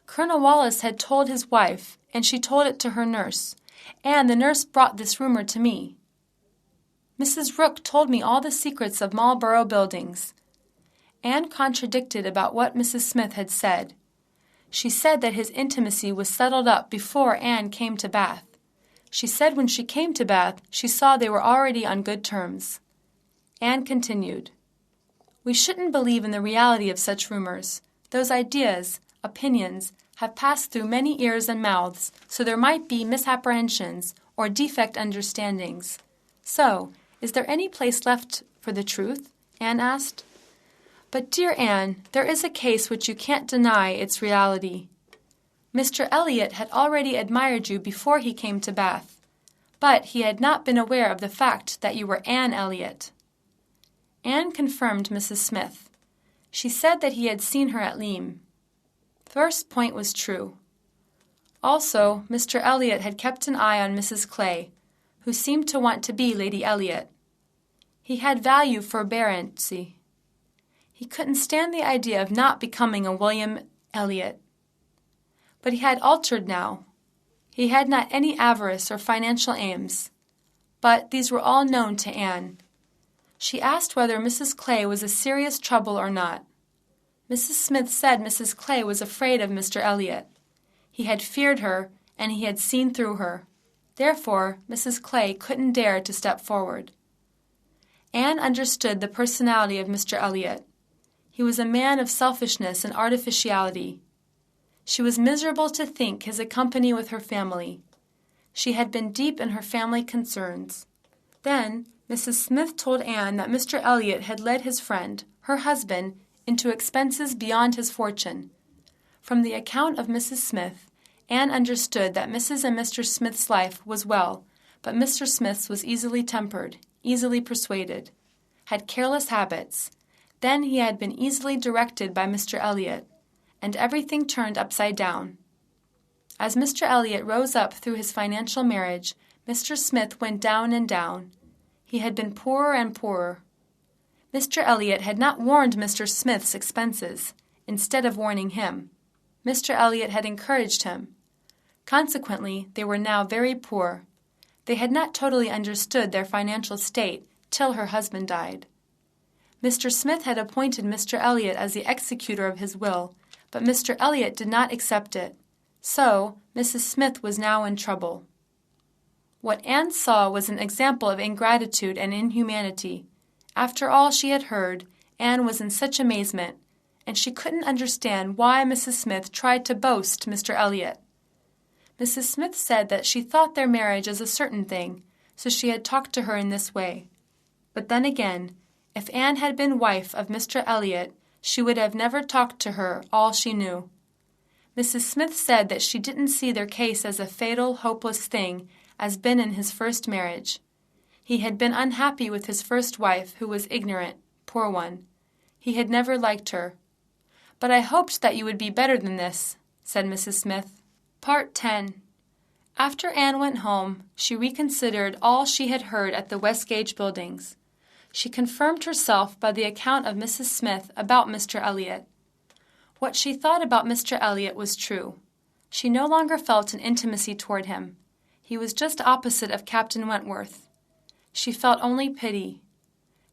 Colonel Wallace had told his wife, and she told it to her nurse, and the nurse brought this rumor to me. Mrs. Rook told me all the secrets of Marlborough Buildings. Anne contradicted about what Mrs. Smith had said. She said that his intimacy was settled up before Anne came to Bath. She said when she came to Bath, she saw they were already on good terms. Anne continued, "We shouldn't believe in the reality of such rumors. Those ideas, opinions, have passed through many ears and mouths, so there might be misapprehensions or defect understandings. So, is there any place left for the truth?" Anne asked. "But, dear Anne, there is a case which you can't deny its reality. Mr. Elliot had already admired you before he came to Bath, but he had not been aware of the fact that you were Anne Elliot." Anne confirmed Mrs. Smith. She said that he had seen her at Lyme. First point was true. Also, Mr. Elliot had kept an eye on Mrs. Clay, who seemed to want to be Lady Elliot. He had value for baronetcy. He couldn't stand the idea of not becoming a William Elliot. But he had altered now. He had not any avarice or financial aims. But these were all known to Anne. She asked whether Mrs. Clay was a serious trouble or not. Mrs. Smith said Mrs. Clay was afraid of Mr. Elliot. He had feared her, and he had seen through her. Therefore, Mrs. Clay couldn't dare to step forward. Anne understood the personality of Mr. Elliot. He was a man of selfishness and artificiality. She was miserable to think his company with her family. She had been deep in her family concerns. Then Mrs. Smith told Anne that Mr. Elliot had led his friend, her husband, into expenses beyond his fortune. From the account of Mrs. Smith, Anne understood that Mrs. and Mr. Smith's life was well, but Mr. Smith's was easily tempered, easily persuaded, had careless habits. Then he had been easily directed by Mr. Elliot, and everything turned upside down. As Mr. Elliot rose up through his financial marriage, Mr. Smith went down and down. He had been poorer and poorer. Mr. Elliot had not warned Mr. Smith's expenses, instead of warning him. Mr. Elliot had encouraged him. Consequently, they were now very poor. They had not totally understood their financial state till her husband died. Mr. Smith had appointed Mr. Elliot as the executor of his will, but Mr. Elliot did not accept it. So, Mrs. Smith was now in trouble. What Anne saw was an example of ingratitude and inhumanity. After all she had heard, Anne was in such amazement, and she couldn't understand why Mrs. Smith tried to boast Mr. Elliot. Mrs. Smith said that she thought their marriage as a certain thing, so she had talked to her in this way. But then again, if Anne had been wife of Mr. Elliot, she would have never talked to her all she knew. Mrs. Smith said that she didn't see their case as a fatal, hopeless thing as been in his first marriage. He had been unhappy with his first wife, who was ignorant, poor one. He had never liked her. "But I hoped that you would be better than this," said Mrs. Smith. Part 10. After Anne went home, she reconsidered all she had heard at the Westgate Buildings. She confirmed herself by the account of Mrs. Smith about Mr. Elliot. What she thought about Mr. Elliot was true. She no longer felt an intimacy toward him. He was just opposite of Captain Wentworth. She felt only pity.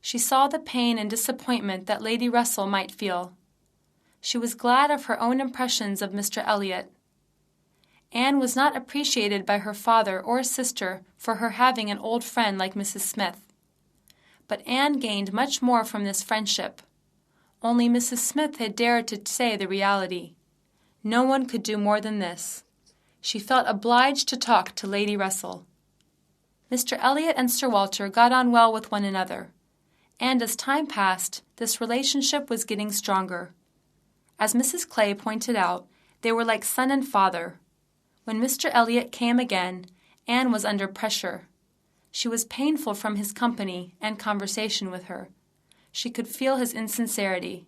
She saw the pain and disappointment that Lady Russell might feel. She was glad of her own impressions of Mr. Elliot. Anne was not appreciated by her father or sister for her having an old friend like Mrs. Smith. But Anne gained much more from this friendship. Only Mrs. Smith had dared to say the reality. No one could do more than this. She felt obliged to talk to Lady Russell. Mr. Elliot and Sir Walter got on well with one another, and as time passed, this relationship was getting stronger. As Mrs. Clay pointed out, they were like son and father. When Mr. Elliot came again, Anne was under pressure. She was painful from his company and conversation with her. She could feel his insincerity.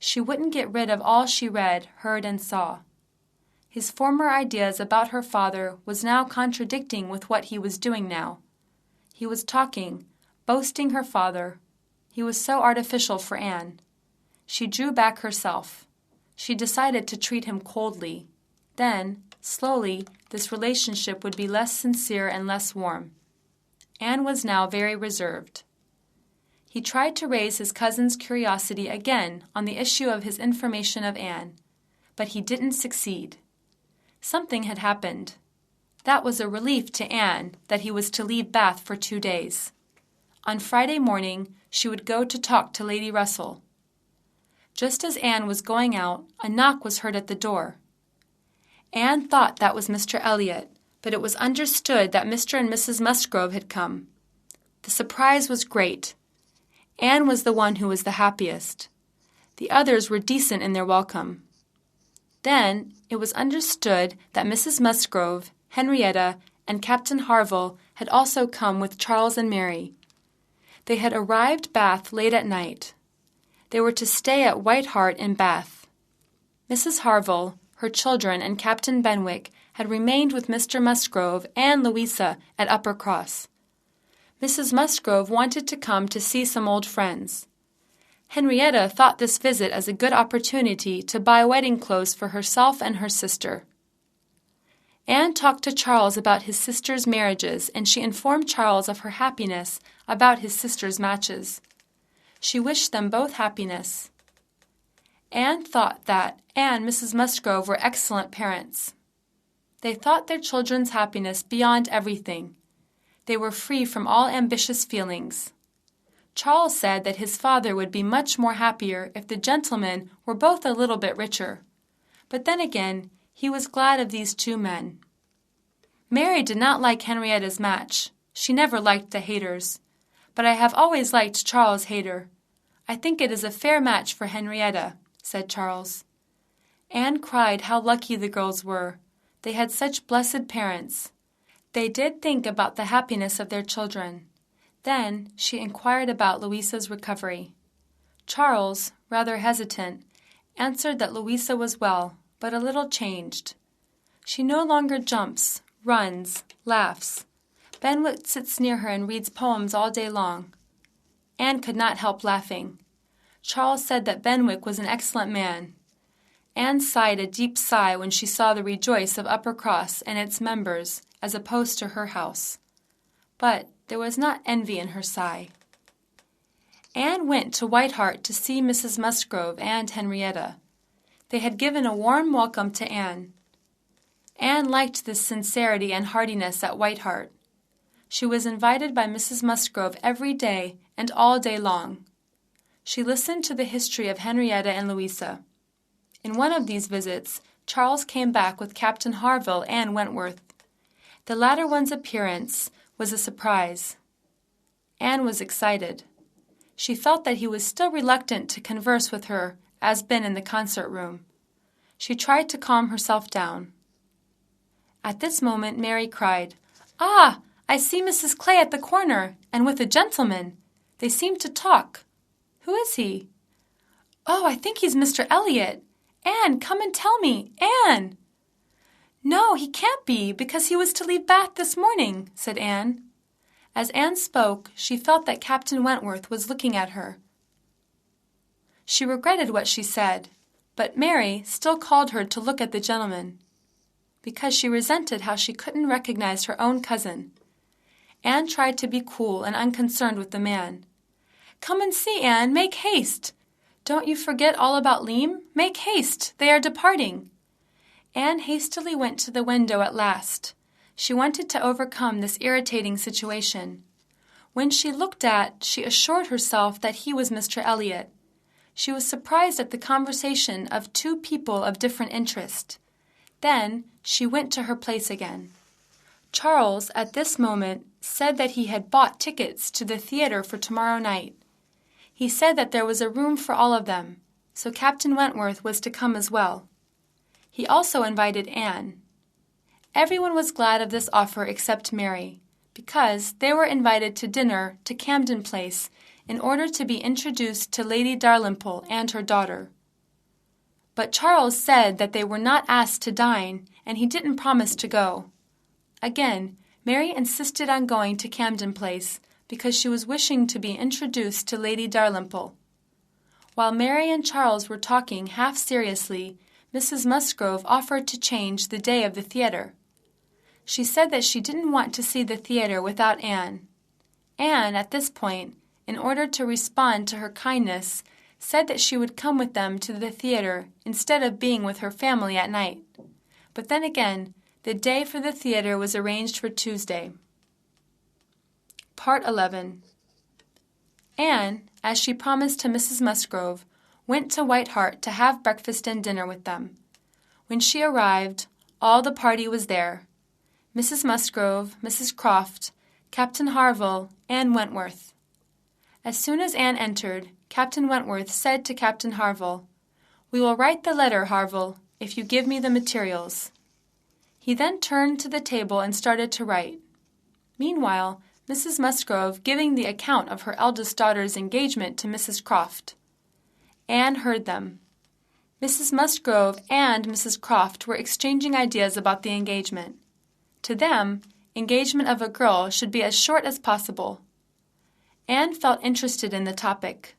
She wouldn't get rid of all she read, heard, and saw. His former ideas about her father was now contradicting with what he was doing now. He was talking, boasting her father. He was so artificial for Anne. She drew back herself. She decided to treat him coldly. Then, slowly, this relationship would be less sincere and less warm. Anne was now very reserved. He tried to raise his cousin's curiosity again on the issue of his information of Anne, but he didn't succeed. Something had happened. That was a relief to Anne that he was to leave Bath for 2 days. On Friday morning, she would go to talk to Lady Russell. Just as Anne was going out, a knock was heard at the door. Anne thought that was Mr. Elliot, but it was understood that Mr. and Mrs. Musgrove had come. The surprise was great. Anne was the one who was the happiest. The others were decent in their welcome. Then it was understood that Mrs. Musgrove, Henrietta, and Captain Harville had also come with Charles and Mary. They had arrived Bath late at night. They were to stay at White Hart in Bath. Mrs. Harville, her children, and Captain Benwick had remained with Mr. Musgrove and Louisa at Uppercross. Mrs. Musgrove wanted to come to see some old friends. Henrietta thought this visit as a good opportunity to buy wedding clothes for herself and her sister. Anne talked to Charles about his sister's marriages, and she informed Charles of her happiness about his sister's matches. She wished them both happiness. Anne thought that Anne and Mrs. Musgrove were excellent parents. They thought their children's happiness beyond everything. They were free from all ambitious feelings. Charles said that his father would be much more happier if the gentlemen were both a little bit richer. But then again, he was glad of these 2 men. Mary did not like Henrietta's match. She never liked the Hayters. But I have always liked Charles Hayter. I think it is a fair match for Henrietta, said Charles. Anne cried how lucky the girls were. They had such blessed parents. They did think about the happiness of their children. Then she inquired about Louisa's recovery. Charles, rather hesitant, answered that Louisa was well, but a little changed. She no longer jumps, runs, laughs. Benwick sits near her and reads poems all day long. Anne could not help laughing. Charles said that Benwick was an excellent man. Anne sighed a deep sigh when she saw the rejoice of Uppercross and its members as opposed to her house. But there was not envy in her sigh. Anne went to White Hart to see Mrs. Musgrove and Henrietta. They had given a warm welcome to Anne. Anne liked this sincerity and heartiness at White Hart. She was invited by Mrs. Musgrove every day and all day long. She listened to the history of Henrietta and Louisa. In one of these visits, Charles came back with Captain Harville and Wentworth. The latter one's appearance was a surprise. Anne was excited. She felt that he was still reluctant to converse with her, as been in the concert room. She tried to calm herself down. At this moment Mary cried, "Ah, I see Mrs. Clay at the corner, and with a gentleman. They seem to talk. Who is he? Oh, I think he's Mr. Elliot. Anne, come and tell me. Anne!" "No, he can't be, because he was to leave Bath this morning," said Anne. As Anne spoke, she felt that Captain Wentworth was looking at her. She regretted what she said, but Mary still called her to look at the gentleman, because she resented how she couldn't recognize her own cousin. Anne tried to be cool and unconcerned with the man. Come and see, Anne, make haste! Don't you forget all about Leam? Make haste, they are departing!" Anne hastily went to the window at last. She wanted to overcome this irritating situation. When she looked at, she assured herself that he was Mr. Elliot. She was surprised at the conversation of two people of different interest. Then she went to her place again. Charles, at this moment, said that he had bought tickets to the theater for tomorrow night. He said that there was a room for all of them, so Captain Wentworth was to come as well. He also invited Anne. Everyone was glad of this offer except Mary, because they were invited to dinner to Camden Place in order to be introduced to Lady Dalrymple and her daughter. But Charles said that they were not asked to dine, and he didn't promise to go. Again, Mary insisted on going to Camden Place because she was wishing to be introduced to Lady Dalrymple. While Mary and Charles were talking half seriously, Mrs. Musgrove offered to change the day of the theater. She said that she didn't want to see the theater without Anne. Anne, at this point, in order to respond to her kindness, said that she would come with them to the theater instead of being with her family at night. But then again, the day for the theater was arranged for Tuesday. Part 11. Anne, as she promised to Mrs. Musgrove, went to White Hart to have breakfast and dinner with them. When she arrived, all the party was there: Mrs. Musgrove, Mrs. Croft, Captain Harville, and Wentworth. As soon as Anne entered, Captain Wentworth said to Captain Harville, "We will write the letter, Harville, if you give me the materials." He then turned to the table and started to write. Meanwhile, Mrs. Musgrove giving the account of her eldest daughter's engagement to Mrs. Croft. Anne heard them. Mrs. Musgrove and Mrs. Croft were exchanging ideas about the engagement. To them, engagement of a girl should be as short as possible. Anne felt interested in the topic.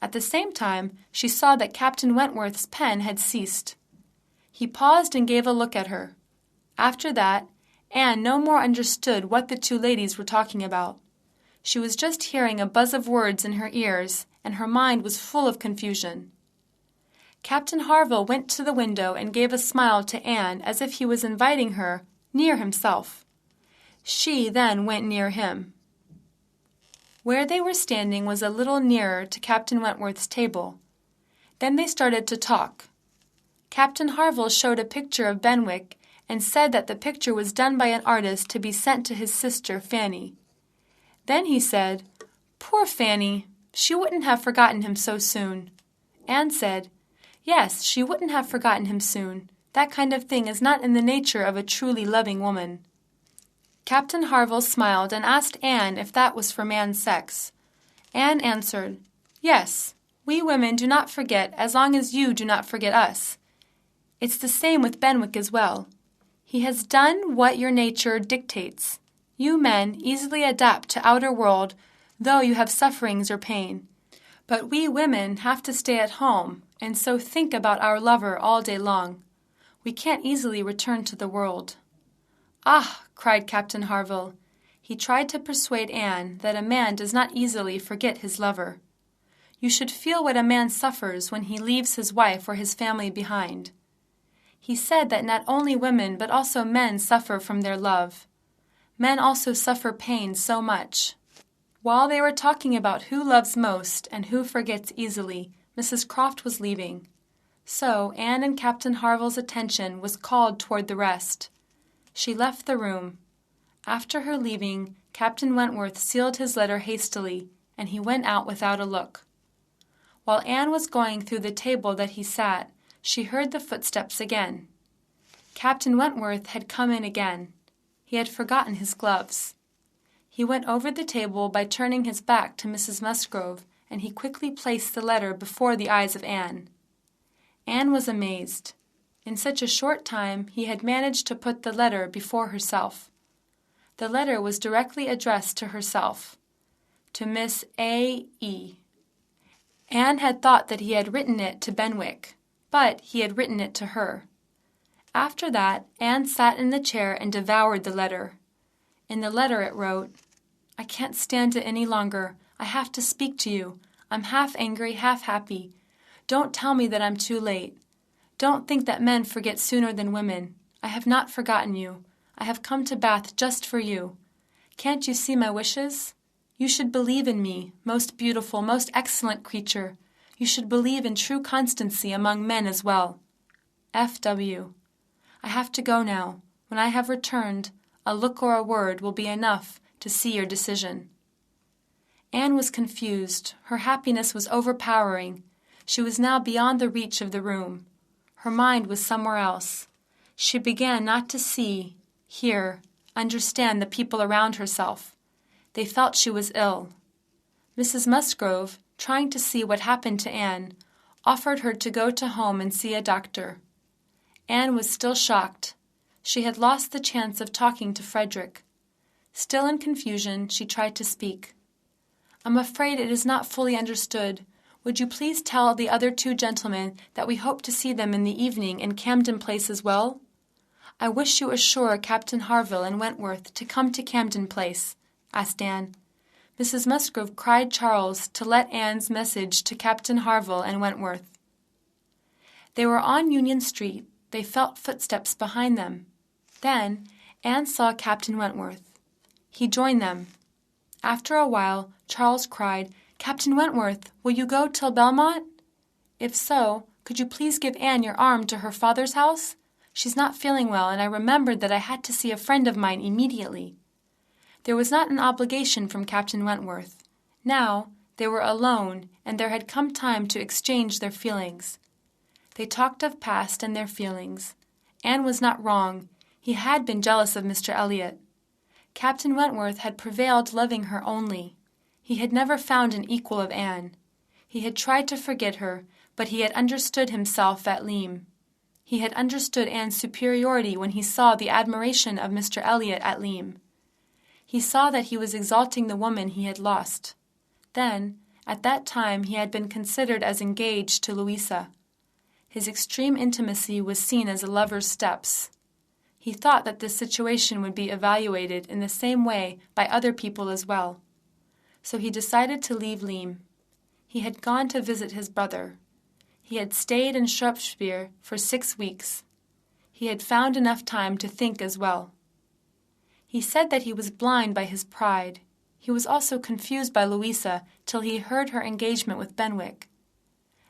At the same time, she saw that Captain Wentworth's pen had ceased. He paused and gave a look at her. After that, Anne no more understood what the two ladies were talking about. She was just hearing a buzz of words in her ears, and her mind was full of confusion. Captain Harville went to the window and gave a smile to Anne as if he was inviting her near himself. She then went near him. Where they were standing was a little nearer to Captain Wentworth's table. Then they started to talk. Captain Harville showed a picture of Benwick and said that the picture was done by an artist to be sent to his sister Fanny. Then he said, "Poor Fanny, she wouldn't have forgotten him so soon." Anne said, "Yes, she wouldn't have forgotten him soon. That kind of thing is not in the nature of a truly loving woman." Captain Harville smiled and asked Anne if that was for man's sex. Anne answered, "Yes, we women do not forget as long as you do not forget us. It's the same with Benwick as well. He has done what your nature dictates. You men easily adapt to outer world, though you have sufferings or pain. But we women have to stay at home, and so think about our lover all day long. We can't easily return to the world." "Ah!" cried Captain Harville. He tried to persuade Anne that a man does not easily forget his lover. You should feel what a man suffers when he leaves his wife or his family behind. He said that not only women but also men suffer from their love. Men also suffer pain so much. While they were talking about who loves most and who forgets easily, Mrs. Croft was leaving. So Anne and Captain Harville's attention was called toward the rest. She left the room. After her leaving, Captain Wentworth sealed his letter hastily, and he went out without a look. While Anne was going through the table that he sat, she heard the footsteps again. Captain Wentworth had come in again. He had forgotten his gloves. He went over the table by turning his back to Mrs. Musgrove, and he quickly placed the letter before the eyes of Anne. Anne was amazed. In such a short time he had managed to put the letter before herself. The letter was directly addressed to herself, to Miss A. E. Anne had thought that he had written it to Benwick, but he had written it to her. After that, Anne sat in the chair and devoured the letter. In the letter it wrote, "I can't stand it any longer. I have to speak to you. I'm half angry, half happy. Don't tell me that I'm too late. Don't think that men forget sooner than women. I have not forgotten you. I have come to Bath just for you. Can't you see my wishes? You should believe in me, most beautiful, most excellent creature. You should believe in true constancy among men as well. F.W. I have to go now. When I have returned, a look or a word will be enough to see your decision. Anne was confused. Her happiness was overpowering. She was now beyond the reach of the room. Her mind was somewhere else. She began not to see, hear, understand the people around herself. They felt she was ill. Mrs. Musgrove, trying to see what happened to Anne, offered her to go to home and see a doctor. Anne was still shocked. She had lost the chance of talking to Frederick. Still in confusion, she tried to speak. I'm afraid it is not fully understood. Would you please tell the other two gentlemen that we hope to see them in the evening in Camden Place as well? I wish you assure Captain Harville and Wentworth to come to Camden Place, asked Anne. Mrs. Musgrove cried Charles to let Anne's message to Captain Harville and Wentworth. They were on Union Street. They felt footsteps behind them. Then Anne saw Captain Wentworth. He joined them. After a while, Charles cried, Captain Wentworth, will you go till Belmont? If so, could you please give Anne your arm to her father's house? She's not feeling well, and I remembered that I had to see a friend of mine immediately. There was not an obligation from Captain Wentworth. Now they were alone, and there had come time to exchange their feelings. They talked of past and their feelings. Anne was not wrong. He had been jealous of Mr. Elliot. Captain Wentworth had prevailed loving her only. He had never found an equal of Anne. He had tried to forget her, but he had understood himself at Lyme. He had understood Anne's superiority when he saw the admiration of Mr. Elliot at Lyme. He saw that he was exalting the woman he had lost. Then, at that time, he had been considered as engaged to Louisa. His extreme intimacy was seen as a lover's steps. He thought that this situation would be evaluated in the same way by other people as well. So he decided to leave Lyme. He had gone to visit his brother. He had stayed in Shropshire for 6 weeks. He had found enough time to think as well. He said that he was blind by his pride. He was also confused by Louisa till he heard her engagement with Benwick.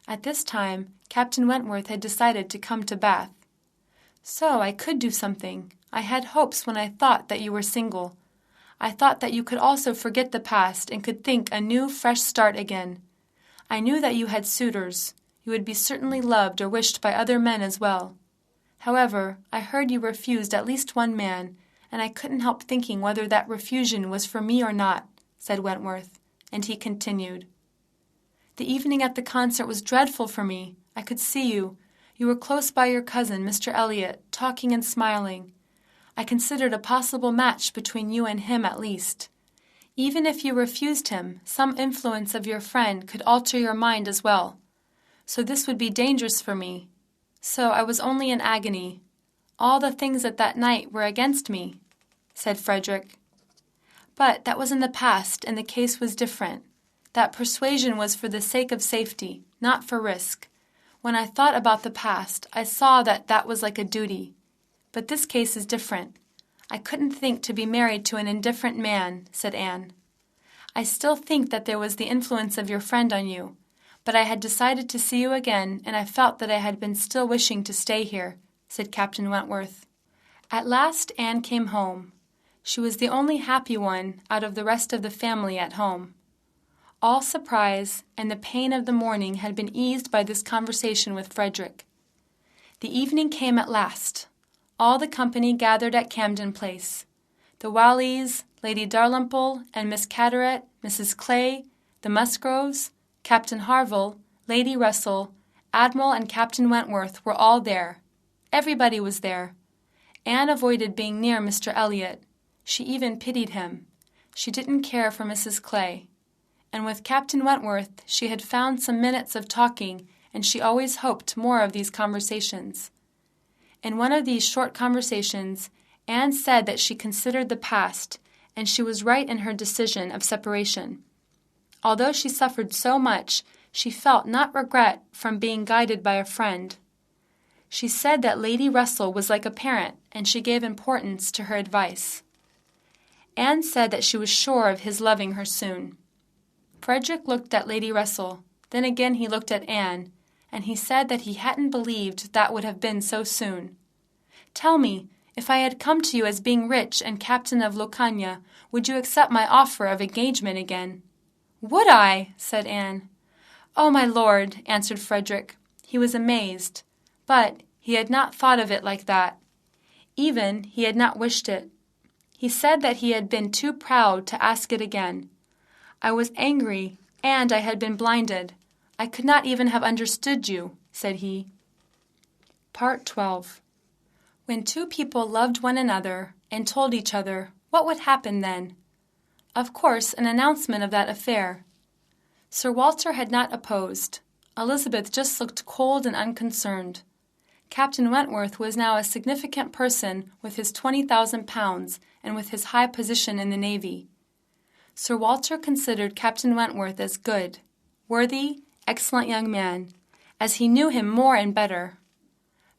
At this time, Captain Wentworth had decided to come to Bath. So I could do something. I had hopes when I thought that you were single. I thought that you could also forget the past and could think a new, fresh start again. I knew that you had suitors. You would be certainly loved or wished by other men as well. However, I heard you refused at least one man, and I couldn't help thinking whether that refusal was for me or not, said Wentworth, and he continued. The evening at the concert was dreadful for me. I could see you. You were close by your cousin, Mr. Elliot, talking and smiling. I considered a possible match between you and him at least. Even if you refused him, some influence of your friend could alter your mind as well. So this would be dangerous for me. So I was only in agony. All the things at that night were against me, said Frederick. But that was in the past, and the case was different. That persuasion was for the sake of safety, not for risk. When I thought about the past, I saw that that was like a duty. But this case is different. I couldn't think to be married to an indifferent man, said Anne. I still think that there was the influence of your friend on you, but I had decided to see you again, and I felt that I had been still wishing to stay here, said Captain Wentworth. At last Anne came home. She was the only happy one out of the rest of the family at home. All surprise and the pain of the morning had been eased by this conversation with Frederick. The evening came at last. All the company gathered at Camden Place. The Walleys, Lady Dalrymple and Miss Carteret, Mrs. Clay, the Musgroves, Captain Harville, Lady Russell, Admiral and Captain Wentworth were all there. Everybody was there. Anne avoided being near Mr. Elliot. She even pitied him. She didn't care for Mrs. Clay. And with Captain Wentworth she had found some minutes of talking, and she always hoped more of these conversations. In one of these short conversations, Anne said that she considered the past, and she was right in her decision of separation. Although she suffered so much, she felt not regret from being guided by a friend. She said that Lady Russell was like a parent, and she gave importance to her advice. Anne said that she was sure of his loving her soon. Frederick looked at Lady Russell, then again he looked at Anne, and he said that he hadn't believed that would have been so soon. "Tell me, if I had come to you as being rich and captain of Lucania, would you accept my offer of engagement again?" "Would I?" said Anne. "Oh, my lord," answered Frederick. He was amazed, but he had not thought of it like that. Even he had not wished it. He said that he had been too proud to ask it again. "I was angry, and I had been blinded. I could not even have understood you," said he. Part 12. When two people loved one another and told each other, what would happen then? Of course, an announcement of that affair. Sir Walter had not opposed. Elizabeth just looked cold and unconcerned. Captain Wentworth was now a significant person with his £20,000 and with his high position in the Navy. Sir Walter considered Captain Wentworth as good, worthy, excellent young man, as he knew him more and better.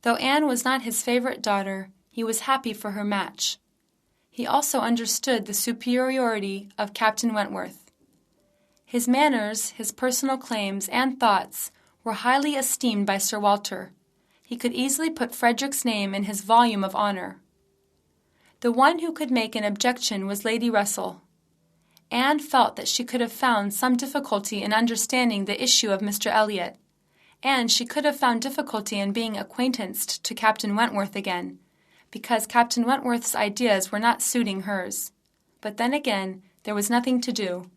Though Anne was not his favorite daughter, he was happy for her match. He also understood the superiority of Captain Wentworth. His manners, his personal claims, and thoughts were highly esteemed by Sir Walter. He could easily put Frederick's name in his volume of honor. The one who could make an objection was Lady Russell. Anne felt that she could have found some difficulty in understanding the issue of Mr. Elliot, and she could have found difficulty in being acquaintanced to Captain Wentworth again, because Captain Wentworth's ideas were not suiting hers. But then again, there was nothing to do.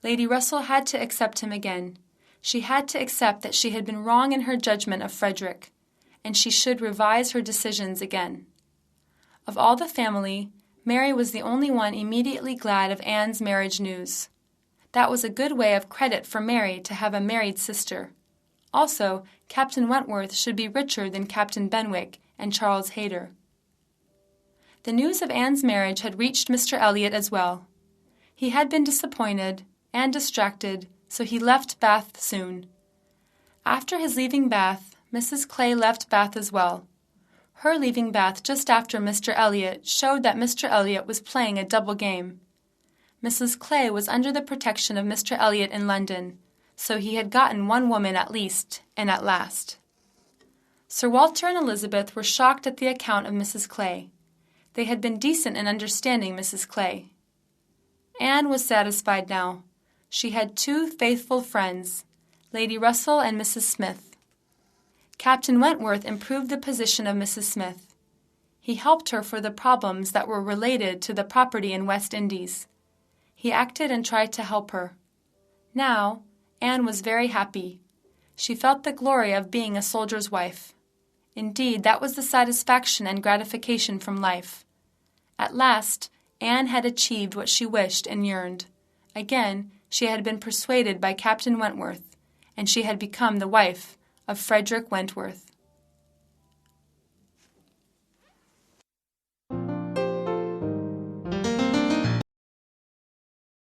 Lady Russell had to accept him again. She had to accept that she had been wrong in her judgment of Frederick, and she should revise her decisions again. Of all the family, Mary was the only one immediately glad of Anne's marriage news. That was a good way of credit for Mary to have a married sister. Also, Captain Wentworth should be richer than Captain Benwick and Charles Hayter. The news of Anne's marriage had reached Mr. Elliot as well. He had been disappointed and distracted, so he left Bath soon. After his leaving Bath, Mrs. Clay left Bath as well. Her leaving Bath just after Mr. Elliot showed that Mr. Elliot was playing a double game. Mrs. Clay was under the protection of Mr. Elliot in London, so he had gotten one woman at least, and at last. Sir Walter and Elizabeth were shocked at the account of Mrs. Clay. They had been decent in understanding Mrs. Clay. Anne was satisfied now. She had two faithful friends, Lady Russell and Mrs. Smith. Captain Wentworth improved the position of Mrs. Smith. He helped her for the problems that were related to the property in West Indies. He acted and tried to help her. Now, Anne was very happy. She felt the glory of being a soldier's wife. Indeed, that was the satisfaction and gratification from life. At last, Anne had achieved what she wished and yearned. Again, she had been persuaded by Captain Wentworth, and she had become the wife of Frederick Wentworth.